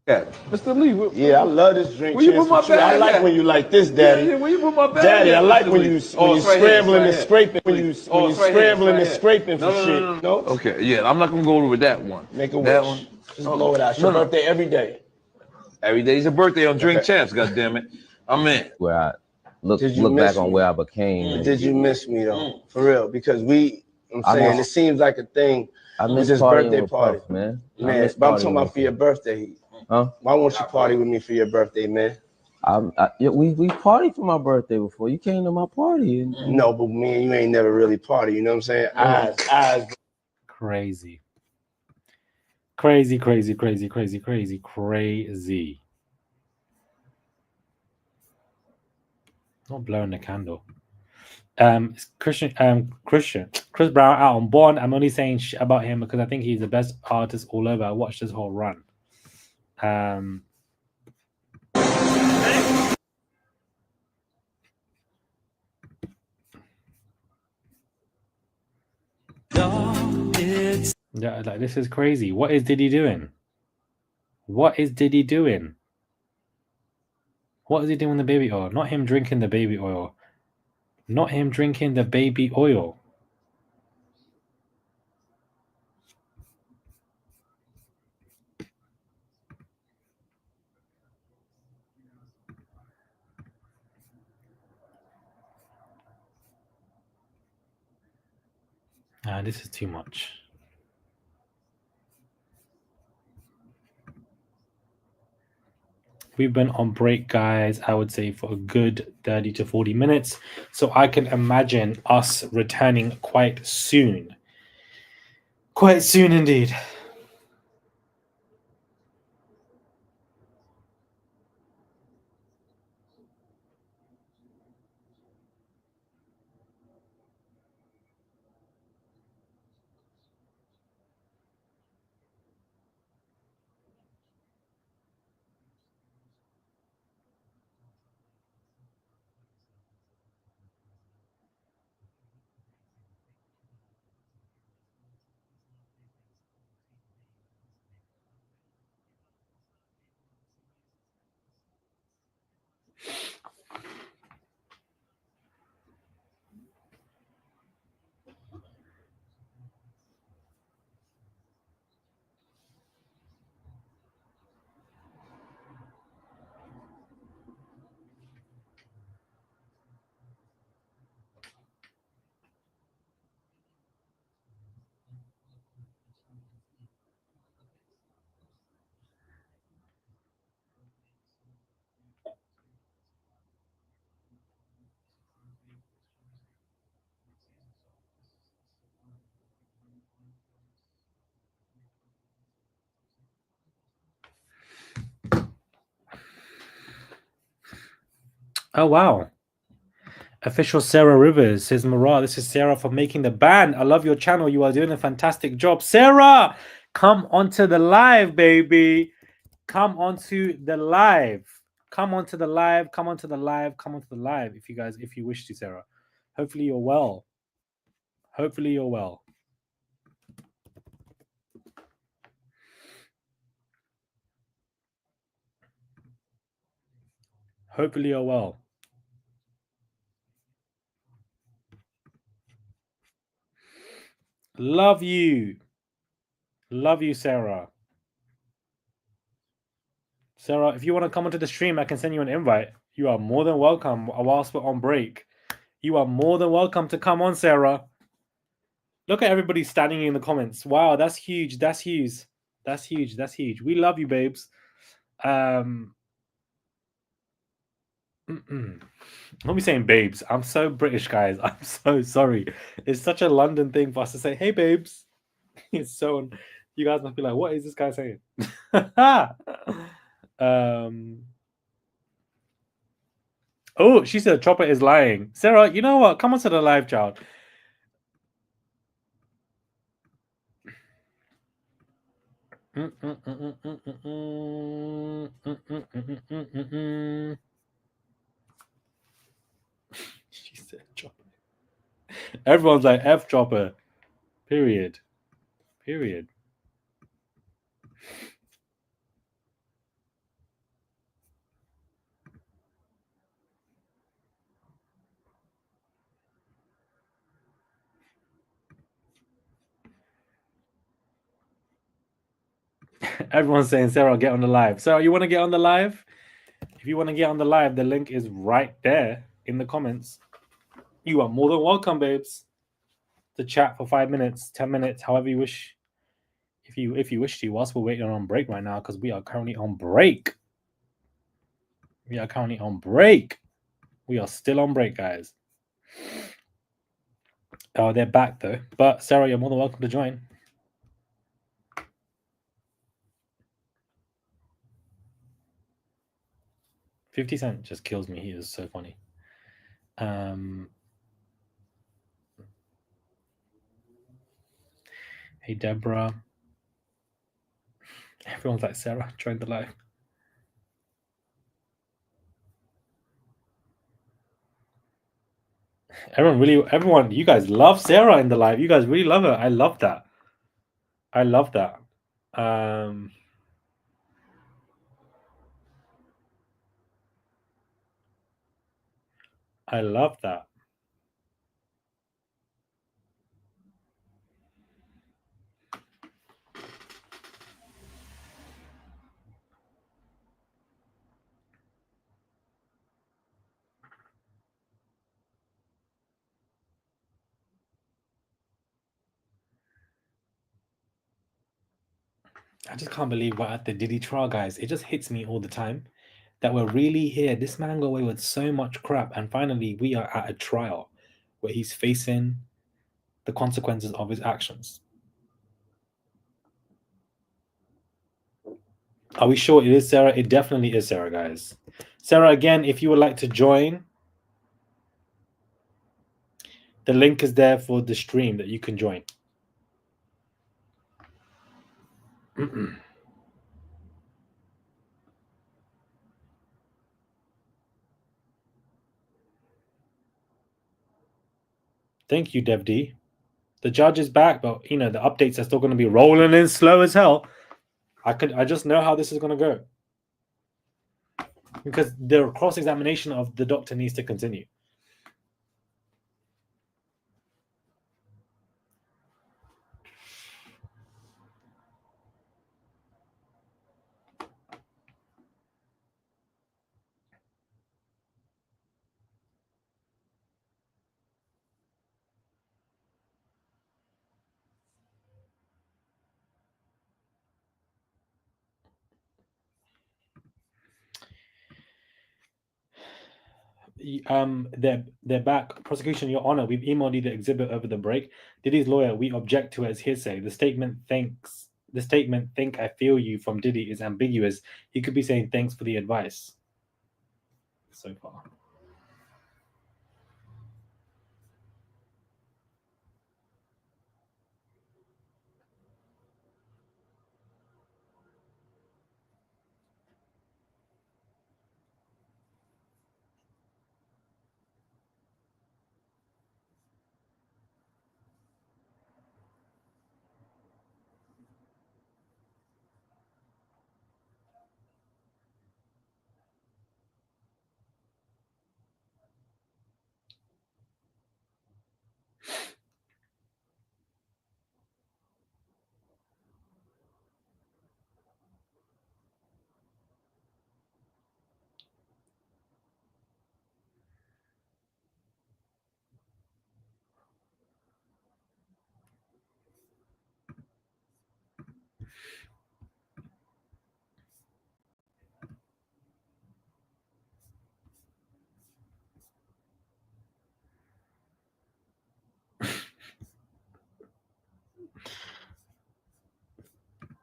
F: Yeah, Mr. Lee.
E: Yeah, I love this drink.
F: Where you put my bag
E: I like
F: at?
E: when you like this, Daddy.
F: Yeah, where you put my bag
E: Daddy,
F: at,
E: I like
F: Mr.
E: when
F: Lee?
E: you
F: It's right
E: scrambling
F: here,
E: and scraping. When you
F: it's right here,
E: scrambling and
F: here.
E: scraping for shit.
F: No. Okay, yeah, I'm not gonna go over with that one.
E: Make a
F: That
E: wish.
F: one.
E: Just blow it out. It's your birthday every day.
F: Every day's a birthday on Drink Champs. God damn it, I'm in.
G: Where I look
E: Did you
G: back
E: miss
G: on
E: me?
G: where I became.
E: Did you miss me though? For real? Because I'm saying it seems like a thing.
G: I
E: with
G: miss
E: this
G: partying
E: birthday
G: with
E: party,
G: Puff, man.
E: man. But I'm talking about for your birthday.
G: Huh?
E: Why won't you party with me for your birthday, man?
G: We partied for my birthday before. You came to my party.
E: No, but me and you ain't never really party. You know what I'm saying? Eyes.
A: Crazy. Not blowing the candle. Chris Brown out on Born. I'm only saying shit about him because I think he's the best artist all over. I watched this whole run. Yeah, like this is crazy. What is Diddy doing? What is he doing with the baby oil? Not him drinking the baby oil. This is too much. We've been on break, guys, I would say for a good 30 to 40 minutes. So I can imagine us returning quite soon. Quite soon indeed. Oh, wow. Official Sarah Rivers says, Mara, this is Sarah for making the band. I love your channel. You are doing a fantastic job. Sarah, come onto the live, baby. Come onto the live. If you wish to, Sarah. Hopefully you're well. Hopefully you're well. Love you. Love you, Sarah. Sarah, if you want to come onto the stream, I can send you an invite. You are more than welcome whilst we're on break. You are more than welcome to come on, Sarah. Look at everybody standing in the comments. Wow, that's huge. That's huge. We love you, babes. Not me saying babes. I'm so British, guys. I'm so sorry. It's such a London thing for us to say, hey, babes. It's so... You guys must be like, what is this guy saying? Oh, she said Chopper is lying. Sarah, you know what? Come on to the live, child. She said Chopper. Everyone's like F Chopper. Period. Period. Everyone's saying, Sarah, get on the live. Sarah, you want to get on the live? If you want to get on the live, the link is right there in the comments. You are more than welcome, babes, to chat for 5 minutes, 10 minutes, however you wish. If you wish to, whilst we're waiting on break right now, because we are currently on break. We are currently on break. We are still on break, guys. Oh, they're back though. But Sarah, you're more than welcome to join. 50 Cent just kills me. He is so funny. Hey Deborah. Everyone's like, Sarah, join the live. Everyone, you guys love Sarah in the live. You guys really love her. I love that. I love that. I love that. I just can't believe we're at the Diddy trial, guys. It just hits me all the time that we're really here. This man got away with so much crap, and finally we are at a trial where he's facing the consequences of his actions. Are we sure it is Sarah? It definitely is Sarah, guys. Sarah, again, if you would like to join, the link is there for the stream that you can join. Thank you, Dev D. The judge is back, but you know the updates are still going to be rolling in slow as hell. I just know how this is going to go because the cross-examination of the doctor needs to continue. They're back. Prosecution, Your Honor, we've emailed you the exhibit over the break. Diddy's lawyer, we object to it as hearsay. The statement "think I feel you" from Diddy is ambiguous. He could be saying thanks for the advice. So far.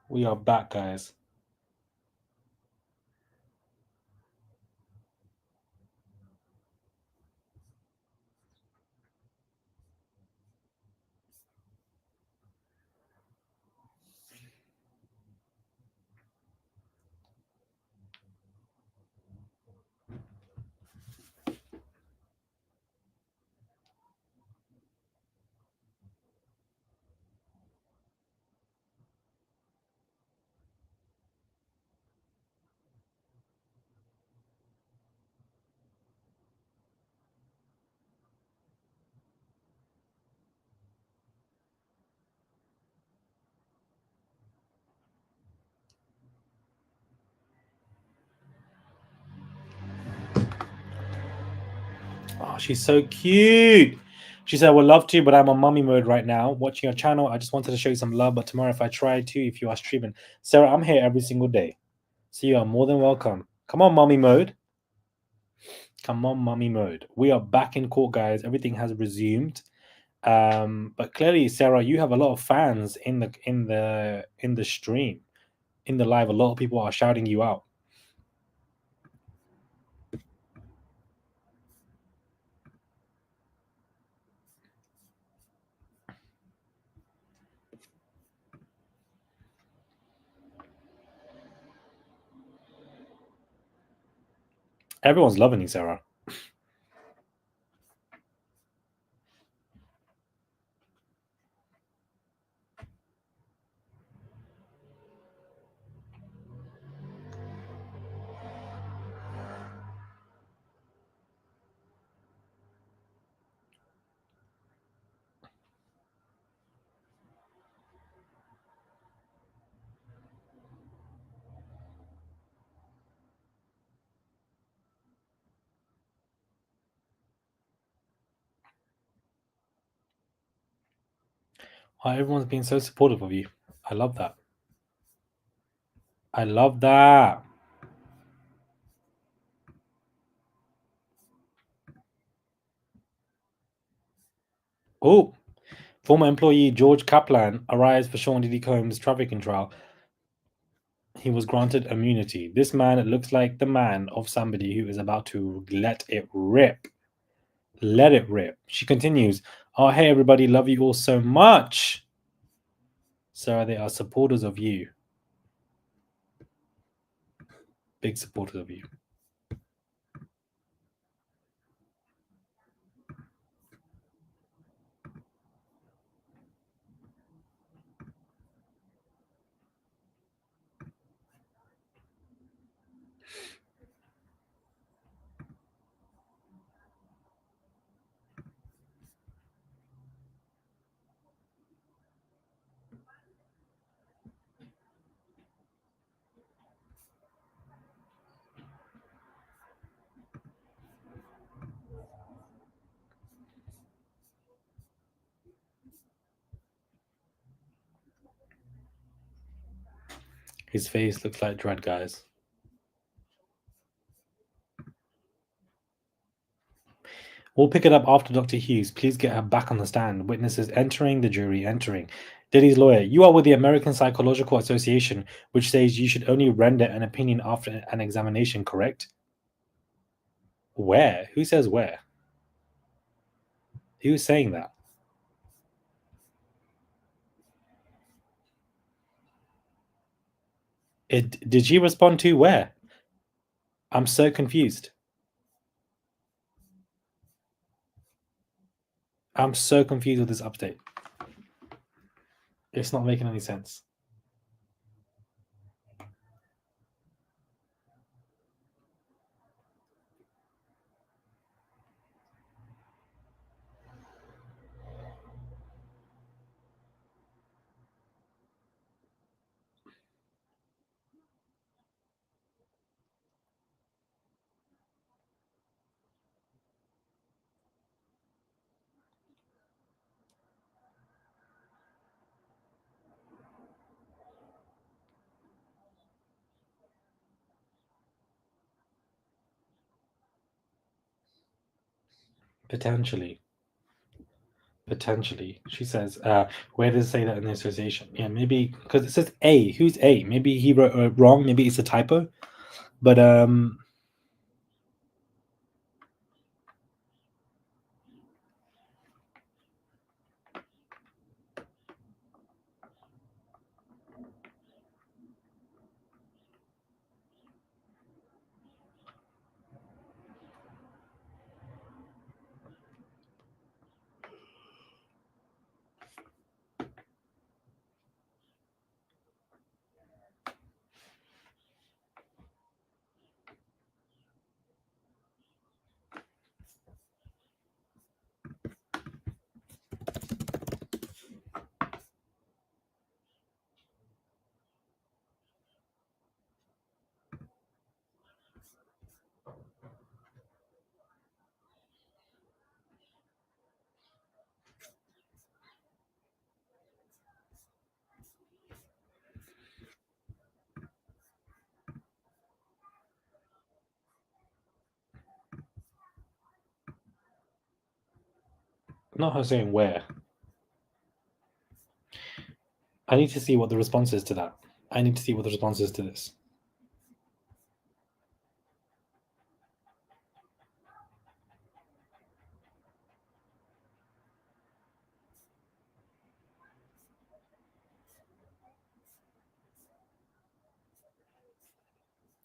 A: We are back, guys. she's so cute. She said, "Would love to, but I'm on mummy mode right now, watching your channel. I just wanted to show you some love, but tomorrow if I try to, if you are streaming, Sarah, I'm here every single day, so you are more than welcome. Come on, mummy mode. Come on, mummy mode. We are back in court, guys. Everything has resumed. But clearly, Sarah, you have a lot of fans in the stream, in the live. A lot of people are shouting you out. Everyone's loving you, Sarah. Everyone's been so supportive of you. I love that. I love that. Oh, former employee George Kaplan arrives for Sean Diddy Combs' trafficking trial. He was granted immunity. This man looks like the man of somebody who is about to let it rip. Let it rip. She continues, "Oh, hey, everybody. Love you all so much. Sarah, they are supporters of you. Big supporters of you." His face looks like dread, guys. We'll pick it up after Dr. Hughes. Please get her back on the stand. Witnesses entering, the jury entering. Diddy's lawyer, you are with the American Psychological Association, which says you should only render an opinion after an examination, correct? Where? Who says where? Who's saying that? Did she respond to where? I'm so confused. I'm so confused with this update. It's not making any sense. Potentially. She says, where does it say that in the association? Yeah, maybe because it says A. Who's A? Maybe he wrote wrong. Maybe it's a typo. But Not her saying where. I need to see what the response is to that. I need to see what the response is to this.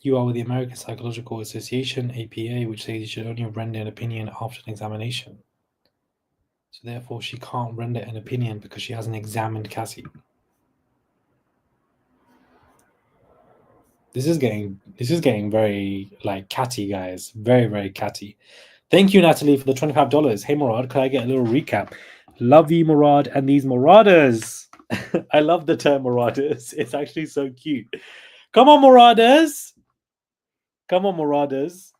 A: You are with the American Psychological Association, APA, which says you should only render an opinion after an examination. So therefore, she can't render an opinion because she hasn't examined Cassie. This is getting very like catty, guys. Very, very catty. Thank you, Natalie, for the $25. Hey, Murad, can I get a little recap? Love you, Murad, and these Marauders. I love the term Marauders. It's actually so cute. Come on, Marauders. Come on, Marauders.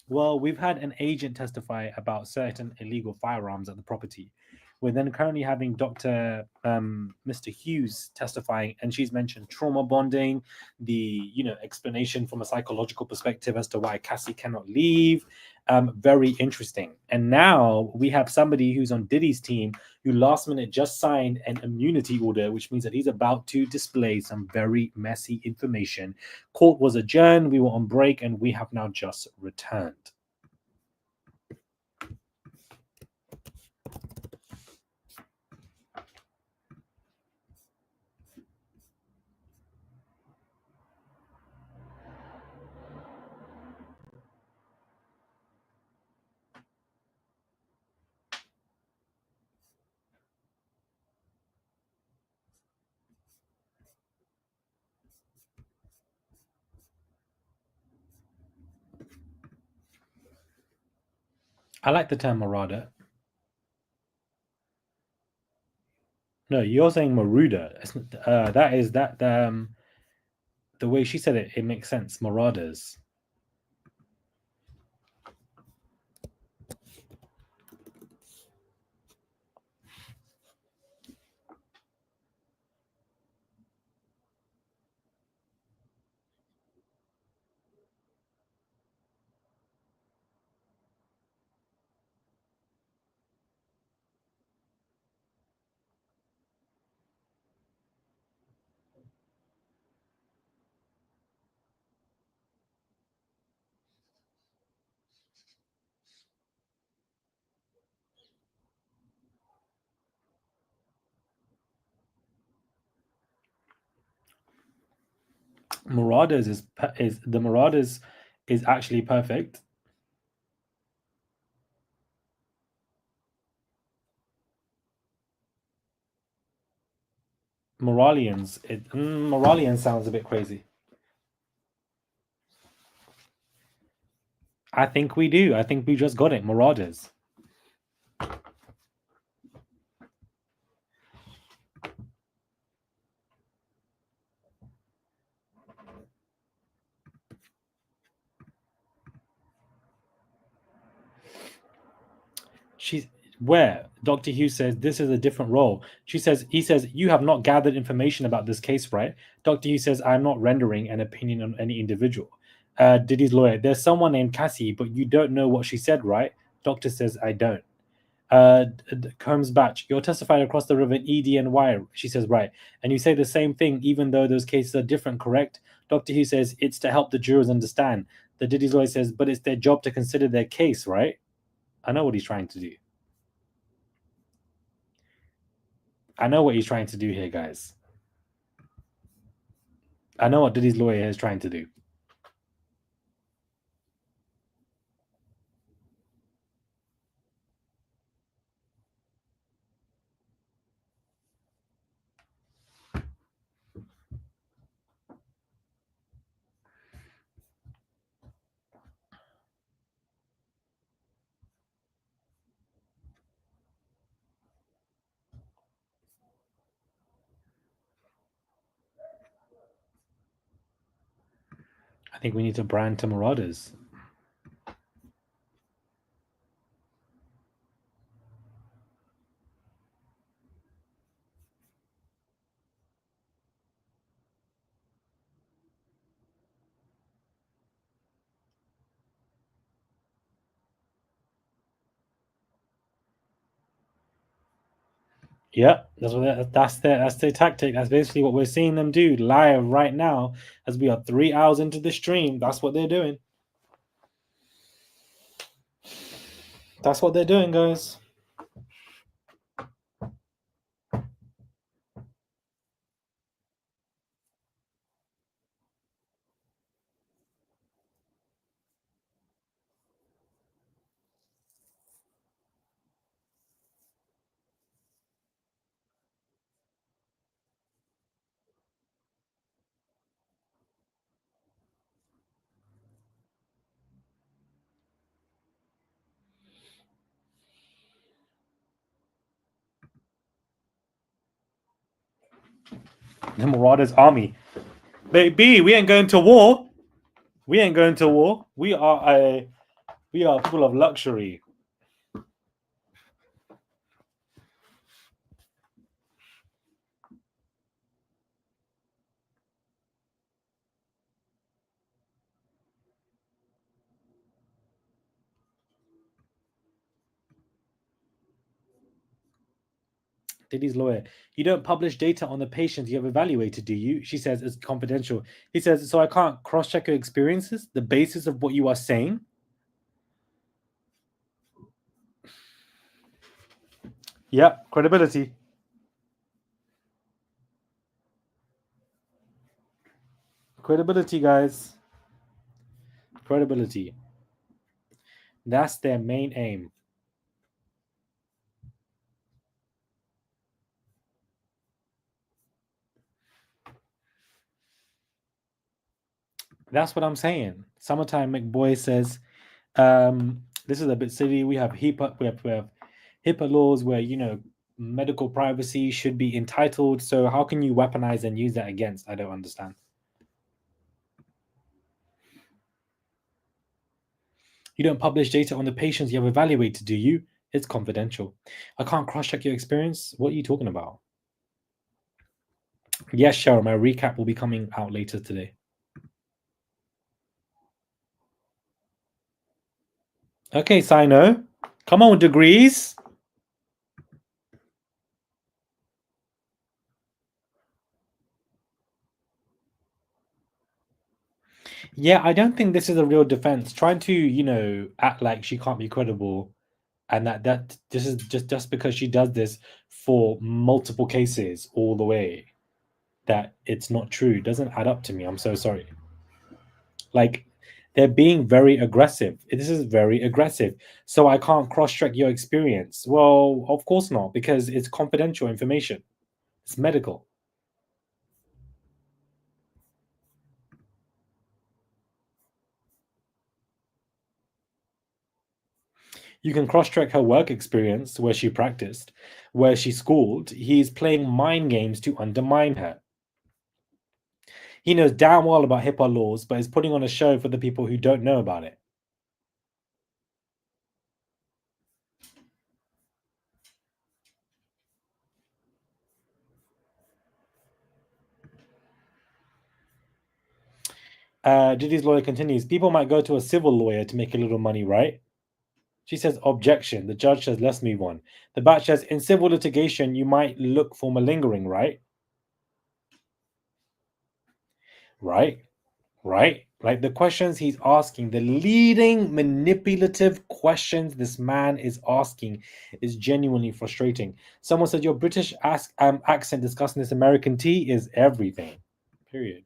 A: Well, we've had an agent testify about certain illegal firearms at the property. We're then currently having Dr. Mr. Hughes testifying, and she's mentioned trauma bonding, the explanation from a psychological perspective as to why Cassie cannot leave. Very interesting. And now we have somebody who's on Diddy's team who last minute just signed an immunity order, which means that he's about to display some very messy information. Court was adjourned, we were on break, and we have now just returned. I like the term marauder. No, you're saying Maruda. That is that the way she said it, it makes sense. Marauders. Marauders is the Marauders is actually perfect. Moralians sounds a bit crazy. I think we do. I think we just got it. Marauders. She's where Dr. Hughes says this is a different role. He says, you have not gathered information about this case, right? Dr. Hughes says, I'm not rendering an opinion on any individual. Diddy's lawyer, there's someone named Cassie, but you don't know what she said, right? Doctor says, I don't. Combs Batch, you're testified across the river ED and Y. She says, right. And you say the same thing, even though those cases are different, correct? Dr. Hughes says, it's to help the jurors understand. The Diddy's lawyer says, but it's their job to consider their case, right? I know what he's trying to do. I know what he's trying to do here, guys. I know what Diddy's lawyer is trying to do. I think we need to brand to Marauders. Yep, that's their tactic. That's basically what we're seeing them do live right now as we are 3 hours into the stream. That's what they're doing. That's what they're doing, guys. The Marauders army. Baby, we ain't going to war. We ain't going to war. We are people of luxury. Diddy's lawyer. You don't publish data on the patients you have evaluated, do you? She says it's confidential. He says, so I can't cross-check your experiences, the basis of what you are saying. Yeah, credibility. Credibility, guys. Credibility. That's their main aim. That's what I'm saying. Summertime McBoy says, this is a bit silly. We have HIPAA laws where medical privacy should be entitled. So how can you weaponize and use that against? I don't understand. You don't publish data on the patients you have evaluated, do you? It's confidential. I can't cross-check your experience. What are you talking about? Yes, Cheryl, my recap will be coming out later today. Okay, Sino. Come on, degrees. Yeah, I don't think this is a real defense. Trying to, act like she can't be credible and that this is just because she does this for multiple cases all the way, that it's not true, doesn't add up to me. I'm so sorry. Like, they're being very aggressive. This is very aggressive. So I can't cross-check your experience. Well, of course not, because it's confidential information. It's medical. You can cross-check her work experience, where she practiced, where she schooled. He's playing mind games to undermine her. He knows damn well about HIPAA laws, but is putting on a show for the people who don't know about it. Diddy's lawyer continues, people might go to a civil lawyer to make a little money, right? She says, objection. The judge says, let's move on. The batch says, in civil litigation, you might look for malingering, right? Right? Right? Like the questions he's asking, the leading manipulative questions this man is asking is genuinely frustrating. Someone said, your British accent discussing this American tea is everything. Period.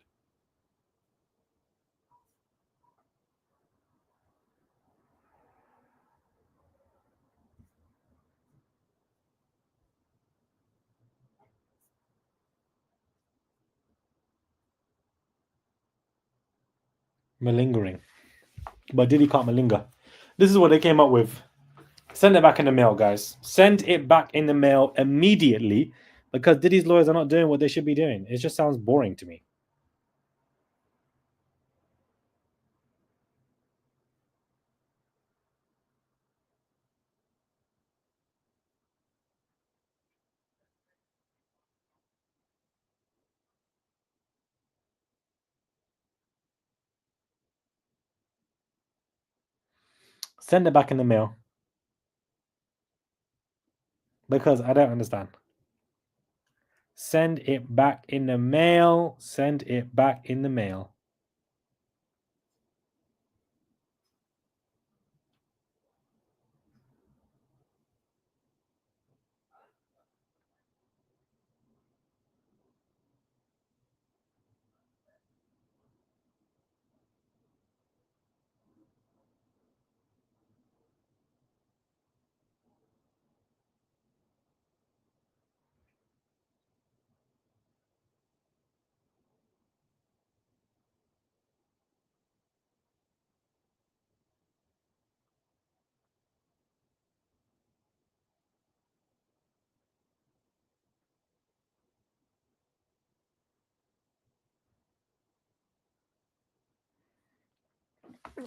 A: Malingering. But Diddy can't malinger. This is what they came up with. Send it back in the mail, guys. Send it back in the mail immediately, because Diddy's lawyers are not doing what they should be doing. It just sounds boring to me. Send it back in the mail, because I don't understand. Send it back in the mail. Send it back in the mail.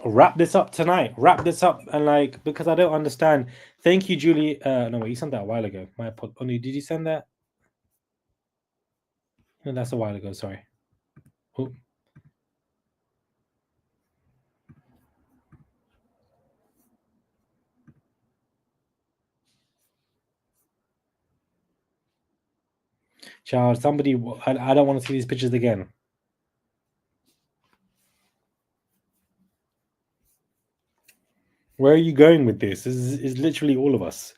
A: Wrap this up tonight. Wrap this up and like because I don't understand. Thank you, Julie. No, wait, you sent that a while ago. Only did you send that? No, that's a while ago. Sorry. Oh. Child, somebody. I don't want to see these pictures again. Where are you going with this? This is literally all of us.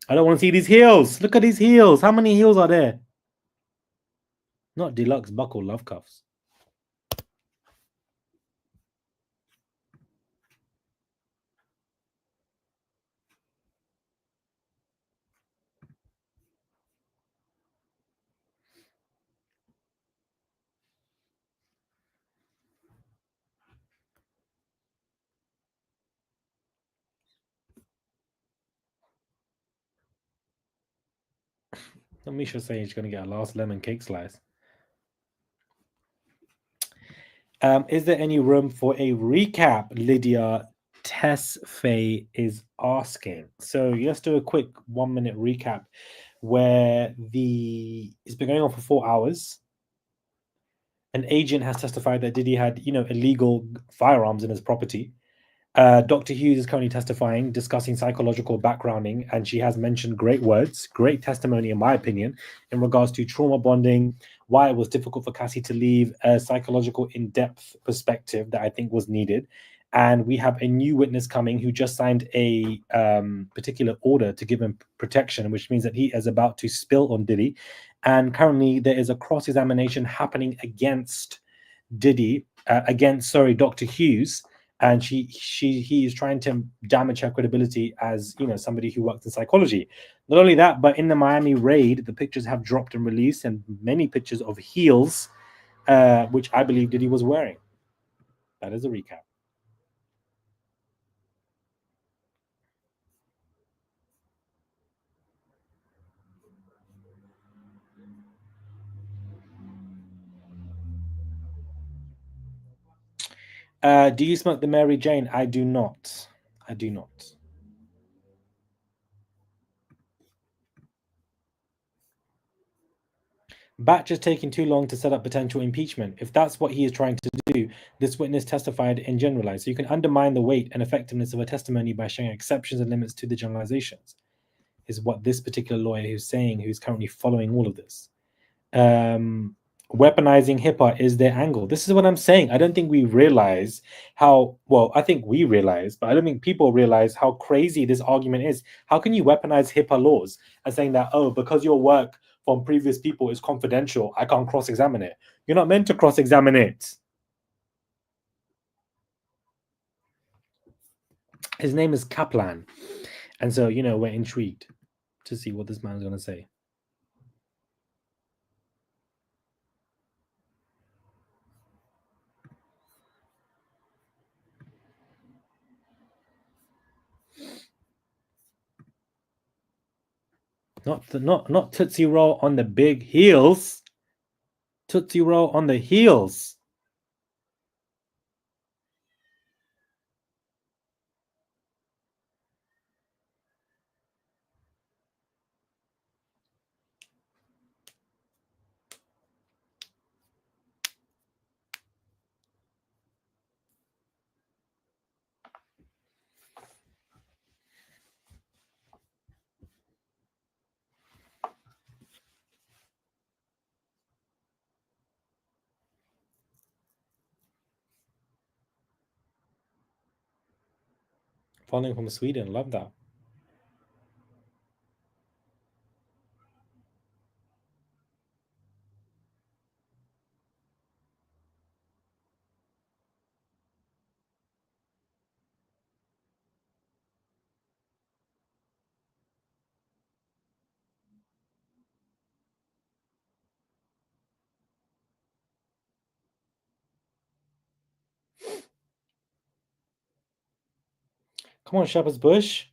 A: I don't want to see these heels. Look at these heels. How many heels are there? Not deluxe buckle love cuffs. Misha saying she's going to get a last lemon cake slice. Is there any room for a recap? Lydia Tesfaye is asking. So let's do a quick 1 minute recap where it's been going on for 4 hours. An agent has testified that Diddy had, illegal firearms in his property. Dr. Hughes is currently testifying, discussing psychological backgrounding, and she has mentioned great words, great testimony, in my opinion, in regards to trauma bonding, why it was difficult for Cassie to leave, a psychological in-depth perspective that I think was needed. And we have a new witness coming who just signed a particular order to give him protection, which means that he is about to spill on Diddy. And currently there is a cross-examination happening against Diddy, Dr. Hughes, and he is trying to damage her credibility as somebody who works in psychology. Not only that, but in the Miami raid, the pictures have dropped and released, and many pictures of heels, which I believe Diddy was wearing. That is a recap. Do you smoke the Mary Jane? I do not. I do not. Batch is taking too long to set up potential impeachment. If that's what he is trying to do, this witness testified in generalized. So you can undermine the weight and effectiveness of a testimony by showing exceptions and limits to the generalizations, is what this particular lawyer who's saying, who's currently following all of this. Weaponizing HIPAA is their angle. This is what I'm saying. I don't think we realize how, well, I think we realize, but I don't think people realize how crazy this argument is. How can you weaponize HIPAA laws and saying that, oh, because your work from previous people is confidential, I can't cross-examine it? You're not meant to cross-examine it. His name is Kaplan. And so, we're intrigued to see what this man's going to say. Not Tootsie Roll on the big heels. Tootsie Roll on the heels. Following from Sweden. Love that. Come on, Shepherd's Bush.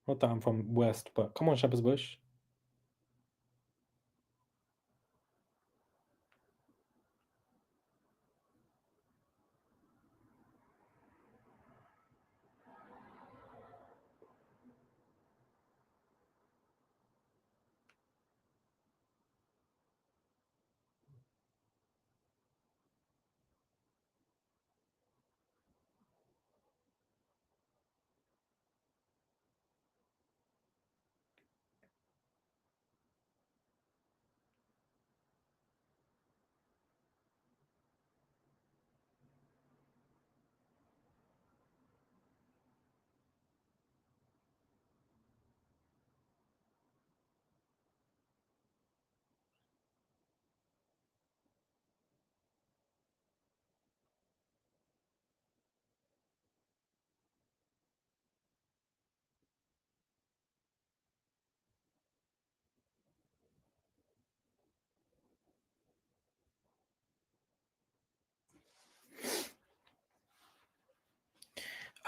A: Not that I'm from West, but come on, Shepherd's Bush.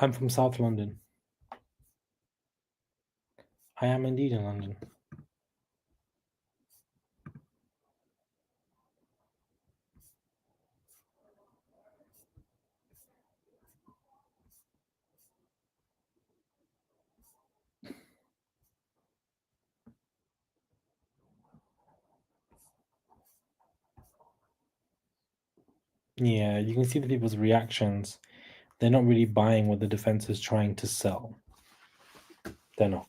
A: I'm from South London. I am indeed in London. Yeah, you can see the people's reactions. They're not really buying what the defense is trying to sell. They're not.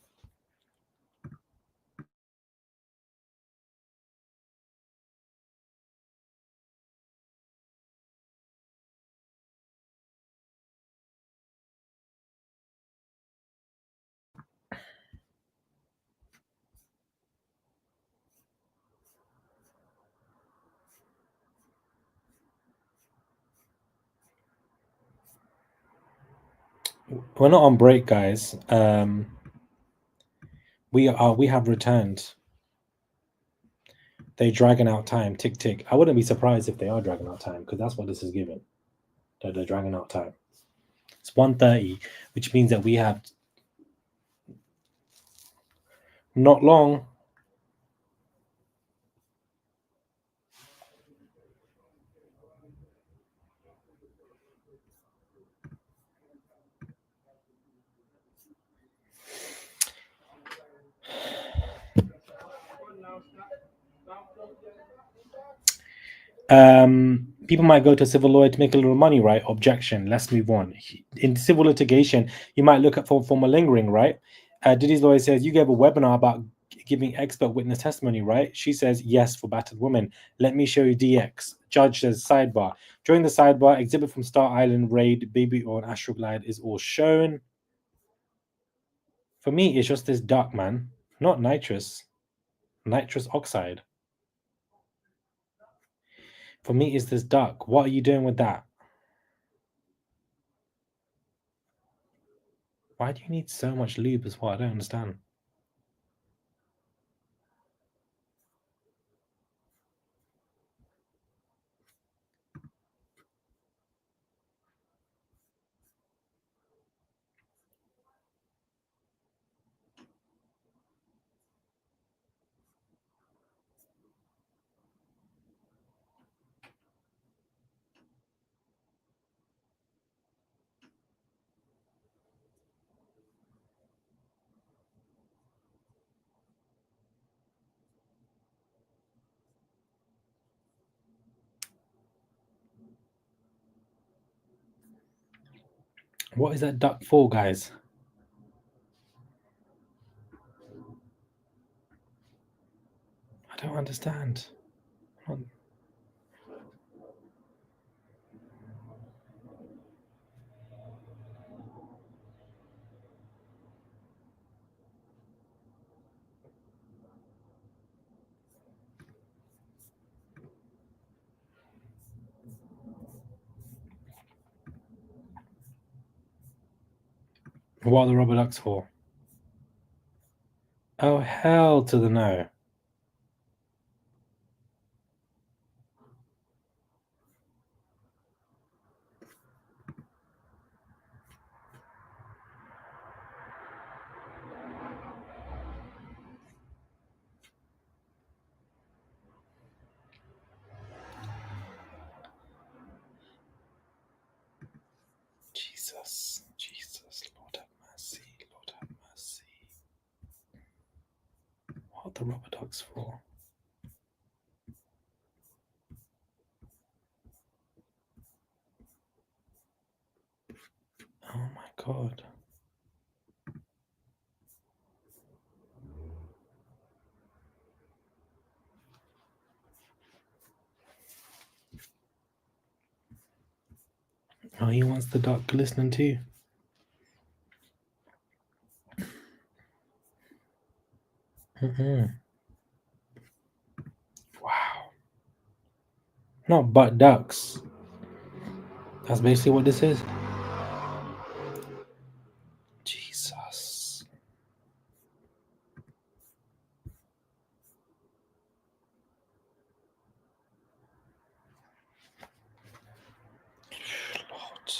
A: We're not on break, guys. We have returned. They're dragging out time. Tick tick. I wouldn't be surprised if they are dragging out time, because that's what this is giving. That they're dragging out time. It's 1:30, which means that we have not long. People might go to a civil lawyer to make a little money, right? Objection. Let's move on. In civil litigation, you might look at for malingering, right? Diddy's lawyer says you gave a webinar about giving expert witness testimony, right? She says yes for battered woman. Let me show you DX. Judge says sidebar. During the sidebar, exhibit from Star Island raid, baby on Astroglide is all shown. For me, it's just this duck, man, not nitrous oxide. For me, it's this duck. What are you doing with that? Why do you need so much lube as well? I don't understand. What is that duck for, guys? I don't understand. What are the rubber ducks for? Oh, hell to the no. Jesus, Lord have mercy, Lord have mercy. What are the rubber ducks for? Oh my god. Oh, he wants the duck glistening too. Wow. Not butt ducks. That's basically what this is. Jesus. Lord.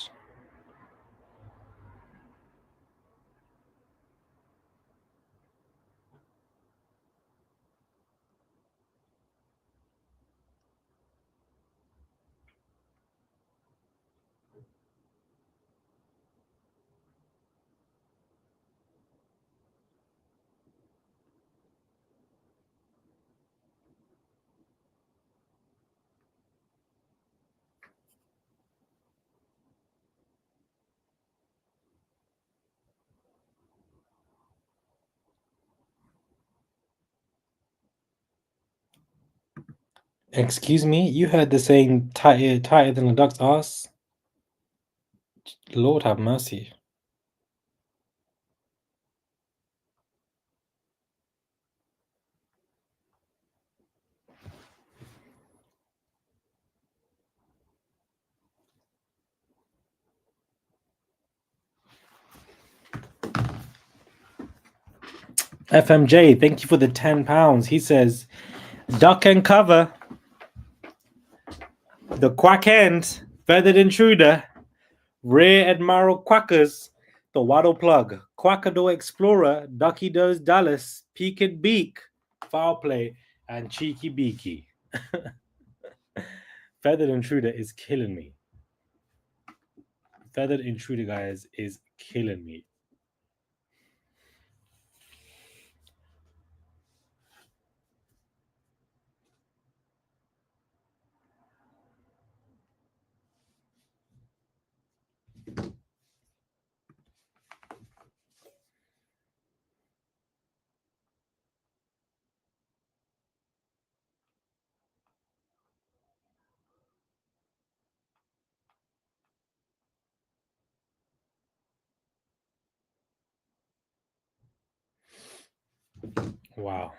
A: Excuse me, you heard the saying tighter than a duck's ass? Lord have mercy. FMJ, thank you for the £10. He says, duck and cover. The quack end, feathered intruder, rear admiral quackers, the waddle plug, quackador explorer, ducky does Dallas, peaked beak, foul play, and cheeky beaky. Feathered intruder is killing me. Feathered intruder, guys, is killing me. Wow.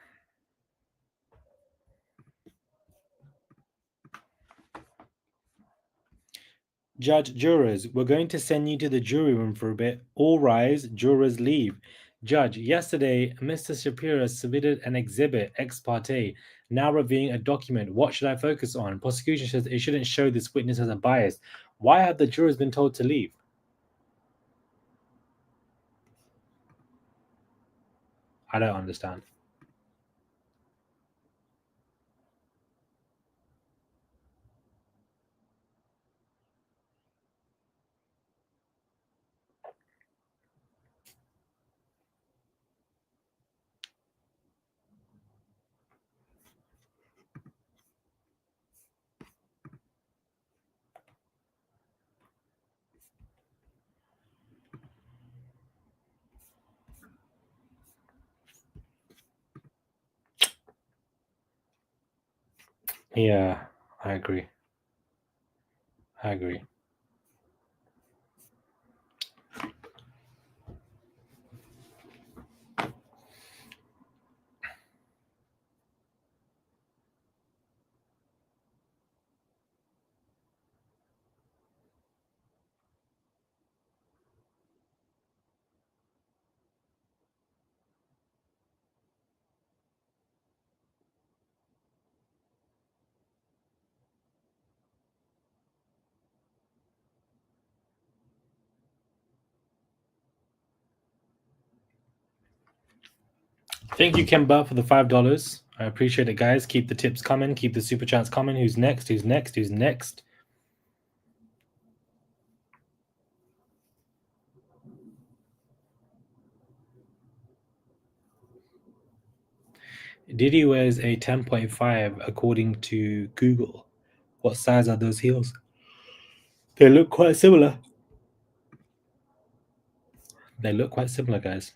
A: Judge, jurors, we're going to send you to the jury room for a bit. All rise, jurors leave. Judge, yesterday, Mr. Shapiro submitted an exhibit ex parte, now reviewing a document. What should I focus on? Prosecution says it shouldn't show this witness as a bias. Why have the jurors been told to leave? I don't understand. Yeah, I agree. I agree. Thank you, Kimber, for the $5. I appreciate it, guys. Keep the tips coming. Keep the super chats coming. Who's next? Who's next? Who's next? Diddy wears a 10.5 according to Google. What size are those heels? They look quite similar. They look quite similar, guys.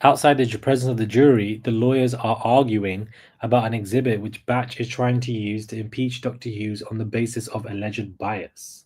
A: Outside the presence of the jury, the lawyers are arguing about an exhibit which Batch is trying to use to impeach Dr. Hughes on the basis of alleged bias.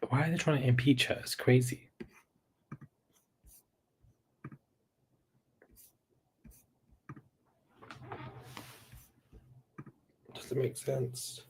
A: Why are they trying to impeach her? It's crazy. Doesn't make sense.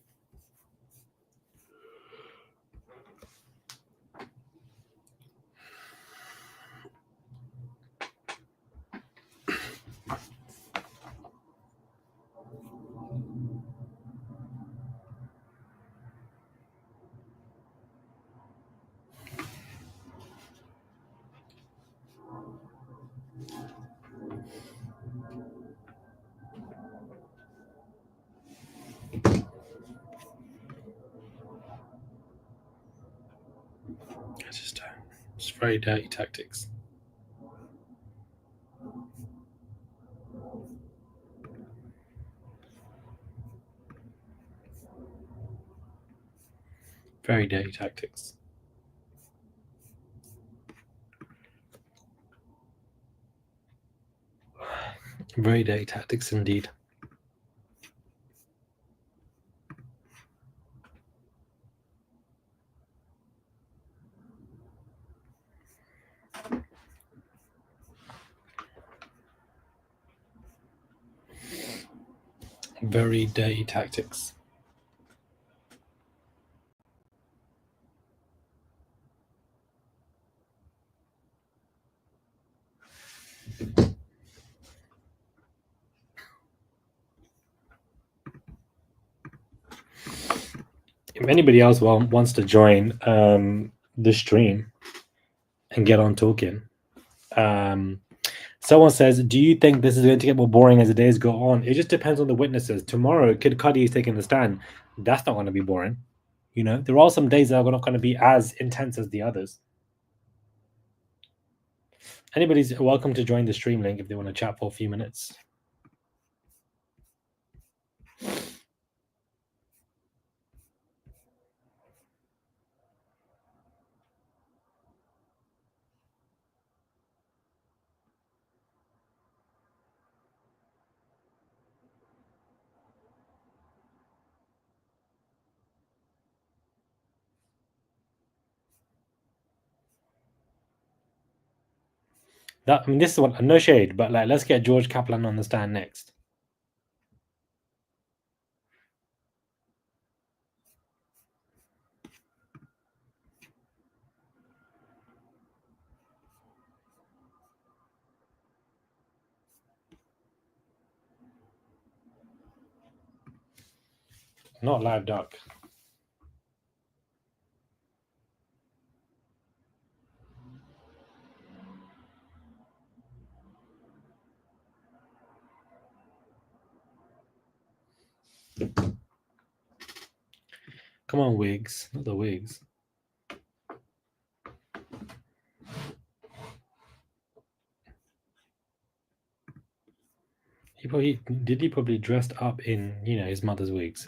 A: It's very dirty tactics. Very dirty tactics. Very dirty tactics indeed. Very dirty tactics. If anybody else wants to join the stream and get on talking, someone says, do you think this is going to get more boring as the days go on? It just depends on the witnesses. Tomorrow, Kid Cudi is taking the stand. That's not going to be boring. You know, there are some days that are not going to be as intense as the others. Anybody's welcome to join the stream link if they want to chat for a few minutes. That, I mean, this is what, no shade, but like, let's get George Kaplan on the stand next. Not live duck. Come on, wigs, not the wigs. Diddy probably dressed up in, his mother's wigs.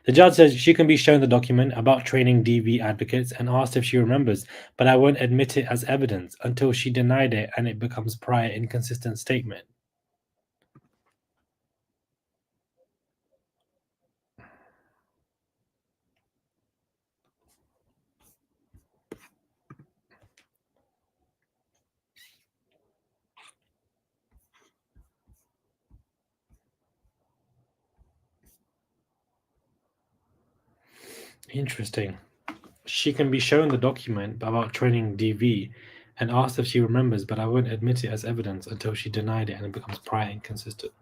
A: The judge says she can be shown the document about training DV advocates and asked if she remembers, but I won't admit it as evidence until she denied it and it becomes prior inconsistent statement. Interesting. She can be shown the document about training DV and asked if she remembers, but I won't admit it as evidence until she denied it and it becomes prior inconsistent.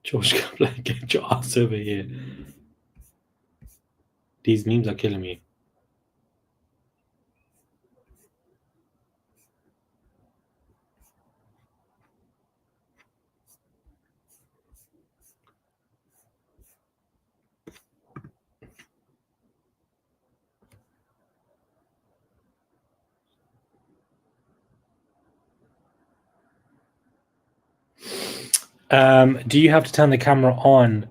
A: George Kaplan, get your ass over here. These memes are killing me. Do you have to turn the camera on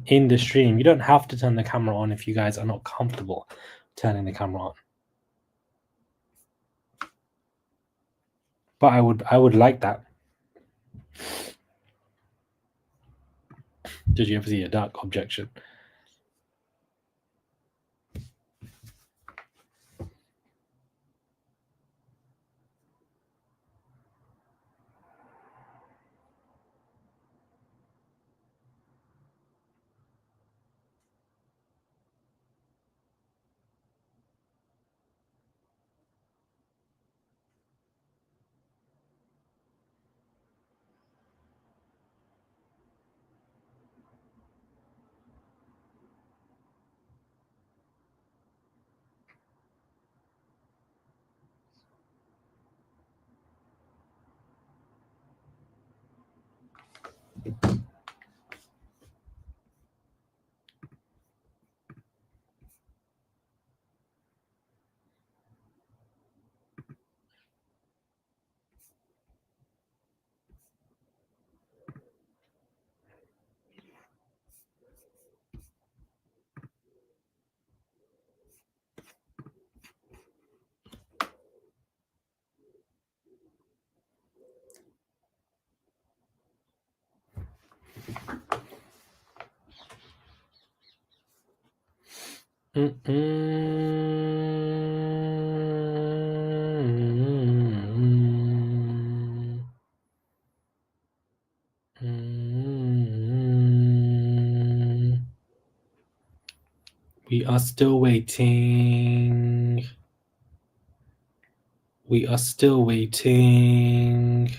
A: in the stream? You don't have to turn the camera on if you guys are not comfortable turning the camera on. But I would like that. Did you ever see a duck? Objection. We are still waiting. We are still waiting.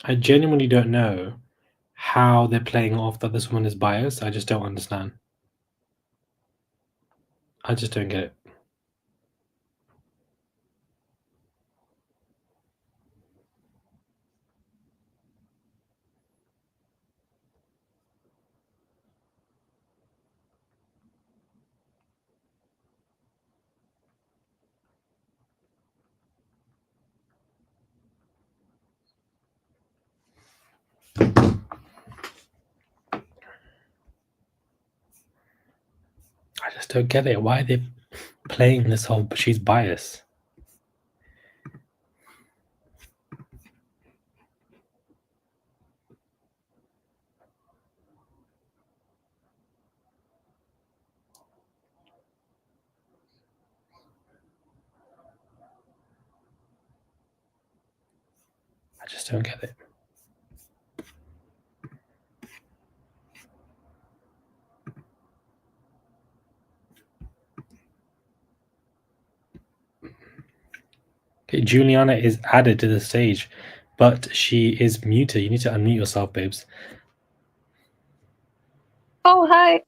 A: I genuinely don't know how they're playing off that this woman is biased. I just don't understand. I just don't get it. I just don't get it. Why are they playing this whole she's biased? I just don't get it. Okay, Juliana is added to the stage, but she is muted. You need to unmute yourself, babes.
H: Oh, hi.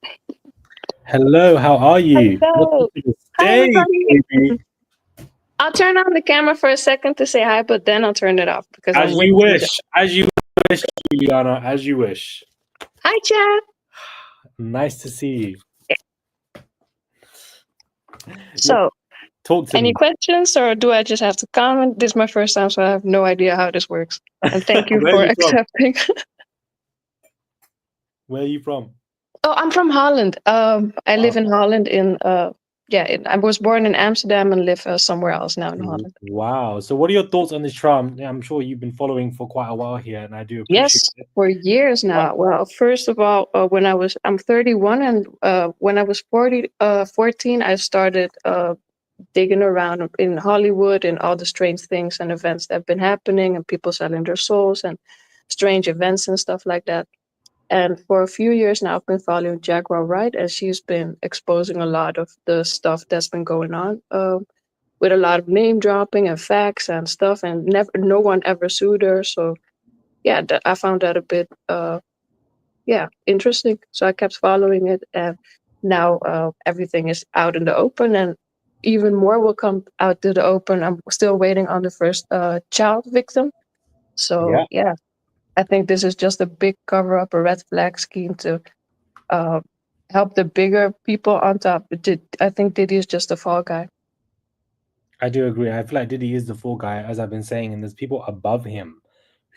A: Hello, how are you?
H: Hello.
A: Welcome to the
H: Hi,
A: stage,
H: everybody.
A: baby.
H: I'll turn on the camera for a second to say hi, but then I'll turn it off because I'm
A: As
H: waiting
A: you
H: for the
A: wish. As you wish, Juliana. As you wish.
H: Hi, Chad.
A: Nice to see you.
H: So,
A: Talk to
H: any
A: me.
H: questions or do I just have to comment? This is my first time, so I have no idea how this works. And thank you
A: Where
H: for
A: are you from?
H: accepting.
A: Where are you from?
H: Oh, I'm from Holland. I live in Holland I was born in Amsterdam and live somewhere else now in Holland.
A: Wow. So what are your thoughts on this trial? I'm sure you've been following for quite a while here, and I do appreciate
H: Yes,
A: it.
H: for years now. Well, first of all, I'm 31, and when I was 14, I started digging around in Hollywood and all the strange things and events that have been happening, and people selling their souls and strange events and stuff like that. And for a few years now, I've been following Jaguar Wright, and she's been exposing a lot of the stuff that's been going on. With a lot of name dropping and facts and stuff, and no one ever sued her. So yeah, I found that a bit interesting. So I kept following it, and now everything is out in the open, and even more will come out to the open. I'm still waiting on the first child victim. So yeah, I think this is just a big cover up, a red flag scheme to uh, help the bigger people on top. I think Diddy is just a fall guy.
A: I do agree. I feel like Diddy is the fall guy, as I've been saying, and there's people above him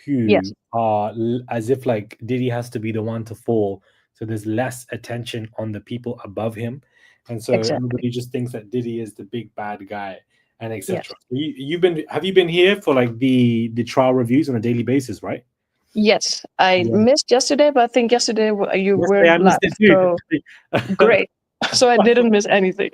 A: who
H: Yes,
A: are as if like Diddy has to be the one to fall. So there's less attention on the people above him, and so
H: exactly.
A: everybody just thinks that Diddy is the big bad guy, and
H: Yes.
A: etc. Have you been here for like the trial reviews on a daily basis, right?
H: Yes, I missed yesterday, but I think yesterday you
A: Yesterday I
H: weren't live,
A: missed it too.
H: so great. So I didn't miss anything.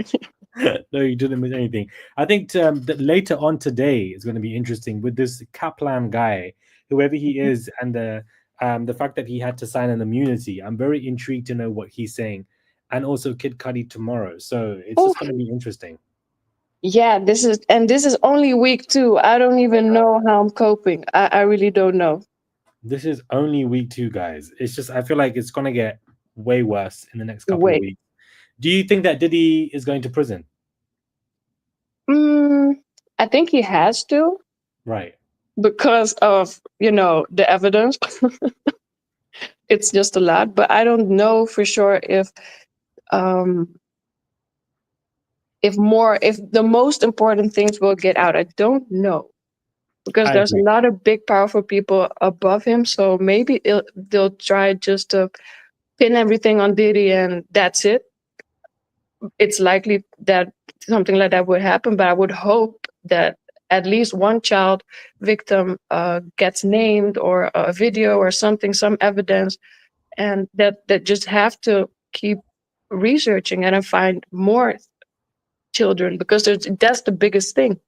A: No, you didn't miss anything. I think that later on today is going to be interesting with this Kaplan guy, whoever he is, and the fact that he had to sign an immunity. I'm very intrigued to know what he's saying, and also Kid Cudi tomorrow. So it's just going to be interesting.
H: Yeah, this is only week 2. I don't even know how I'm coping. I really don't know.
A: This is only week 2, guys. It's just I feel like it's going to get way worse in the next couple of weeks. Do you think that Diddy is going to prison?
H: I think he has to.
A: Right.
H: Because of, the evidence. It's just a lot, but I don't know for sure if the most important things will get out. I don't know. Because there's a lot of big, powerful people above him. So maybe they'll try just to pin everything on Diddy and that's it. It's likely that something like that would happen, but I would hope that at least one child victim gets named, or a video or something, some evidence, and that just have to keep researching and find more children, because that's the biggest thing.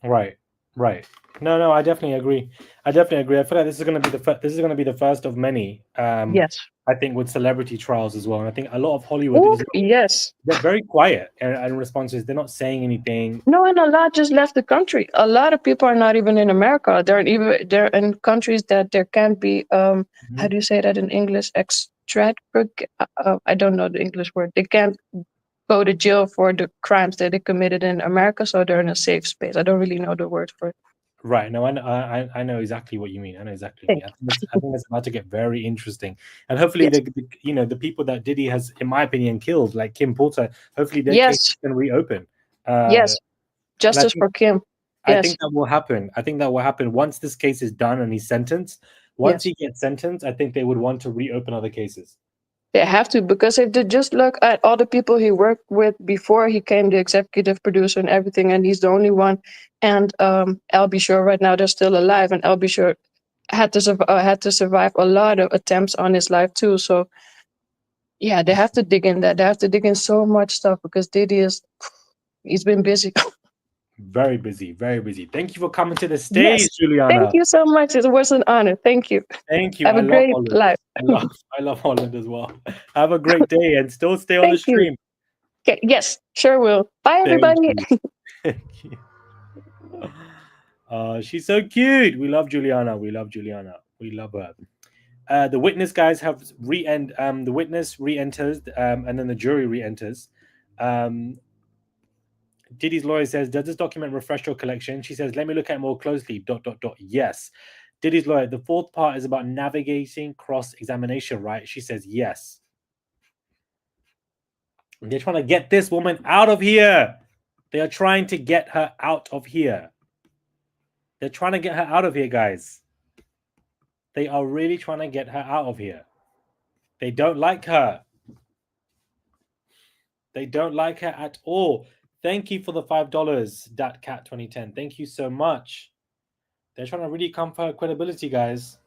A: Right, right. No, I definitely agree. I definitely agree. I feel like this is going to be this is going to be the first of many.
H: Yes.
A: I think with celebrity trials as well, and I think a lot of Hollywood
H: Oh,
A: is
H: yes.
A: they're very quiet and responses. They're not saying anything.
H: No, and a lot just left the country. A lot of people are not even in America. They're in countries that there can't be how do you say that in English? I don't know the English word. They can't go to jail for the crimes that they committed in America, so they're in a safe space. I don't really know the word for it.
A: Right. No, I know exactly what you mean. I know exactly what you
H: Thank
A: mean. I think it's about to get very interesting, and hopefully,
H: Yes.
A: the people that Diddy has, in my opinion, killed, like Kim Porter, hopefully their case
H: Yes.
A: can reopen.
H: Yes.
A: And
H: Justice for Kim.
A: I
H: Yes.
A: think that will happen. I think that will happen once this case is done and he's sentenced. Once
H: Yes.
A: he gets sentenced, I think they would want to reopen other cases.
H: They have to, because if they just look at all the people he worked with before he came the executive producer and everything, and he's the only one. And I'll be sure right now they're still alive, and I'll be sure had to survive a lot of attempts on his life too. So yeah, they have to dig in that. They have to dig in so much stuff because Diddy he's been busy.
A: Very busy, very busy. Thank you for coming to the
H: Yes.
A: stage,
H: Thank
A: Juliana.
H: you so much. It was an honor. Thank you.
A: Thank you.
H: Have
A: I
H: a
A: love
H: great
A: Holland.
H: life.
A: I love Holland as well. Have a great day and still stay on the
H: Thank you.
A: stream.
H: Okay, yes, sure will. Bye,
A: Thank
H: everybody.
A: you. Thank you. She's so cute. We love Juliana. We love Juliana. We love her. The witness guys have re-end. The witness re-enters, and then the jury re-enters. Diddy's lawyer says, "Does this document refresh your collection?" She says, "Let me look at it more closely." Dot dot dot. Yes. Diddy's lawyer. The fourth part is about navigating cross-examination, right? She says, "Yes." And they're trying to get this woman out of here. They are trying to get her out of here. They're trying to get her out of here, guys. They are really trying to get her out of here. They don't like her. They don't like her at all. Thank you for the $5, DatCat 2010. Thank you so much. They're trying to really come for her credibility, guys.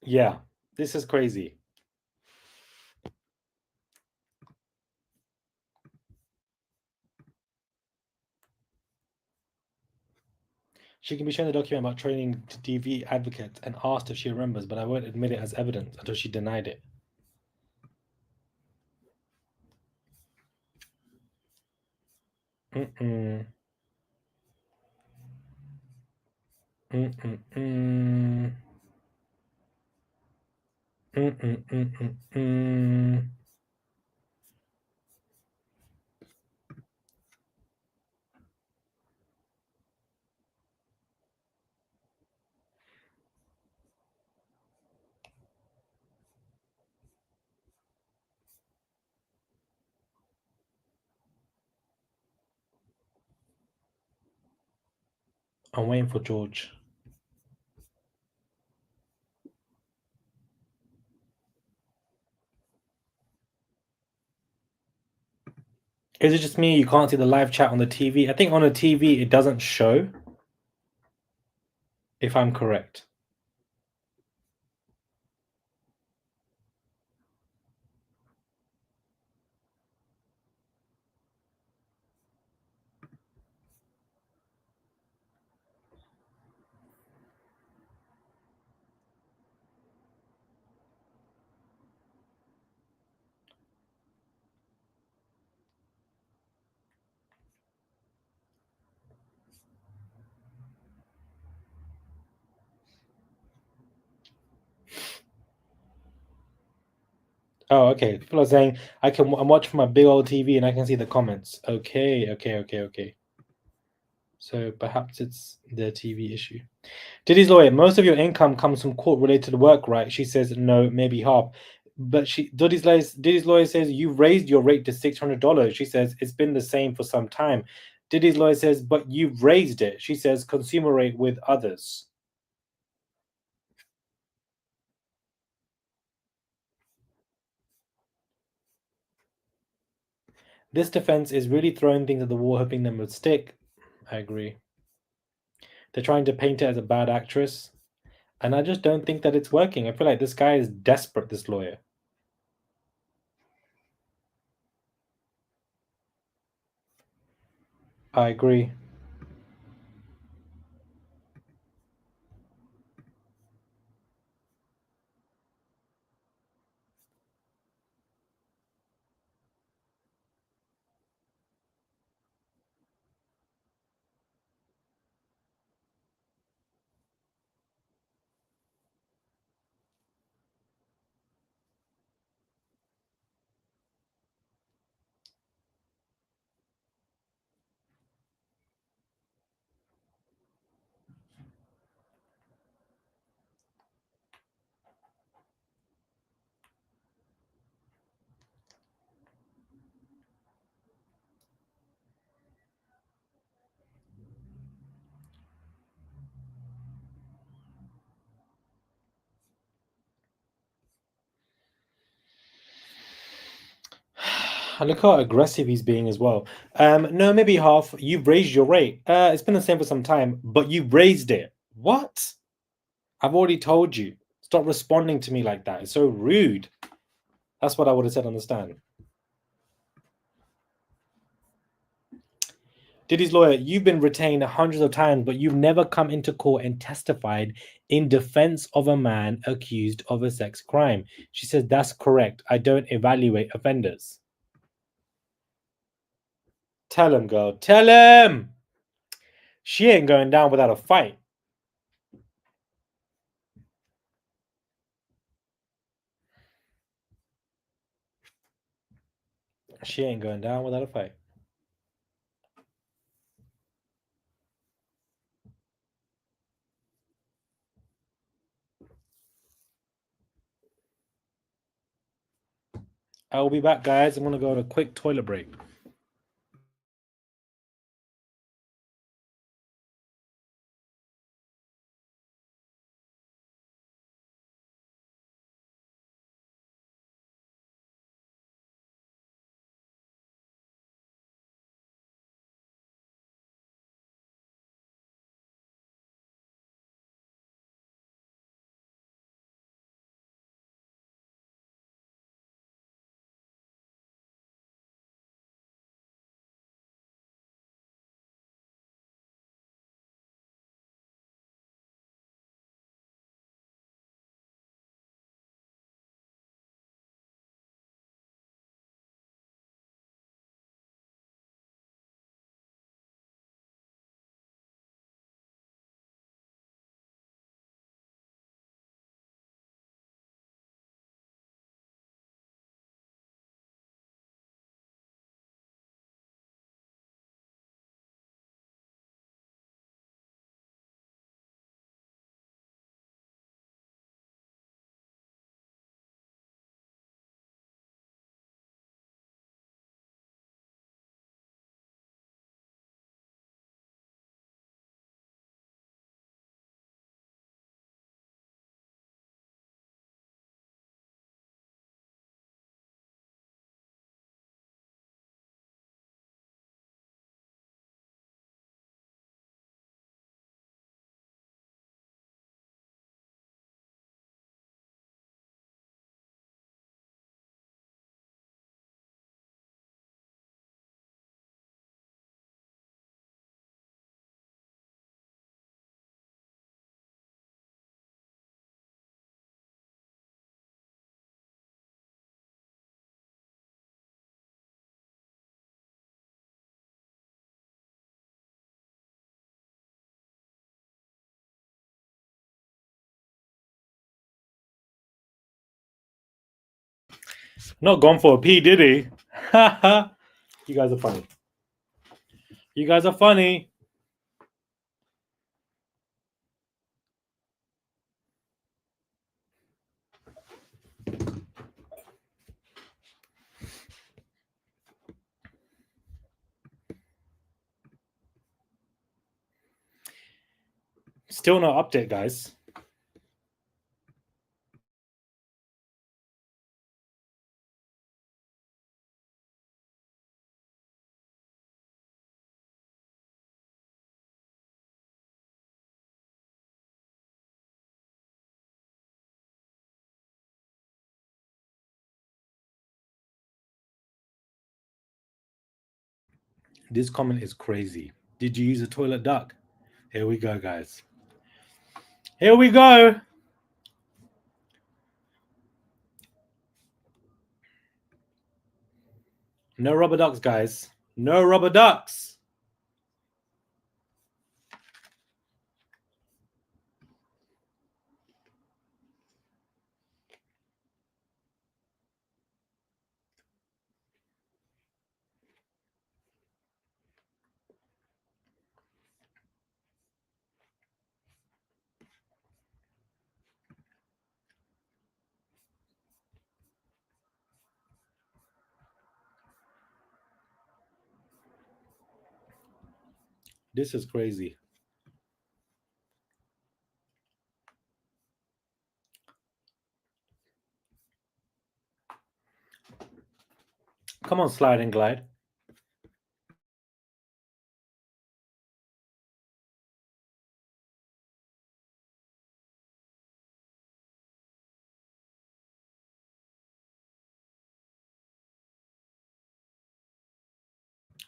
A: Yeah, this is crazy. She can be shown the document about training to DV advocate and asked if she remembers, but I won't admit it as evidence until she denied it. Mm-mm. Mm-mm-mm. Mm-mm-mm-mm-mm. I'm waiting for George. Is it just me? You can't see the live chat on the TV? I think on the TV it doesn't show, if I'm correct. Oh, okay. People are saying I'm watching from my big old TV and I can see the comments. Okay. So perhaps it's the TV issue. Diddy's lawyer, most of your income comes from court-related work, right? She says no, maybe half. But Diddy's lawyer says you raised your rate to $600. She says it's been the same for some time. Diddy's lawyer says, but you've raised it. She says consumer rate with others. This defense is really throwing things at the wall, hoping them would stick. I agree. They're trying to paint it as a bad actress. And I just don't think that it's working. I feel like this guy is desperate, this lawyer. I agree. Look how aggressive he's being as well. No, maybe half. You've raised your rate. It's been the same for some time, but you raised it. What? I've already told you. Stop responding to me like that. It's so rude. That's what I would have said on the stand. Diddy's lawyer, you've been retained hundreds of times, but you've never come into court and testified in defense of a man accused of a sex crime. She says, that's correct. I don't evaluate offenders. Tell him, girl. Tell him! She ain't going down without a fight. She ain't going down without a fight. I will be back, guys. I'm going to go on a quick toilet break. Not gone for a P Diddy. You guys are funny. You guys are funny. Still no update, guys. This comment is crazy. Did you use a toilet duck? Here we go, guys. Here we go. No rubber ducks, guys. No rubber ducks. This is crazy. Come on, slide and glide.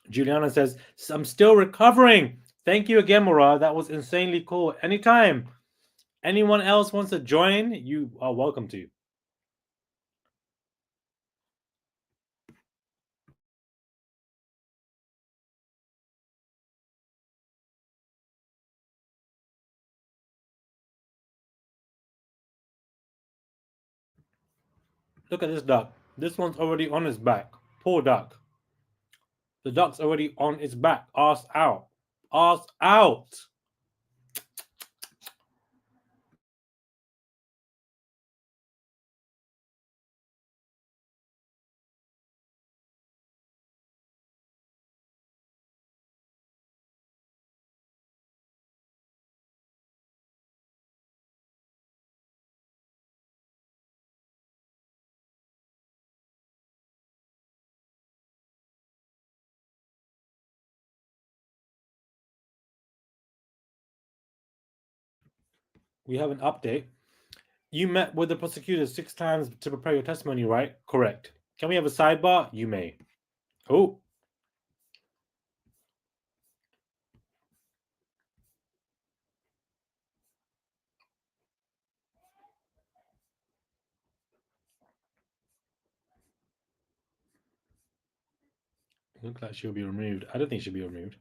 A: Juliana says, I'm still recovering. Thank you again, Murad. That was insanely cool. Anytime anyone else wants to join, you are welcome to. Look at this duck. This one's already on its back. Poor duck. The duck's already on its back. Arse out. Arse out. We have an update. You met with the prosecutor 6 times to prepare your testimony, right? Correct. Can we have a sidebar? You may. Oh. Looks like she'll be removed. I don't think she'll be removed.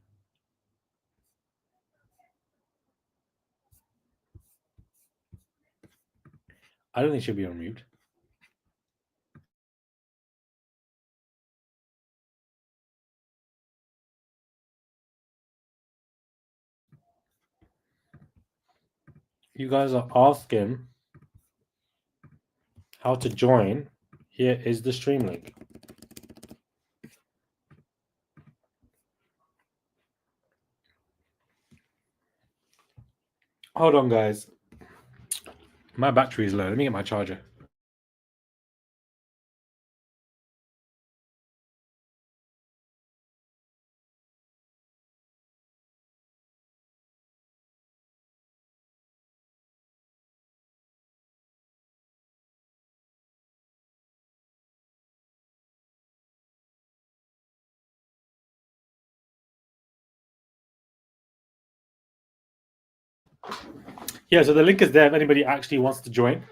A: I don't think she'll be removed. You guys are asking how to join. Here is the stream link. Hold on, guys. My battery is low. Let me get my charger. Yeah, so the link is there if anybody actually wants to join.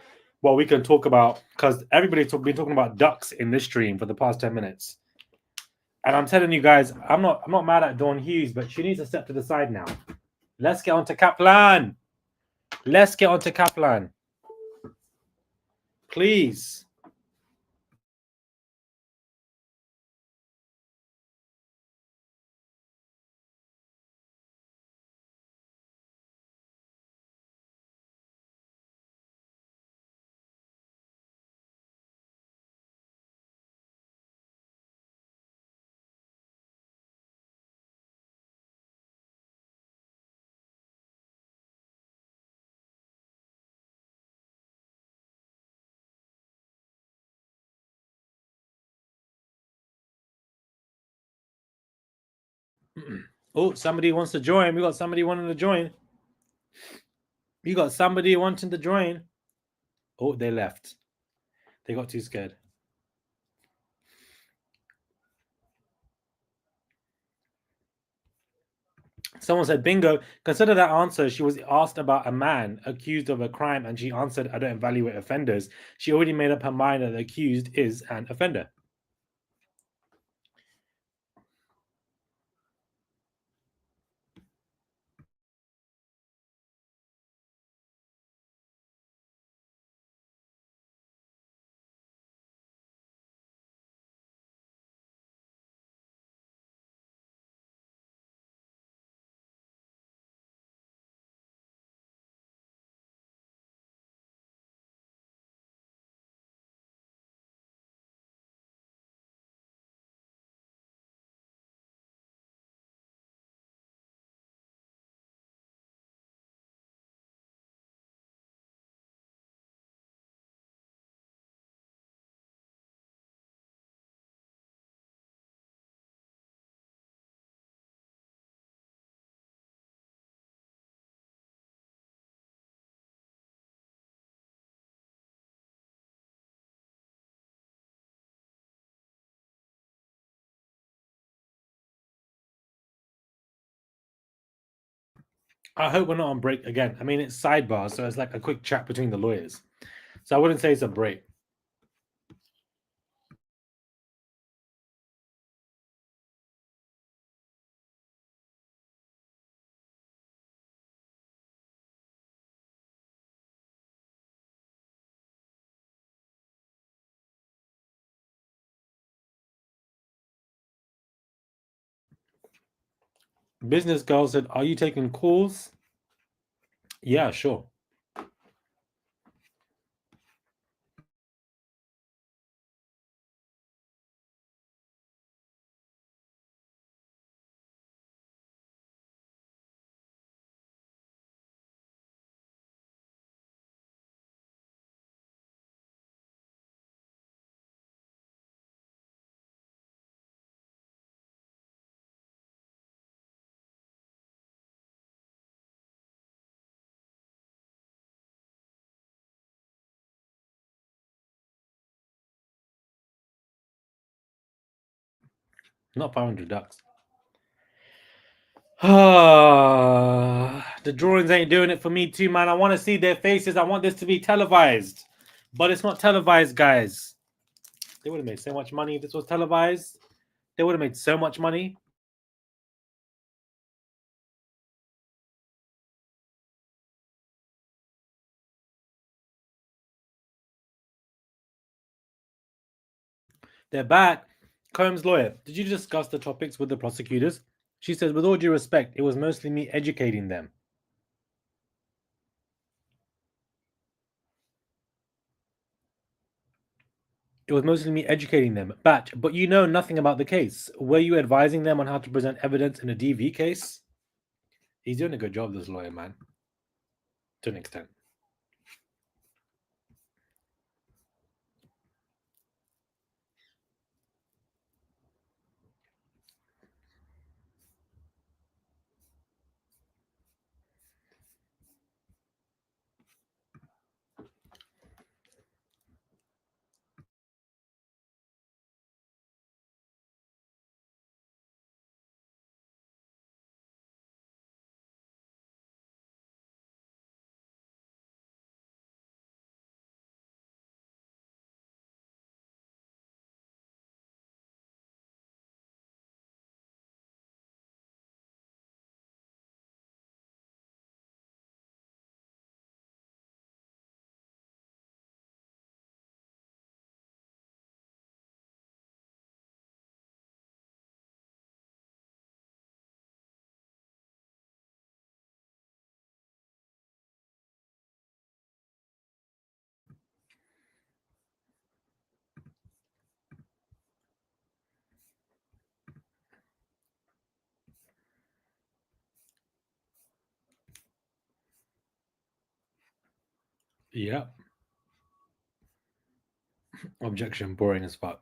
A: Well, we can talk about, because everybody's been talking about ducks in this stream for the past 10 minutes. And I'm telling you guys, I'm not mad at Dawn Hughes, but she needs to step to the side now. Let's get on to Kaplan. Let's get on to Kaplan. Please. Oh, somebody wants to join. We got somebody wanting to join. You got somebody wanting to join. Oh, they left. They got too scared. Someone said, bingo. Consider that answer. She was asked about a man accused of a crime and she answered, I don't evaluate offenders. She already made up her mind that the accused is an offender. I hope we're not on break again. I mean, it's sidebar, so it's like a quick chat between the lawyers. So I wouldn't say it's a break. Business girl said, are you taking calls? Yeah, sure. Not 500 ducks. The drawings ain't doing it for me too, man. I want to see their faces. I want this to be televised. But it's not televised, guys. They would have made so much money if this was televised. They would have made so much money. They're back. Combs' lawyer, did you discuss the topics with the prosecutors? She says, with all due respect, it was mostly me educating them. It was mostly me educating them. But you know nothing about the case. Were you advising them on how to present evidence in a DV case? He's doing a good job, this lawyer, man. To an extent. Yeah. Objection, boring as fuck.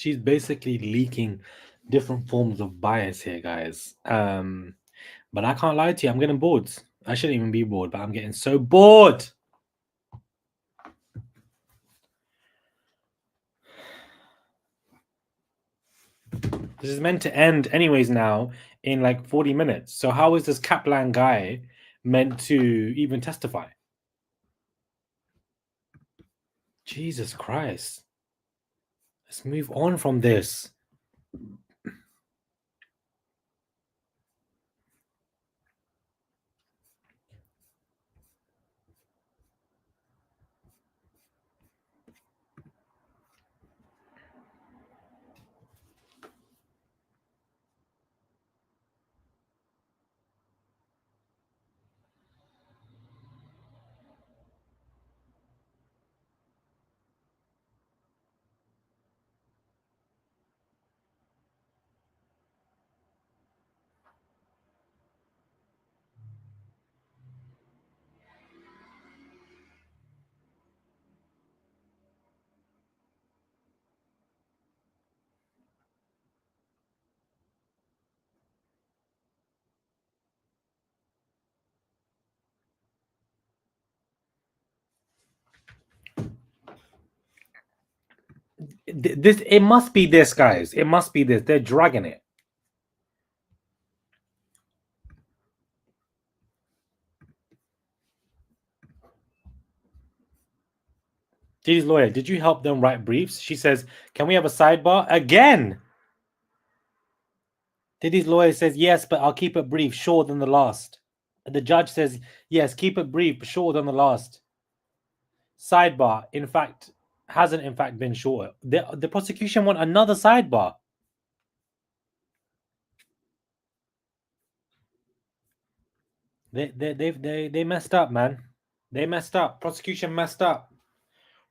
A: she's basically leaking different forms of bias here, guys. But I can't lie to you, I'm getting bored. I shouldn't even be bored, but I'm getting so bored. This is meant to end anyways now in like 40 minutes. So how is this Kaplan guy meant to even testify? Jesus Christ. Let's move on from this. This it must be this, guys. It must be this. They're dragging it. Diddy's lawyer, did you help them write briefs? She says, can we have a sidebar? Again. Diddy's lawyer says, yes, but I'll keep it brief, shorter than the last. The judge says, yes, keep it brief, shorter than the last. Sidebar, in fact, hasn't in fact been shorter. The prosecution want another sidebar. They messed up, man. They messed up. Prosecution messed up.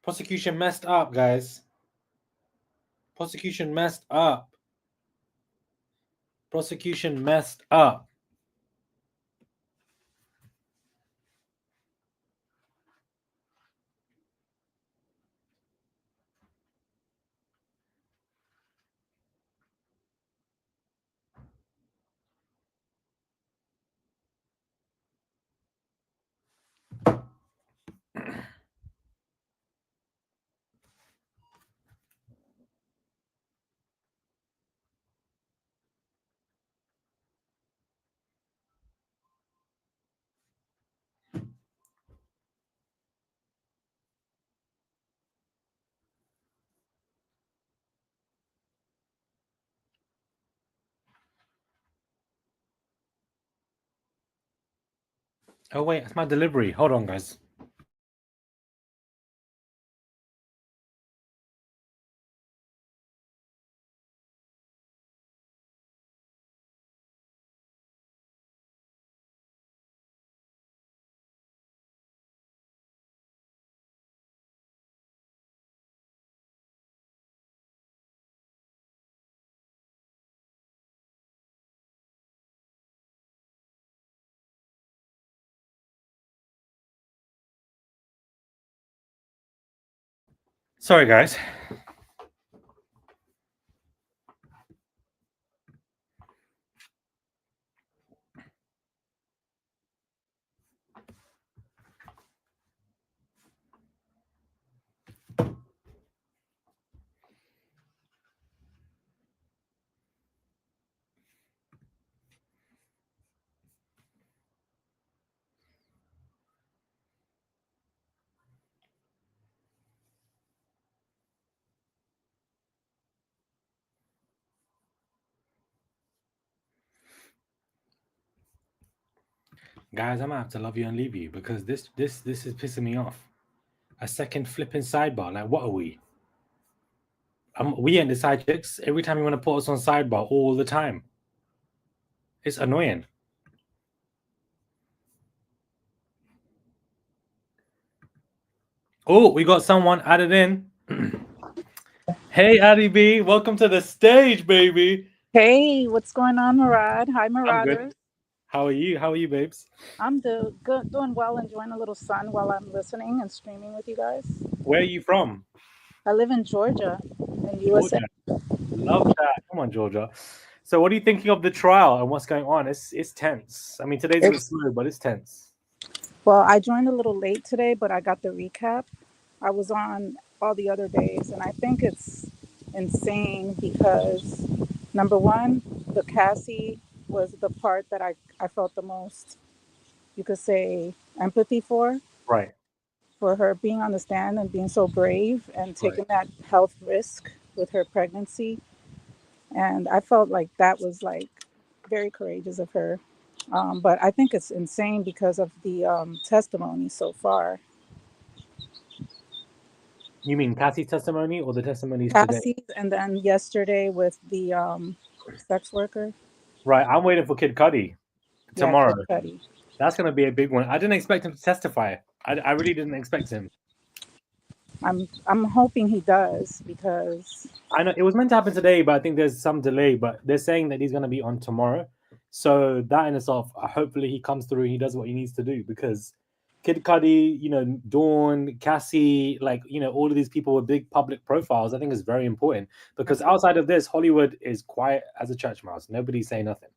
A: Prosecution messed up, guys. Prosecution messed up. Prosecution messed up. Oh, wait, it's my delivery. Hold on, guys. Sorry, guys. Guys, I'm gonna have to love you and leave you because this is pissing me off. A second flipping sidebar. Like, what are we? We ain't the side chicks. Every time you want to put us on sidebar all the time. It's annoying. Oh, we got someone added in. Hey, Addie B, welcome to the stage, baby.
I: Hey, what's going on, Murad? Hi,
A: I'm good.
I: Marauders.
A: How are you? How are you, babes?
I: I'm good, doing well, enjoying a little sun while I'm listening and streaming with you guys.
A: Where are you from?
I: I live in Georgia, in USA.
A: Georgia. Love that. Come on, Georgia. So, what are you thinking of the trial and what's going on? It's tense. I mean, today's a bit
I: It's,
A: slow, but it's tense.
I: well, I joined a little late today, but I got the recap. I was on all the other days, and I think it's insane because number one, the Cassie was the part that I felt the most, you could say, empathy
A: Right,
I: for her being on the stand and being so brave and
A: right.
I: taking that health risk with her pregnancy. And I felt like that was like very courageous of her. But I think it's insane because of the testimony so far.
A: You mean Cassie's testimony or the testimonies today?
I: Cassie's, and then yesterday with the sex worker.
A: Right. I'm waiting for Kid Cudi
I: Yeah, Kid
A: tomorrow.
I: Cudi.
A: That's going to be a big one. I didn't expect him to testify. I really didn't expect him.
I: I'm hoping he does because
A: I know it was meant to happen today, but I think there's some delay. But they're saying that he's going to be on tomorrow. So that in itself, hopefully he comes through. He does what he needs to do because Kid Cudi, Dawn, Cassie, like all of these people with big public profiles. I think is very important because outside of this, Hollywood is quiet as a church mouse. Nobody's saying nothing.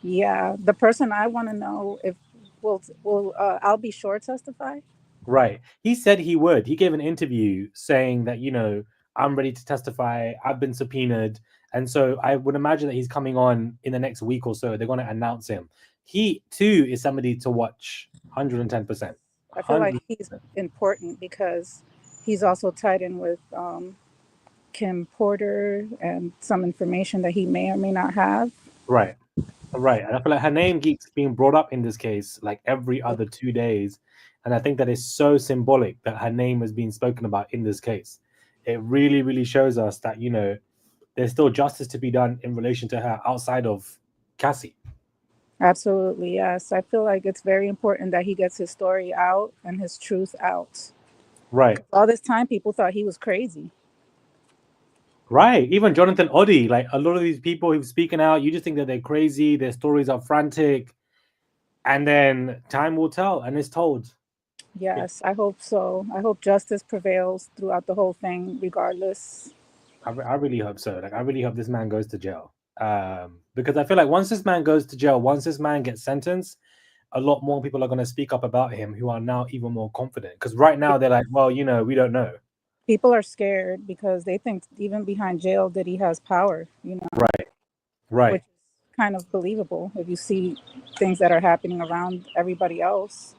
I: yeah, the person I want to know if will I'll be sure testify.
A: Right. He said he would. He gave an interview saying that, I'm ready to testify. I've been subpoenaed. And so I would imagine that he's coming on in the next week or so. They're going to announce him. He, too, is somebody to watch 110%.
I: I feel like
A: 100.
I: he's important because he's also tied in with Kim Porter and some information that he may or may not have.
A: Right. Right. And I feel like her name keeps being brought up in this case like every other 2 days. And I think that is so symbolic that her name is being spoken about in this case. It really, really shows us that, there's still justice to be done in relation to her outside of Cassie.
I: Absolutely, yes. I feel like it's very important that he gets his story out and his truth out.
A: Right.
I: All this time, people thought he was crazy.
A: Right. Even Jonathan Oddy, like a lot of these people who've speaking out, you just think that they're crazy, their stories are frantic, and then time will tell, and it's told.
I: Yes, I hope so. I hope justice prevails throughout the whole thing, regardless.
A: I really hope so. Like, I really hope this man goes to jail. Because I feel like once this man goes to jail, once this man gets sentenced, a lot more people are going to speak up about him who are now even more confident. Because right now they're like, well, we don't know.
I: People are scared because they think even behind jail that he has power,
A: Right. Right.
I: which is kind of believable if you see things that are happening around everybody else.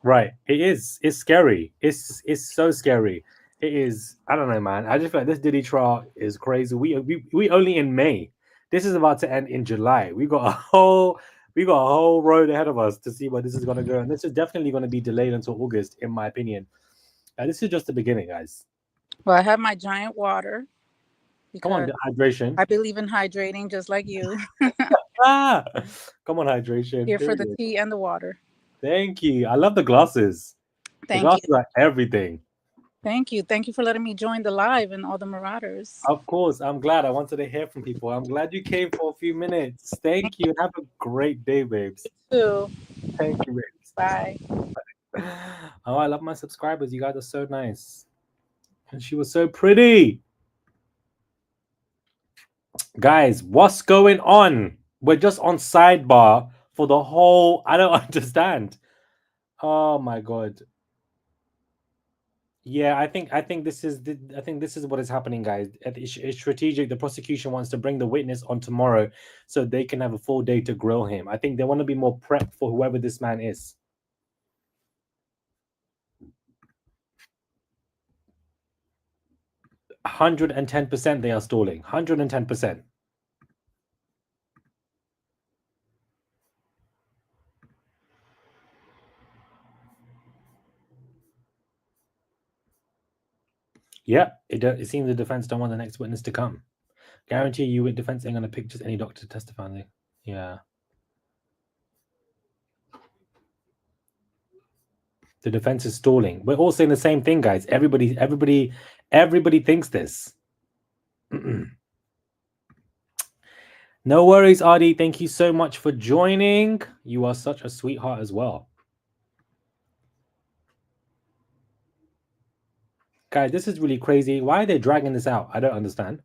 A: Right. It is. It's scary. It's so scary. It is. I don't know, man. I just feel like this Diddy trial is crazy. We only in May. This is about to end in July. We got a whole road ahead of us to see where this is gonna go. And this is definitely gonna be delayed until August, in my opinion. This is just the beginning, guys.
I: Well, I have my giant water
A: Come on,
I: because
A: hydration.
I: I believe in hydrating just like you.
A: Ah, come on, hydration.
I: Here for the
A: Period.
I: tea and the water.
A: Thank you. I love the glasses. The
I: Thank you.
A: glasses are everything.
I: Thank you. Thank you for letting me join the live and all the Marauders.
A: Of course, I'm glad. I wanted to hear from people. I'm glad you came for a few minutes. Thank you. Have a great day, babes.
I: Too.
A: Thank you, babes.
I: Bye.
A: Oh, I love my subscribers. You guys are so nice. And she was so pretty. Guys, what's going on? We're just on sidebar for the whole. I don't understand. Oh my god. Yeah, I think this is what is happening, guys. It's strategic. The prosecution wants to bring the witness on tomorrow so they can have a full day to grill him. I think they want to be more prepped for whoever this man is. %110% they are stalling. 110%. Yeah, it seems the defense don't want the next witness to come. Guarantee you, with defense ain't gonna pick just any doctor to testify on it. Yeah. The defense is stalling. We're all saying the same thing, guys. Everybody thinks this. No worries, Adi. Thank you so much for joining. You are such a sweetheart as well. Guys, this is really crazy. Why are they dragging this out? I don't understand.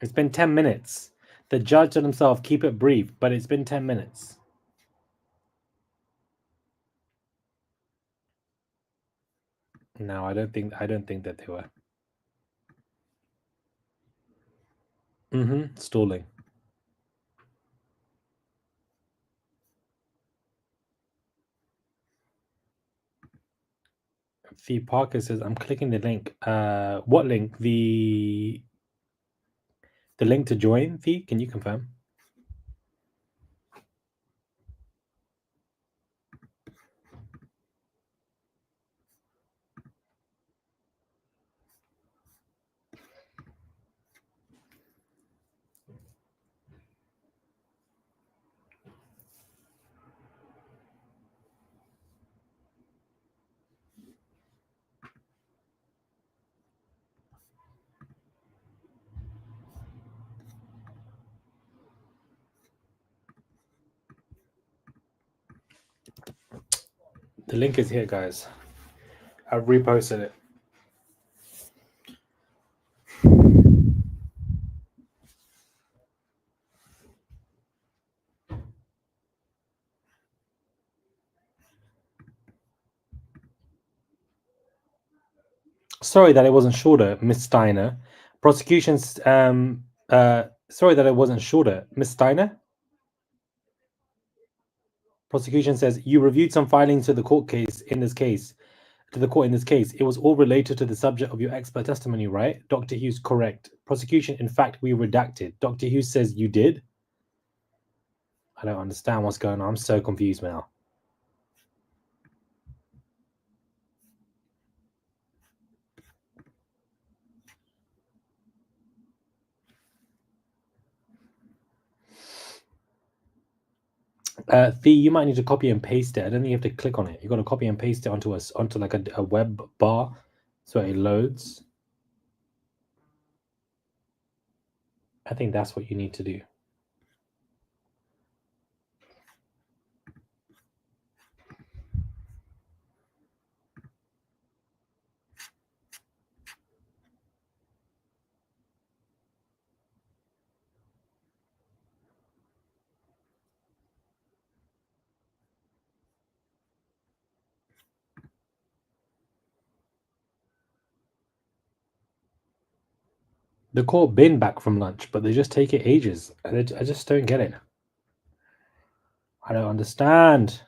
A: It's been 10 minutes. The judge told himself, keep it brief, but it's been 10 minutes. No, I don't think that they were. Stalling. Fee Parker says, I'm clicking the link. What link? The link to join, Fee? Can you confirm? The link is here, guys. I've reposted it. Sorry that it wasn't shorter, Miss Steiner. Prosecution's sorry that it wasn't shorter, Miss Steiner. Prosecution says you reviewed some filings to the court in this case. It was all related to the subject of your expert testimony, right? Dr. Hughes, correct. Prosecution, in fact, we redacted. Dr. Hughes says you did? I don't understand what's going on. I'm so confused now. Fee, you might need to copy and paste it. I don't think you have to click on it. You got to copy and paste it onto like a web bar so it loads. I think that's what you need to do. The court been back from lunch, but they just take it ages. I just don't get it. I don't understand.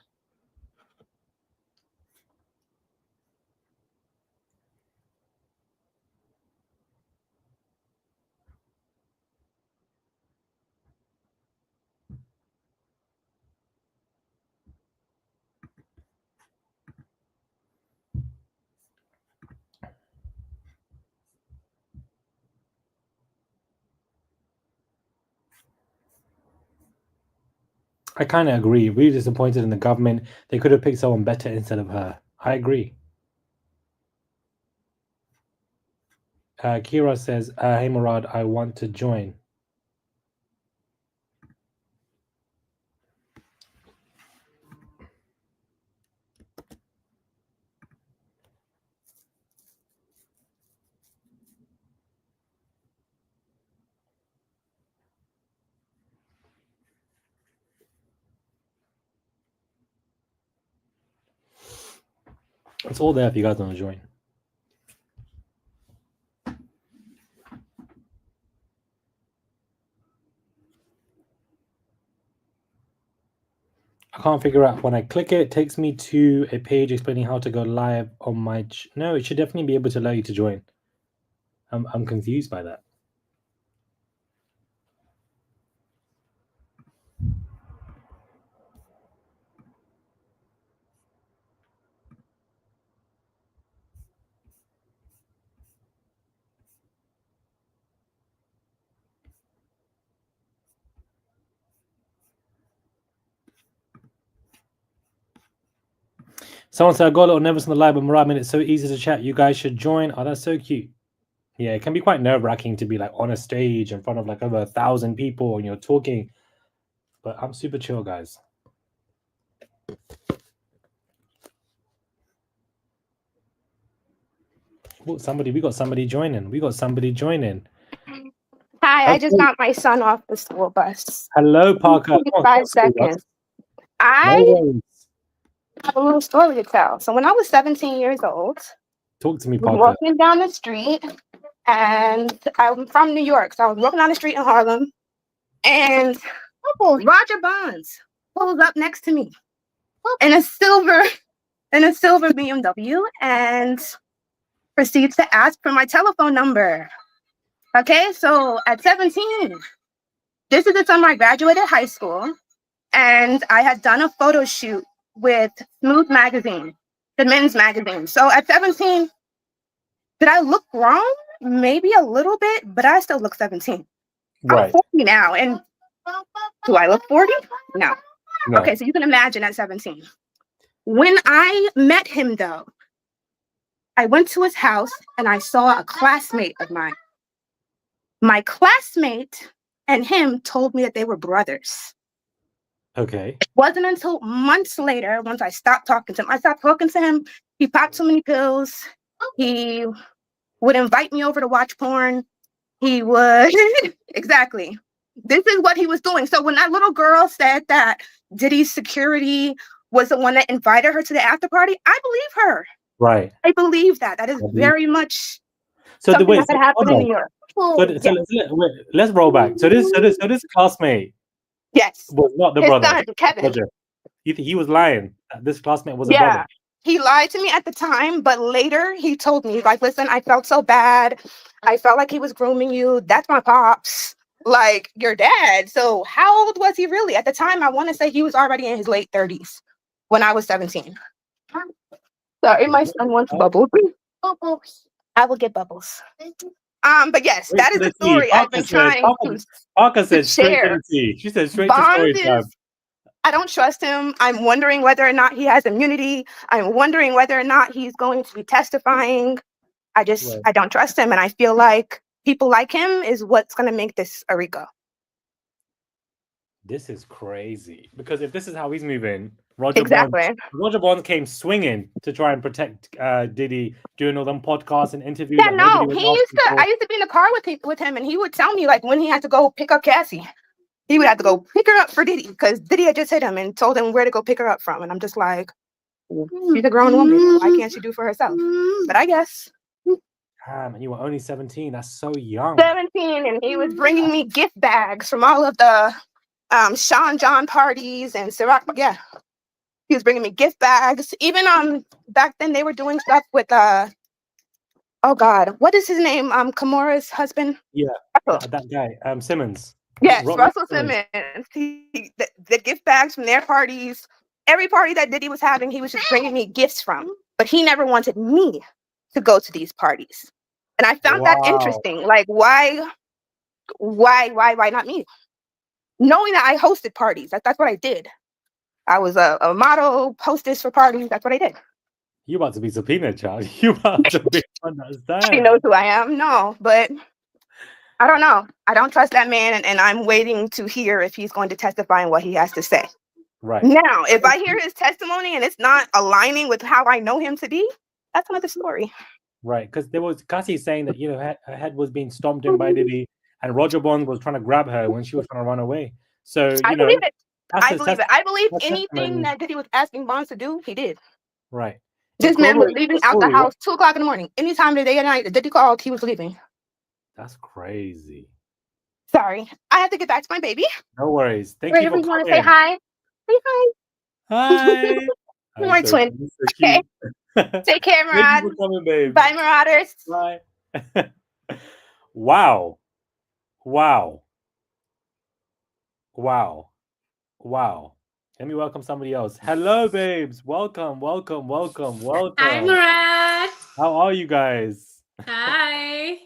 A: I kind of agree. Really disappointed in the government. They could have picked someone better instead of her. I agree. Kira says, hey Murad, I want to join. It's all there if you guys want to join. I can't figure out when I click it takes me to a page explaining how to go live on my no, it should definitely be able to allow you to join. I'm confused by that. Someone said I got a little nervous on the live, but Murad made it so easy to chat. You guys should join. Oh, that's so cute. Yeah, it can be quite nerve-wracking to be like on a stage in front of like over 1,000 people and you're talking. But I'm super chill, guys. Oh, we got somebody joining.
J: Hi, I just
A: Okay.
J: got my son off the school bus.
A: Hello, Parker. Come on,
J: 5
A: talk to us.
J: seconds.
A: No
J: I
A: worries.
J: have a little story to tell. So when I was 17 years old,
A: Talk to me,
J: I was
A: Parker.
J: walking down the street, and I'm from New York, so I was walking down the street in Harlem, and Roger Bonds pulls up next to me in a silver BMW and proceeds to ask for my telephone number. Okay, so at 17, this is the summer I graduated high school, and I had done a photo shoot with Smooth magazine, the men's magazine. So at 17, did I look grown? Maybe a little bit, but I still look 17. I'm
A: Right.
J: 40 now, and do I look 40? No.
A: No.
J: Okay, so you can imagine at 17. When I met him, though, I went to his house and I saw a classmate of mine. My classmate and him told me that they were brothers.
A: Okay.
J: It wasn't until months later, once I stopped talking to him, I stopped talking to him. He popped so many pills. He would invite me over to watch porn. He would, exactly. This is what he was doing. So when that little girl said that Diddy's security was the one that invited her to the after party, I believe her.
A: Right.
J: I believe that. That is very much
A: So the
J: something
A: way
J: that could happen in New York.
A: let's roll back. So this classmate
J: Yes.
A: was not the
J: His
A: brother.
J: son, Kevin.
A: Roger. He was lying. This classmate was a
J: Yeah.
A: brother.
J: He lied to me at the time, but later he told me, like, listen, I felt so bad. I felt like he was grooming you. That's my pops. Like, your dad. So how old was he really? At the time, I want to say he was already in his late 30s when I was 17. Sorry, my son wants bubbles. Bubbles. I will get bubbles. But yes, that is the story I've been trying
A: Parker said
J: to
A: straight to
J: share.
A: the tea. She said straight to
J: Bonds
A: story time.
J: is, I don't trust him. I'm wondering whether or not he has immunity. I'm wondering whether or not he's going to be testifying. I don't trust him. And I feel like people like him is what's going to make this a RICO.
A: This is crazy. Because if this is how he's moving, Roger Bonds came swinging to try and protect Diddy, doing all them podcasts and interviews.
J: Yeah, no, I used to be in the car with him, and he would tell me, like, when he had to go pick up Cassie. He would have to go pick her up for Diddy because Diddy had just hit him and told him where to go pick her up from. And I'm just like, she's a grown woman. Why can't she do for herself? But I guess.
A: And you were only 17. That's so young.
J: 17, and he was bringing me gift bags from all of the Sean John parties and Ciroc. Yeah, he was bringing me gift bags. Even back then they were doing stuff with oh God, what is his name? Kimura's husband.
A: Yeah, that guy, Simmons.
J: Yes, Russell Simmons. The gift bags from their parties. Every party that Diddy was having, he was just bringing me gifts from. But he never wanted me to go to these parties. And I found that interesting. Like, why not me? Knowing that I hosted parties. That's what I did. I was a model hostess for parties. That's what I did.
A: You about to be subpoenaed, child. You about to be understand.
J: He knows who I am. No, but I don't know. I don't trust that man, and I'm waiting to hear if he's going to testify and what he has to say.
A: Right.
J: Now, if I hear his testimony and it's not aligning with how I know him to be, that's another story.
A: Right, because there was Cassie saying that, her head was being stomped in by Diddy, and Roger Bonds was trying to grab her when she was trying to run away. So,
J: I believe it. I believe it. I believe
A: that's
J: anything
A: testimony.
J: that Diddy was asking Bonds to do, he did.
A: Right.
J: This man was leaving out the house 2 o'clock in the morning. Anytime of the day or night that Diddy called, he was leaving.
A: That's crazy.
J: Sorry, I have to get back to my baby.
A: No worries. Thank you for
J: coming. Want to say hi? Say hi.
A: Hi.
J: My twin.
A: So
J: okay. Take care, Murad.
A: Thank you for coming, babe.
J: Bye, Marauders.
A: Bye. Wow. Let me welcome somebody else. Hello, babes. Welcome.
K: Hi, Murad.
A: How are you guys?
K: Hi.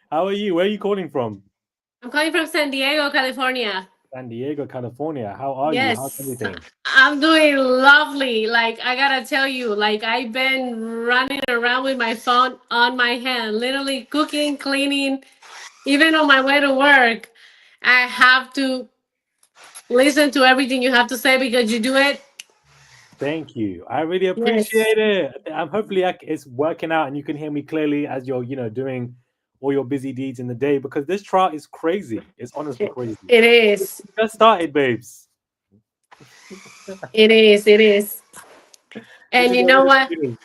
A: How are you? Where are you calling from?
K: I'm calling from San Diego, California.
A: San Diego, California. How are you? How's everything?
K: I'm doing lovely. Like, I gotta tell you, like, I've been running around with my phone on my hand, literally cooking, cleaning, even on my way to work. I have to listen to everything you have to say because you do it.
A: Thank you. I really appreciate it. Hopefully it's working out and you can hear me clearly as you're, doing all your busy deeds in the day because this trial is crazy. It's honestly crazy.
K: It is.
A: It just started, babes.
K: It is. It is.
A: This
K: And
A: is
K: you
A: only
K: know
A: the
K: what?
A: beginning.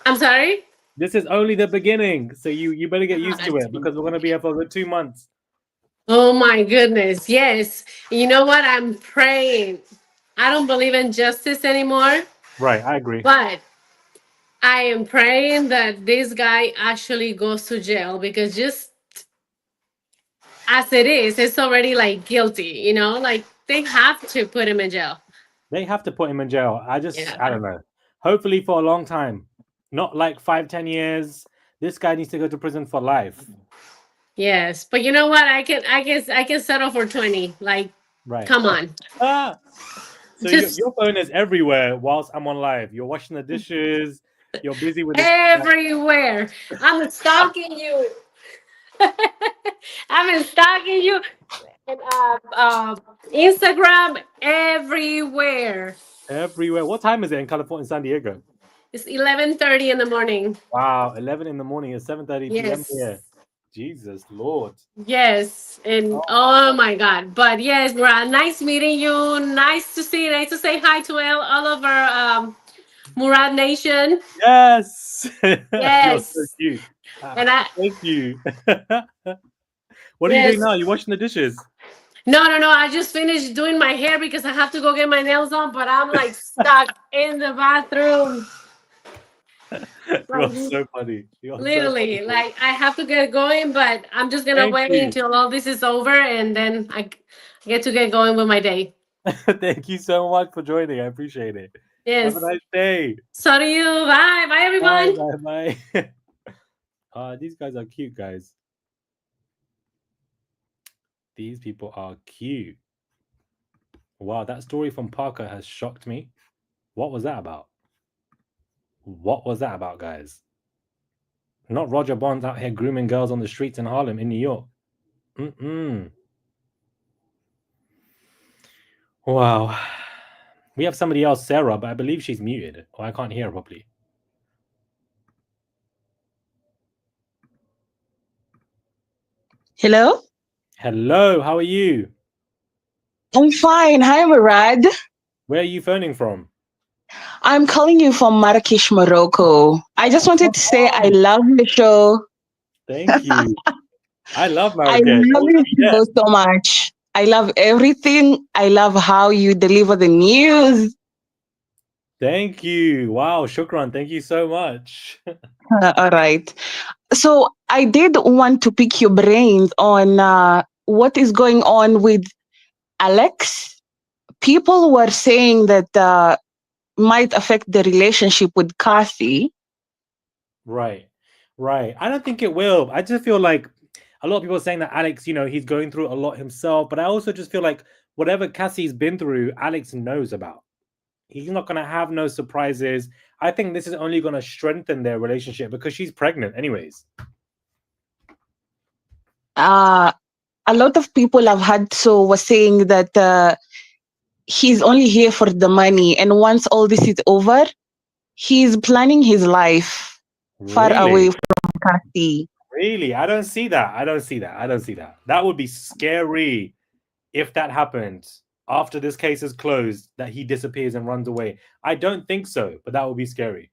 K: I'm sorry.
A: This is only the beginning. So you better get used to it because we're gonna be here for a good 2 months.
K: Oh my goodness. Yes. You know what? I'm praying. I don't believe in justice anymore,
A: Right, I agree.
K: but I am praying that this guy actually goes to jail because just as it is, it's already like guilty, like they have to put him in jail.
A: They have to put him in jail. I
K: Yeah.
A: don't know. Hopefully for a long time. Not like 5-10 years. This guy needs to go to prison for life.
K: Yes. But you know what? I can settle for 20. Like,
A: Right.
K: come on.
A: Ah, so
K: Just
A: your phone is everywhere whilst I'm on live. You're washing the dishes. You're busy with this.
K: everywhere. I'm stalking you. I'm stalking you. And Instagram everywhere.
A: Everywhere. What time is it in California, in San Diego?
K: It's 11:30 in the morning.
A: Wow, 11 in the morning. It's 7:30 p.m.
K: Yes.
A: here. Jesus Lord.
K: Yes. And oh my God. But yes, Murad, nice meeting you. Nice to see you. Nice to say hi to all of our Murad Nation.
A: Yes. You're so
K: Yes.
A: cute.
K: And I
A: Thank you. What are you doing
K: yes.
A: now? You washing the dishes?
K: No. I just finished doing my hair because I have to go get my nails on, but I'm like stuck in the bathroom.
A: You're
K: Like
A: so funny. You're so
K: literally,
A: funny.
K: like I have to get going, but I'm just gonna
A: Thank
K: wait
A: you.
K: until all this is over and then I get to get going with my day.
A: Thank you so much for joining. I appreciate it. Have a
K: Yes.
A: nice day.
K: So do you. Bye. Bye,
A: Bye,
K: everyone.
A: bye, bye. These guys are cute, guys. These people are cute. Wow, that story from Parker has shocked me. What was that about? What was that about, guys? Not Roger Bonds out here grooming girls on the streets in Harlem, in New York. Wow. We have somebody else, Sarah, but I believe she's muted, or I can't hear her properly.
L: Hello?
A: Hello, how are you?
L: I'm fine. Hi, Murad.
A: Where are you phoning from?
L: I'm calling you from Marrakesh, Morocco. I just wanted to say I love the show.
A: Thank you. I love
L: I
A: Marrakesh.
L: love the show so much. I love everything. I love how you deliver the news.
A: Thank you. Wow, shukran. Thank you so much.
L: All right. So I did want to pick your brains on what is going on with Alex. People were saying that might affect the relationship with Kathy.
A: Right. Right. I don't think it will. I just feel like a lot of people are saying that Alex, he's going through a lot himself, but I also just feel like whatever Cassie's been through, Alex knows about. He's not going to have no surprises. I think this is only going to strengthen their relationship because she's pregnant anyways.
L: A lot of people I've had was saying that he's only here for the money, and once all this is over, he's planning his life far away
A: Really?
L: from Kathy.
A: Really? I don't see that. I don't see that. I don't see that. That would be scary if that happened after this case is closed, that he disappears and runs away. I don't think so, but that would be scary.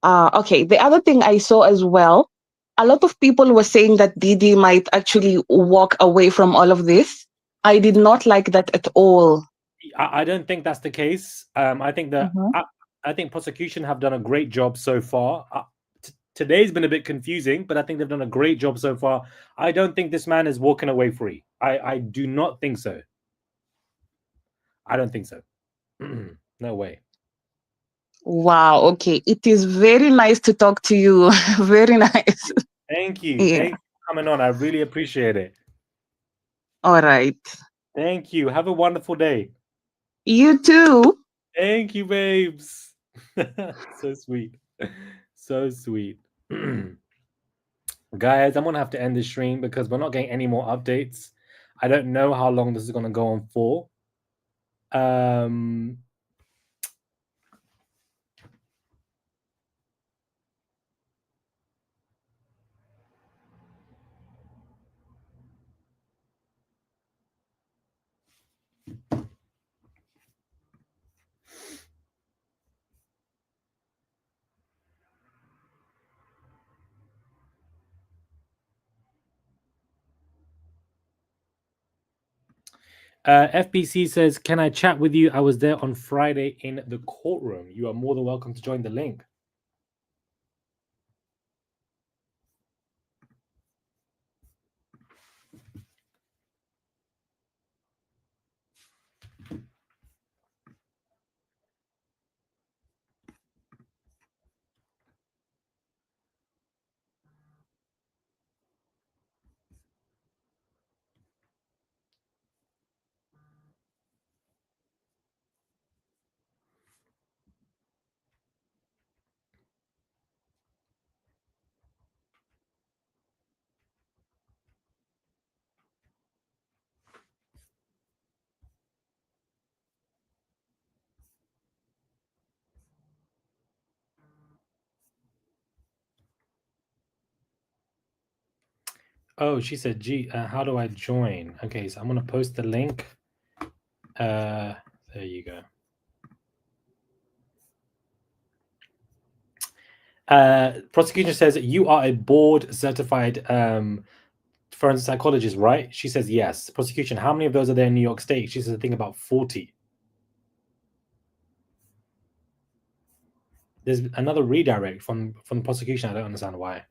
L: Okay, the other thing I saw as well, a lot of people were saying that Diddy might actually walk away from all of this. I did not like that at all.
A: I don't think that's the case. I think that I think prosecution have done a great job so far. Today's been a bit confusing, but I think they've done a great job so far. I don't think this man is walking away free. I do not think so. I don't think so. No way.
L: Wow. Okay. It is very nice to talk to you. Very nice.
A: Thank you.
L: Yeah.
A: Thank you for coming on. I really appreciate it.
L: All right.
A: Thank you. Have a wonderful day.
L: You too.
A: Thank you, babes. So sweet. So sweet. Guys, I'm going to have to end the stream because we're not getting any more updates. I don't know how long this is going to go on for. FPC says, "Can I chat with you? I was there on Friday in the courtroom. You are more than welcome to join the link." Oh, she said, "Gee, how do I join?" Okay, so I'm gonna post the link. There you go. Prosecution says, "You are a board certified forensic psychologist, right?" She says, "Yes." Prosecution, "How many of those are there in New York State?" She says, "I think about 40." There's another redirect from the prosecution. I don't understand why.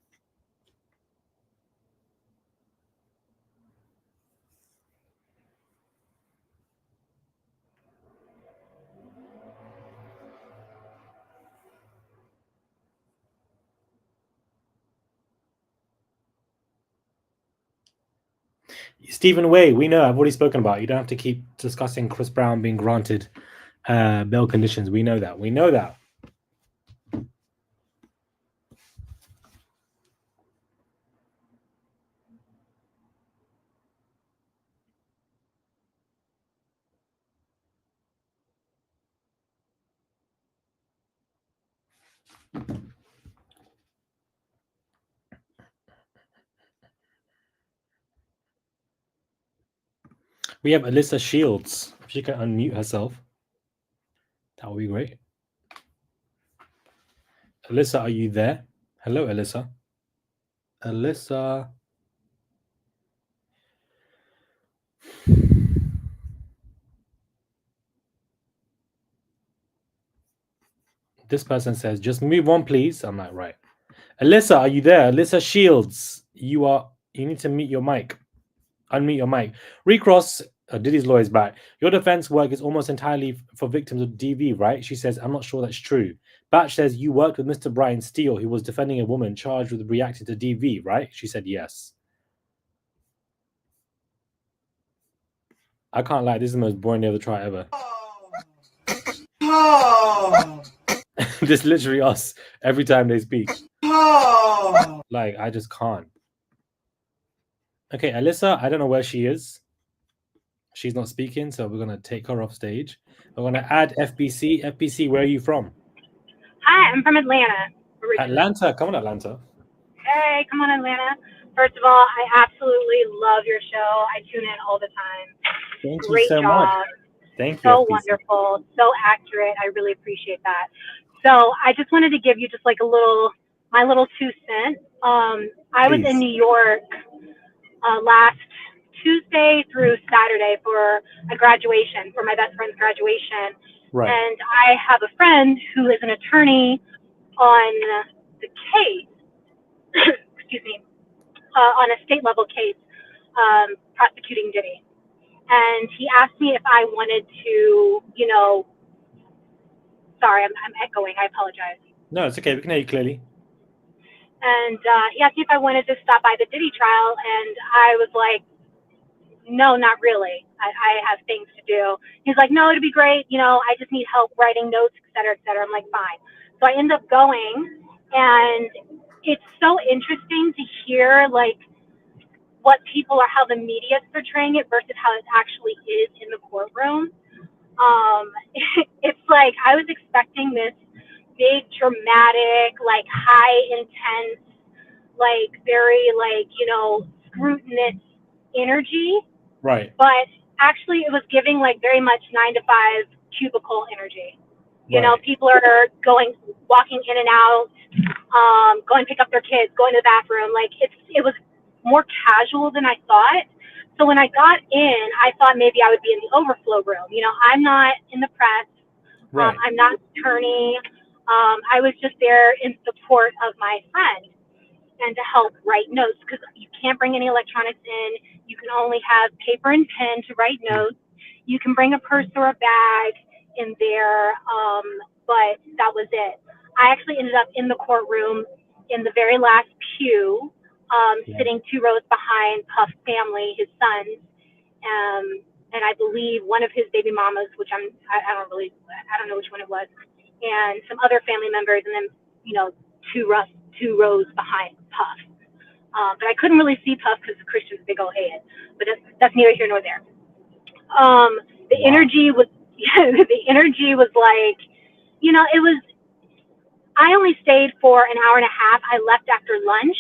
A: Stephen Way, we know. I've already spoken about it. You don't have to keep discussing Chris Brown being granted bail conditions. We know that. We know that. We have Alyssa Shields. If she can unmute herself, that would be great. Alyssa, are you there? Hello, Alyssa. Alyssa. This person says, "Just move on, please." I'm like, right. Alyssa, are you there? Alyssa Shields, you need to mute your mic. Unmute your mic. Recross, Diddy's lawyer's back. "Your defense work is almost entirely for victims of DV, right?" She says, "I'm not sure that's true." Batch says, "You worked with Mr. Brian Steele, who was defending a woman charged with reacting to DV, right?" She said, "Yes." I can't lie, this is the most boring day of the trial ever. This is literally us every time they speak. Like, I just can't. Okay, Alyssa, I don't know where she is. She's not speaking, so we're gonna take her off stage. We're gonna add FBC. FBC, where are you from?
M: Hi, I'm from Atlanta. Originally.
A: Atlanta, come on, Atlanta.
M: Hey, come on, Atlanta. First of all, I absolutely love your show. I tune in all the time.
A: Thank
M: Great
A: you so
M: job.
A: much. Thank you,
M: So
A: FBC.
M: wonderful, so accurate. I really appreciate that. So I just wanted to give you just like my little 2 cents. I was in New York last Tuesday through Saturday for a graduation, for my best friend's graduation.
A: Right.
M: And I have a friend who is an attorney on the case, excuse me, on a state level case, prosecuting Diddy. And he asked me if I wanted to, sorry, I'm echoing, I apologize.
A: No, it's okay. We can hear you clearly.
M: And he asked me if I wanted to stop by the Diddy trial, and I was like, no, not really. I have things to do. He's like, no, it'd be great. I just need help writing notes, et cetera, et cetera. I'm like, fine. So I end up going, and it's so interesting to hear, like, what how the media is portraying it versus how it actually is in the courtroom. It's like I was expecting this big, dramatic, like high intense, like very scrutinous energy.
A: Right.
M: But actually it was giving like very much 9 to 5 cubicle energy. People are walking in and out, going to pick up their kids, going to the bathroom. Like it was more casual than I thought. So when I got in, I thought maybe I would be in the overflow room. You know, I'm not in the press.
A: Right.
M: I'm not an attorney. I was just there in support of my friend and to help write notes because you can't bring any electronics in. You can only have paper and pen to write notes. You can bring a purse or a bag in there, but that was it. I actually ended up in the courtroom in the very last pew, sitting 2 rows behind Puff's family, his sons, and I believe one of his baby mamas, which I don't know which one it was, and some other family members, and then, you know, two rows behind Puff. But I couldn't really see Puff because Christian's big old head. But that's neither here nor there. The energy was, the energy was like, you know, it was. I only stayed for an hour and a half. I left after lunch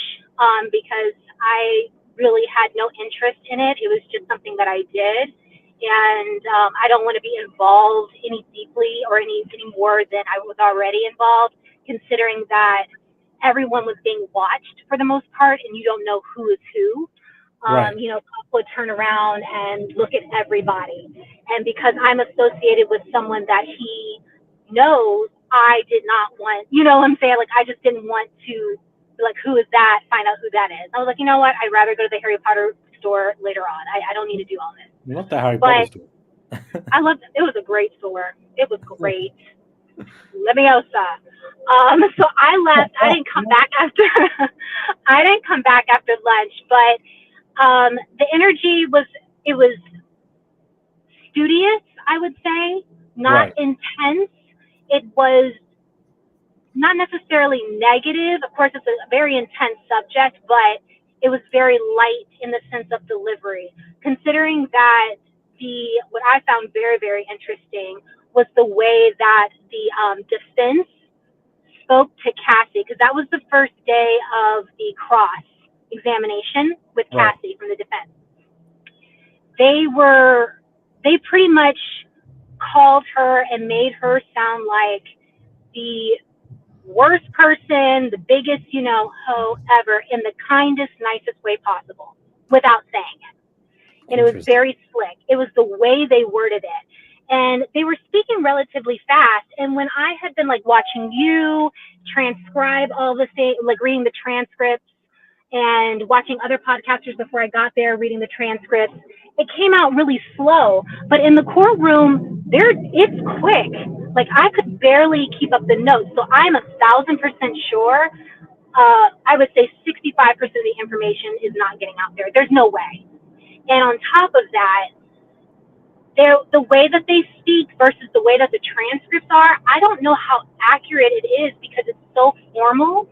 M: because I really had no interest in it. It was just something that I did, and I don't want to be involved any deeply or any more than I was already involved, considering that everyone was being watched for the most part, and you don't know who is who.
A: Right.
M: You know, Pop would turn around and look at everybody, and because I'm associated with someone that he knows, I did not want, you know what I'm saying? Like, I just didn't want to, like, who is that? Find out who that is. I was like, you know what? I'd rather go to the Harry Potter store later on. I don't need to do all this.
A: Not the Harry Potter
M: But
A: store.
M: I loved it. It was a great store. It was great. Leviosa. So I left. I didn't come back after. I didn't come back after lunch, but the energy was. It was studious, I would say, not
A: Right.
M: intense. It was not necessarily negative. Of course, it's a very intense subject, but it was very light in the sense of delivery. Considering that what I found very, very interesting was the way that the defense spoke to Cassie, because that was the first day of the cross examination with
A: Right.
M: Cassie from the defense. They pretty much called her and made her sound like the worst person, the biggest, you know, hoe ever, in the kindest, nicest way possible, without saying it. And it was
A: Interesting.
M: very slick. It was the way they worded it. And they were speaking relatively fast. And when I had been like watching you transcribe all the things, like reading the transcripts and watching other podcasters before I got there, reading the transcripts, it came out really slow. But in the courtroom, it's quick. Like, I could barely keep up the notes. So I'm 1,000% sure. I would say 65% of the information is not getting out there. There's no way. And on top of that, the way that they speak versus the way that the transcripts are, I don't know how accurate it is because it's so formal.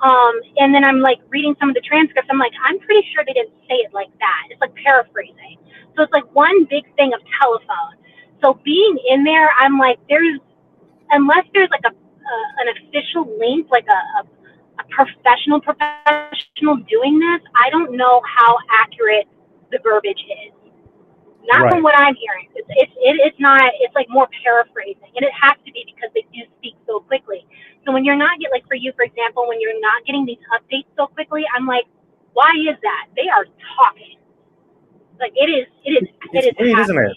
M: And then I'm like reading some of the transcripts. I'm like, I'm pretty sure they didn't say it like that. It's like paraphrasing. So it's like one big thing of telephone. So being in there, I'm like, unless there's like an official link, like a professional doing this, I don't know how accurate the verbiage is. Not from
A: Right.
M: what I'm hearing. It's not. It's like more paraphrasing, and it has to be because they do speak so quickly. So when you're not like for you, for example, when you're not getting these updates so quickly, I'm like, why is that? They are talking. Like it is.
A: It's weird, isn't it?
M: happening.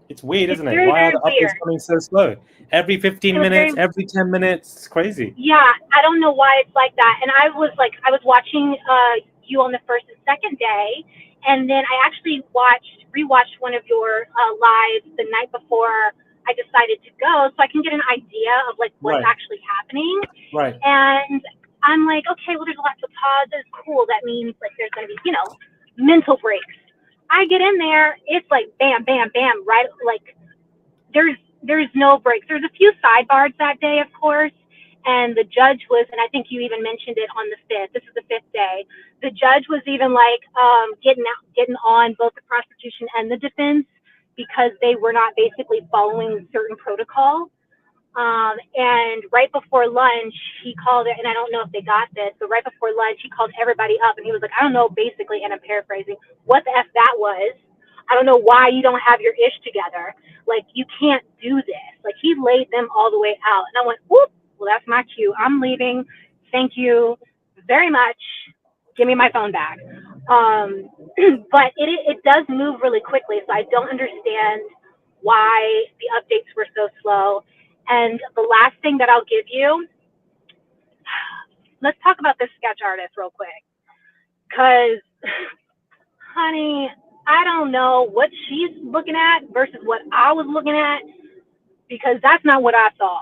A: It's weird,
M: It's
A: isn't it?
M: very,
A: Why are
M: very
A: the updates
M: weird.
A: coming so slow? Every 15
M: It was
A: minutes,
M: very.
A: every 10 minutes. It's crazy.
M: Yeah, I don't know why it's like that. And I was watching you on the first and second day, and then I actually rewatched one of your lives the night before I decided to go, so I can get an idea of like what's
A: Right.
M: actually happening.
A: Right.
M: And I'm like, okay, well, there's lots of pauses. Cool. That means like there's gonna be, you know, mental breaks. I get in there, it's like bam, bam, bam, right? Like there's no breaks. There's a few sidebars that day, of course, and the judge was, and I think you even mentioned it on the 5th. This is the 5th day. The judge was even like getting on both the prosecution and the defense because they were not basically following certain protocol. And right before lunch, he called it, and I don't know if they got this, but right before lunch, he called everybody up, and he was like, I don't know, basically, and I'm paraphrasing, what the F that was. I don't know why you don't have your ish together. Like, you can't do this. Like, he laid them all the way out. And I went, whoop, well, that's my cue. I'm leaving. Thank you very much. Give me my phone back. But it does move really quickly, so I don't understand why the updates were so slow. And the last thing that I'll give you, let's talk about this sketch artist real quick, because, honey, I don't know what she's looking at versus what I was looking at, because that's not what I saw.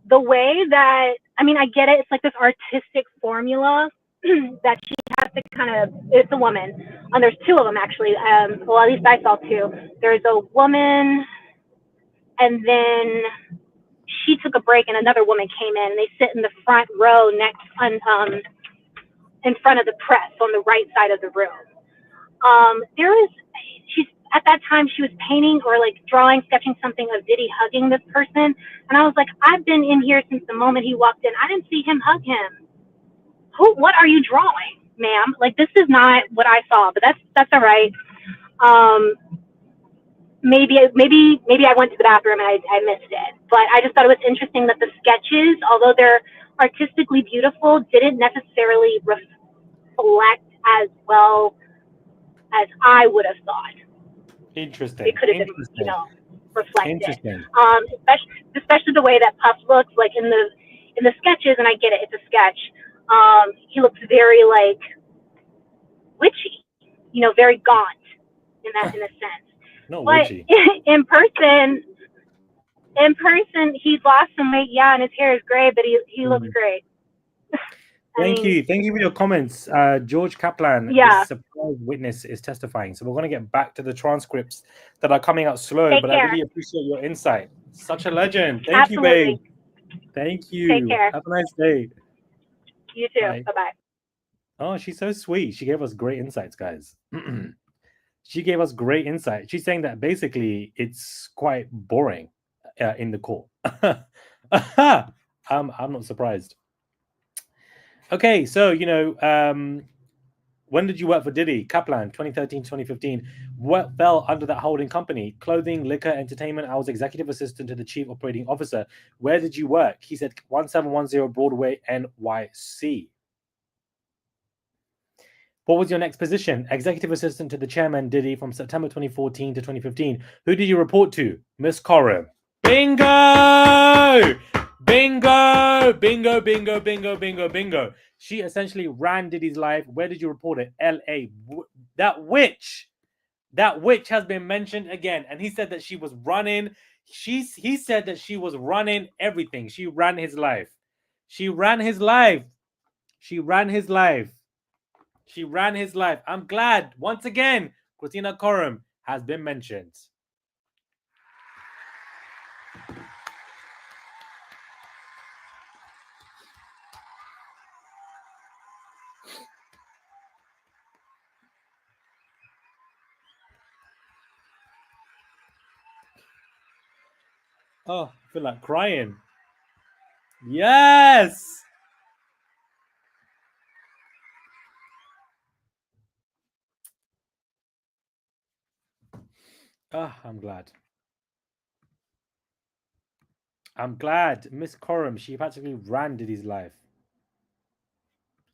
M: The way that, I mean, I get it. It's like this artistic formula that she has to kind of, it's a woman. And there's two of them, actually. Well, at least I saw two. There's a woman, and then she took a break, and another woman came in, and they sit in the front row next, in front of the press on the right side of the room. She's at that time she was painting or like drawing, sketching something of Diddy hugging this person, and I was like, I've been in here since the moment he walked in. I didn't see him hug him. What are you drawing, ma'am? Like, this is not what I saw, but that's all right. Maybe I went to the bathroom and I missed it, but I just thought it was interesting that the sketches, although they're artistically beautiful, didn't necessarily reflect as well as I would have thought.
A: Interesting.
M: It could have been, reflected.
A: Interesting.
M: Especially the way that Puff looks, like in the sketches, and I get it, it's a sketch. He looks very like witchy, very gaunt in a sense.
A: Not
M: but
A: witchy.
M: in person, he lost some weight, yeah, and his hair is gray, but he looks great.
A: Thank you for your comments. George Kaplan,
M: yeah.
A: this surprise witness is testifying. So we're going to get back to the transcripts that are coming out slow,
M: Take
A: but
M: care.
A: I really appreciate your insight. Such a legend. Thank
M: Absolutely.
A: you, babe. Thank you.
M: Take care.
A: Have a nice day.
M: You too. Bye-bye.
A: Oh, she's so sweet. She gave us great insights, guys. She gave us great insight. She's saying that basically it's quite boring in the court. I'm not surprised. Okay, so when did you work for Diddy? Kaplan, 2013 2015. What fell under that holding company? Clothing, liquor, entertainment. I was executive assistant to the chief operating officer. Where did you work? He said 1710 Broadway, NYC. What was your next position? Executive assistant to the chairman, Diddy, from September 2014 to 2015. Who did you report to? Miss Coram. Bingo! Bingo! Bingo, bingo, bingo, bingo, bingo. She essentially ran Diddy's life. Where did you report it? LA. That witch has been mentioned again. And he said that she was running. He said that she was running everything. She ran his life. She ran his life. She ran his life. She ran his life. I'm glad, once again, Christina Coram has been mentioned. Oh, I feel like crying. Yes! Ah, I'm glad. I'm glad. Miss Coram, she practically ran Diddy's life.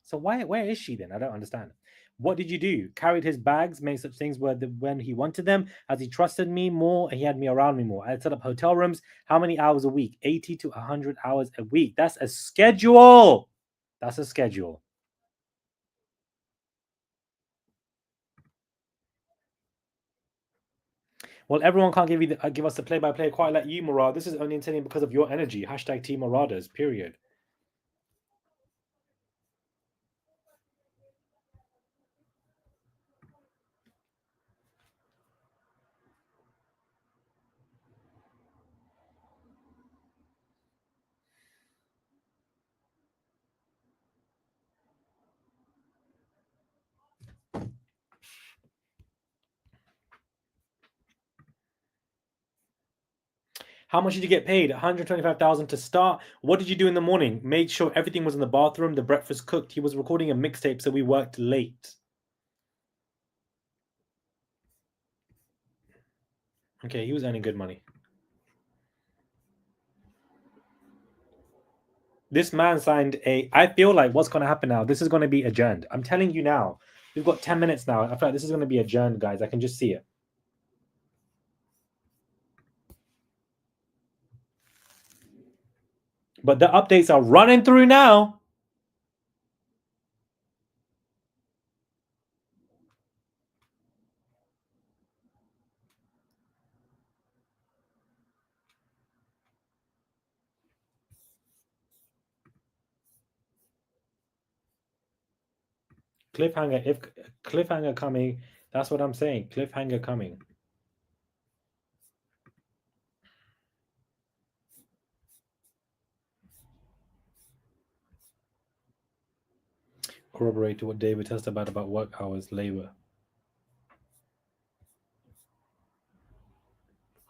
A: So where is she then? I don't understand. What did you do? Carried his bags, made such things when he wanted them. As he trusted me more, he had me around me more. I set up hotel rooms. How many hours a week? 80 to 100 hours a week. That's a schedule. That's a schedule. Well, everyone can't give us the play-by-play quite like you, Murad. This is only intended because of your energy. Hashtag Team Marauders, period. How much did you get paid? 125,000 to start. What did you do in the morning? Made sure everything was in the bathroom, the breakfast cooked. He was recording a mixtape, so we worked late. Okay, he was earning good money. This man signed I feel like what's going to happen now, this is going to be adjourned. I'm telling you now, We've got 10 minutes now. I feel like this is going to be adjourned, guys. I can just see it. But the updates are running through now. Cliffhanger, if cliffhanger coming, that's what I'm saying. Cliffhanger coming. Corroborate to what David testified about work hours, labor.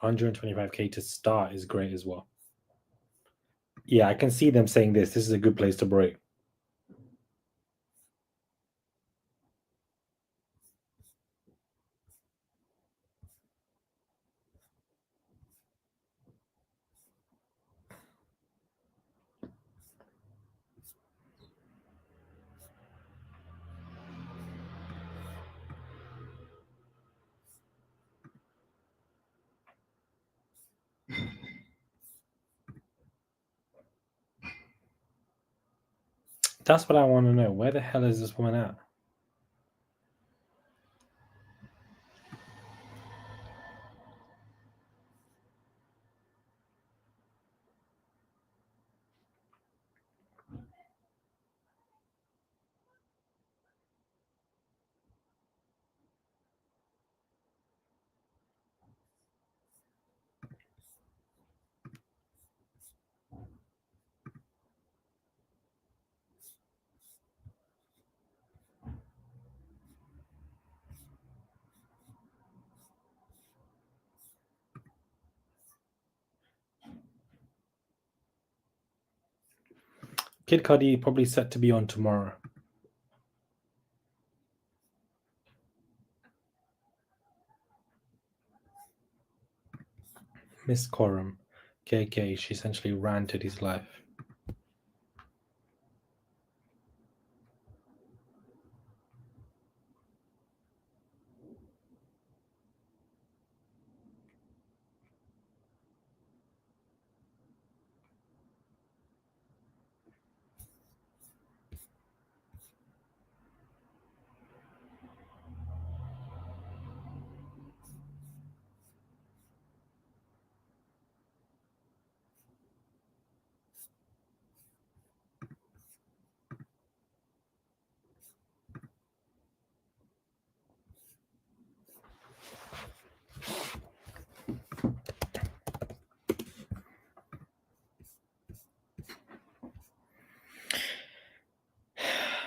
A: 125K to start is great as well. Yeah, I can see them saying this. This is a good place to break. That's what I want to know. Where the hell is this woman at? Kid Cudi probably set to be on tomorrow. Miss Coram, KK, she essentially ranted his life.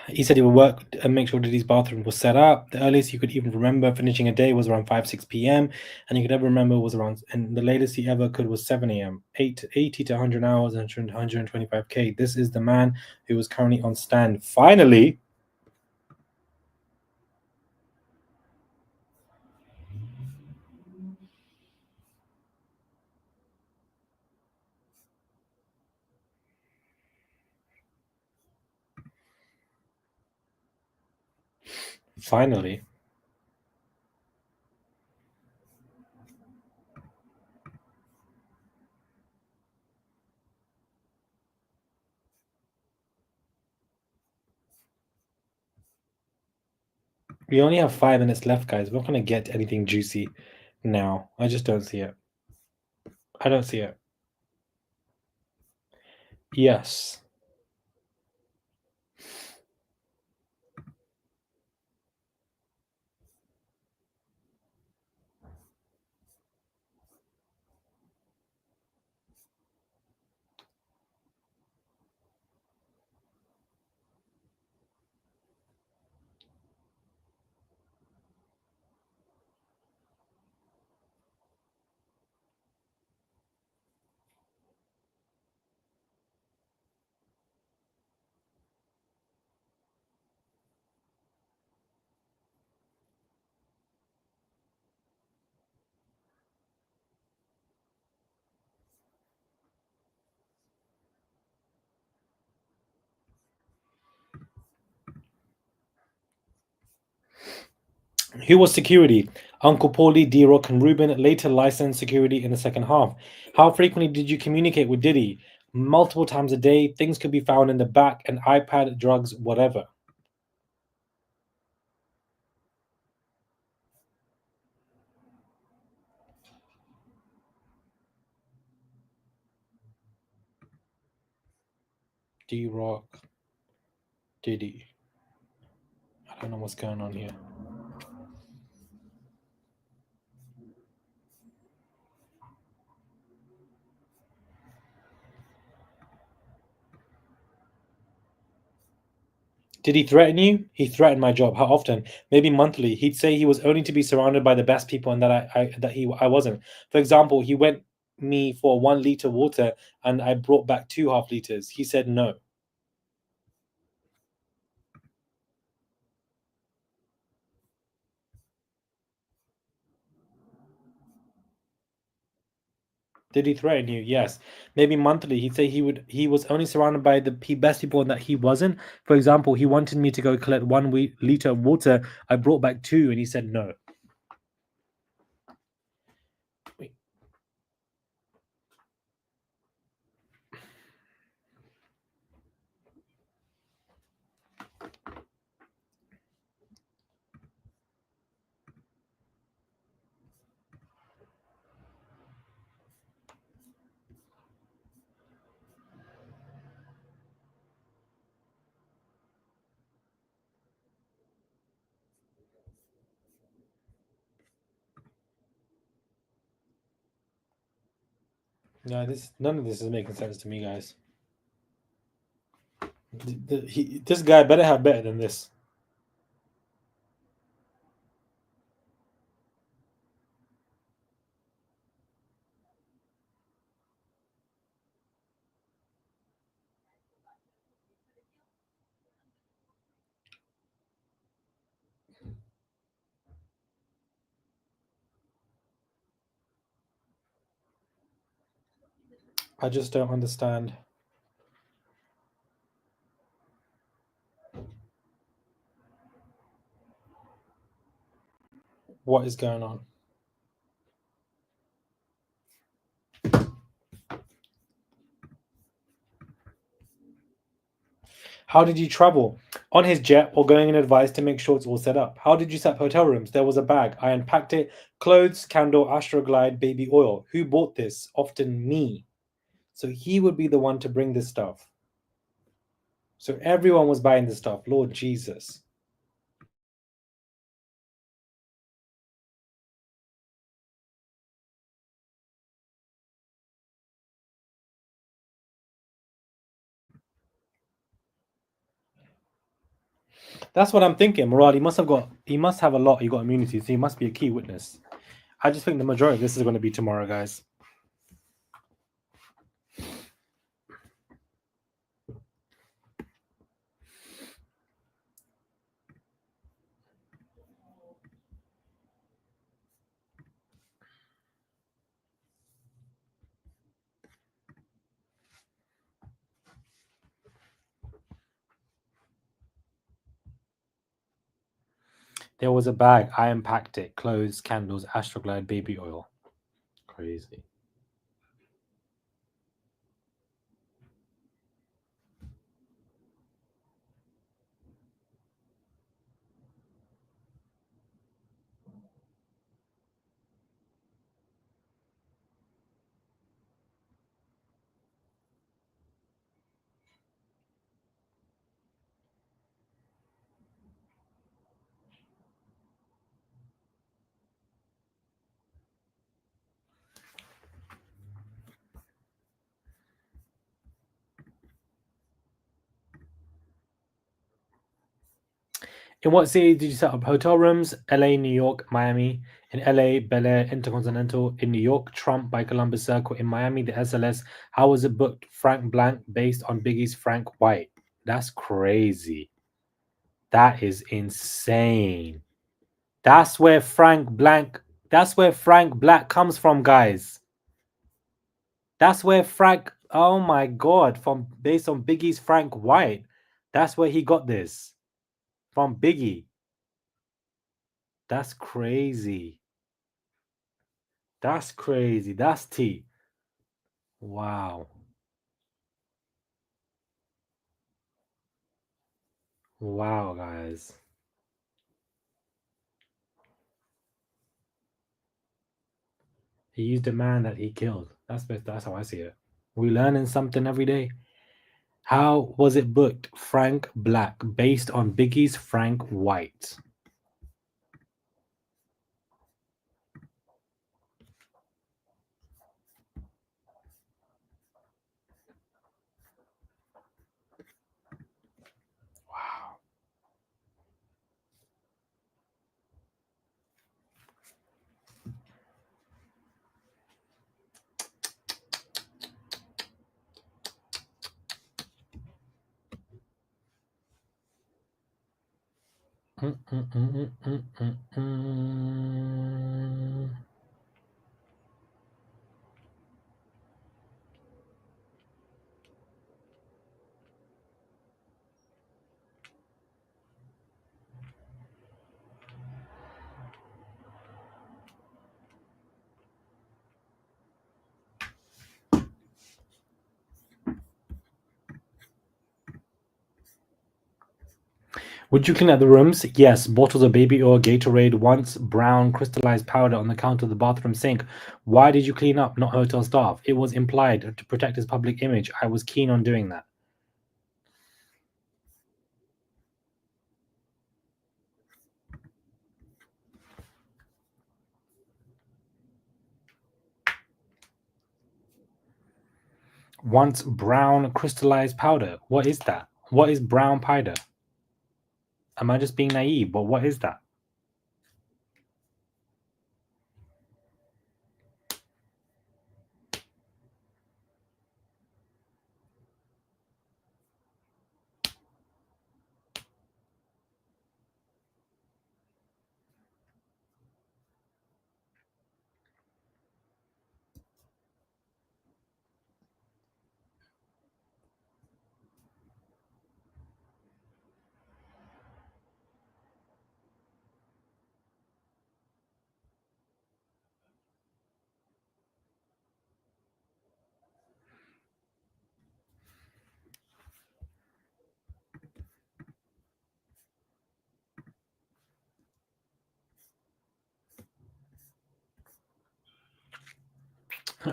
A: He said he would work and make sure that his bathroom was set up. The earliest he could even remember finishing a day was around 5-6 p.m. And he could ever remember was around, and the latest he ever could was 7 a.m. 80 to 100 hours and 125K. This is the man who was currently on stand. Finally, finally. We only have 5 minutes left, guys. We're not going to get anything juicy now. I just don't see it. I don't see it. Yes. Who was security? Uncle Paulie, D-Rock, and Ruben later licensed security in the second half. How frequently did you communicate with Diddy? Multiple times a day. Things could be found in the back, an iPad, drugs, whatever. D-Rock, Diddy. I don't know what's going on here. Did he threaten you? He threatened my job. How often? Maybe monthly. He'd say he was only to be surrounded by the best people and that I wasn't. For example, he went me for 1 liter water and I brought back 2 half liters. He said no. Did he threaten you? Yes. Maybe monthly. He'd say he was only surrounded by the best people and that he wasn't. For example, he wanted me to go collect 1 liter of water. I brought back 2 and he said no. Wait. No, none of this is making sense to me, guys. This guy better have better than this. I just don't understand what is going on. How did you travel? On his jet or going in advice to make sure it's all set up? How did you set up hotel rooms? There was a bag. I unpacked it. Clothes, candle, Astroglide, baby oil. Who bought this? Often me. So he would be the one to bring this stuff. So everyone was buying this stuff. Lord Jesus. That's what I'm thinking. Murad, he must have a lot. He got immunity, so he must be a key witness. I just think the majority of this is going to be tomorrow, guys. There was a bag. I unpacked it. Clothes, candles, Astroglide, baby oil. Crazy. In what city did you set up hotel rooms? LA, New York, Miami. In LA, Bel Air, Intercontinental. In New York, Trump by Columbus Circle. In Miami, the SLS. How was it booked? Frank Blank, based on Biggie's Frank White. That's crazy. That is insane. That's where Frank Black comes from, guys. That's where Frank, oh my God, from based on Biggie's Frank White. That's where he got this. From Biggie. That's crazy. That's crazy. That's tea. Wow. Wow, guys. He used a man that he killed. That's how I see it. We're learning something every day. How was it booked? Frank Black, based on Biggie's Frank White. Wow. Would you clean out the rooms? Yes. Bottles of baby oil, Gatorade, once brown crystallized powder on the counter of the bathroom sink. Why did you clean up, not hotel staff? It was implied to protect his public image. I was keen on doing that. Once brown crystallized powder. What is that? What is brown powder? Am I just being naive? But what is that?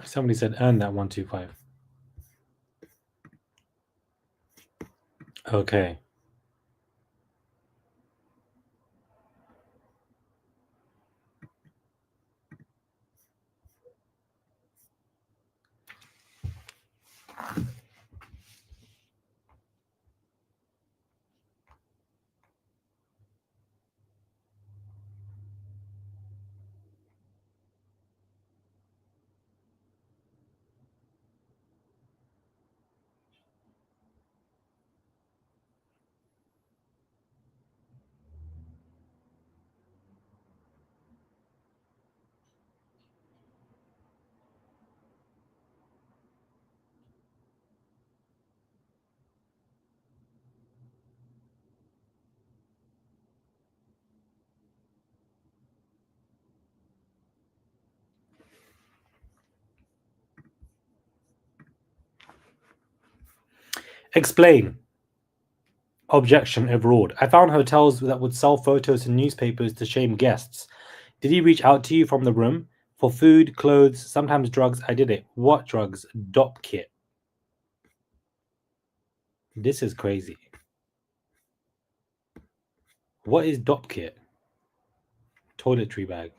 A: Somebody said earn that 125. Okay. Explain. Objection overruled. I found hotels that would sell photos in newspapers to shame guests. Did he reach out to you from the room? For food, clothes, sometimes drugs, I did it. What drugs? Dop kit. This is crazy. What is dop kit? Toiletry bag.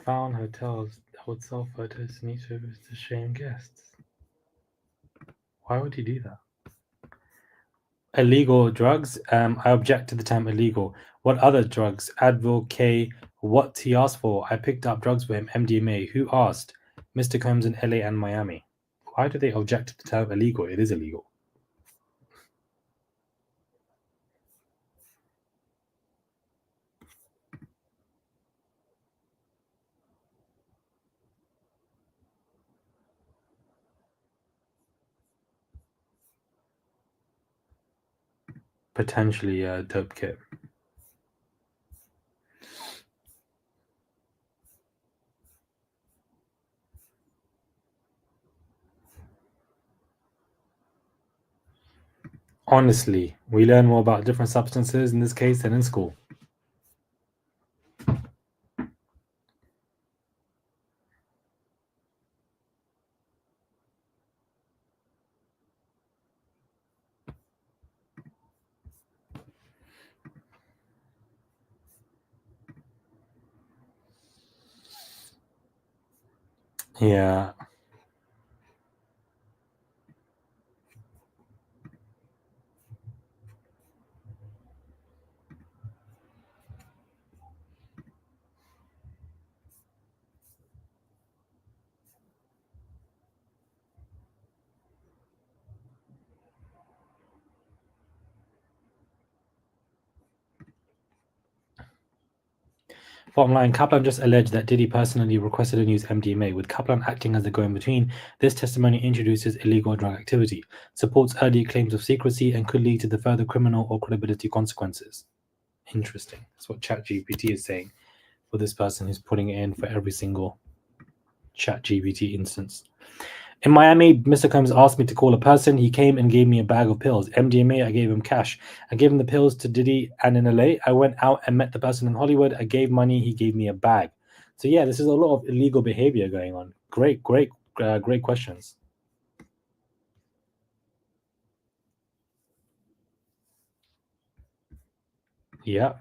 A: found hotels that would sell photos to to shame guests. Why would he do that? Illegal drugs. I object to the term illegal. What other drugs? Advil, K. What he asked for? I picked up drugs for him. MDMA. Who asked? Mr. Combs in LA and Miami. Why do they object to the term illegal? It is illegal. Potentially a dope kit. Honestly, we learn more about different substances in this case than in school. Yeah. Bottom line, Kaplan just alleged that Diddy personally requested and used MDMA, with Kaplan acting as the go-in-between. This testimony introduces illegal drug activity, supports earlier claims of secrecy, and could lead to the further criminal or credibility consequences. Interesting. That's what ChatGPT is saying for this person who's putting it in for every single ChatGPT instance. In Miami, Mr. Combs asked me to call a person. He came and gave me a bag of pills. MDMA, I gave him cash. I gave him the pills to Diddy, and in LA, I went out and met the person in Hollywood. I gave money. He gave me a bag. So yeah, this is a lot of illegal behavior going on. Great questions. Yeah.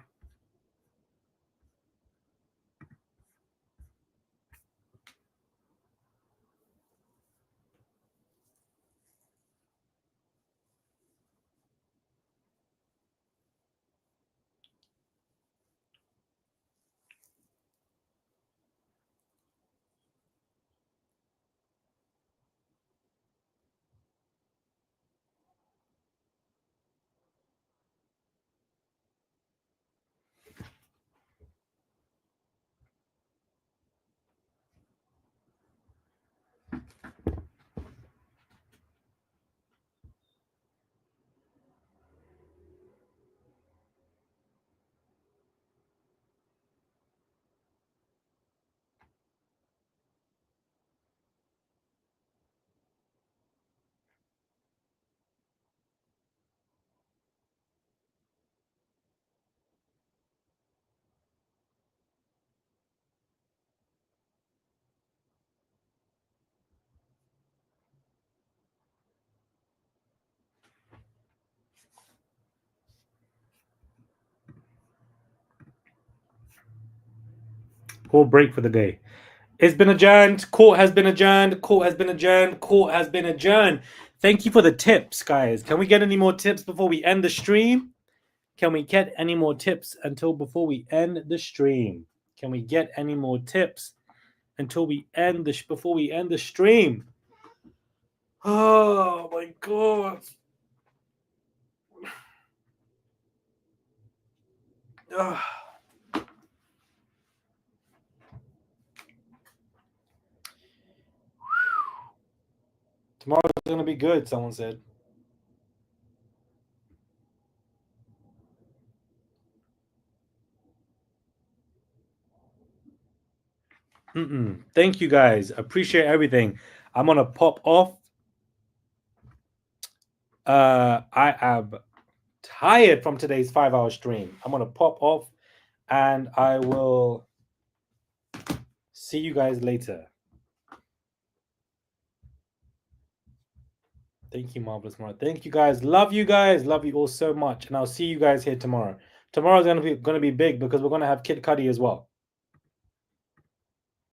A: We'll break for the day. It's been adjourned. Court has been adjourned. Court has been adjourned. Court has been adjourned. Thank you for the tips, guys. Can we get any more tips before we end the stream? Can we get any more tips before we end the stream? Can we get any more tips before we end the stream? Oh my god. Ugh. Tomorrow's gonna be good, someone said. Thank you guys. Appreciate everything. I'm gonna pop off. I am tired from today's 5-hour stream. I'm gonna pop off and I will see you guys later. Thank you, Marvelous Mara. Thank you guys. Love you guys. Love you all so much. And I'll see you guys here tomorrow. Tomorrow's gonna be big because we're gonna have Kid Cudi as well.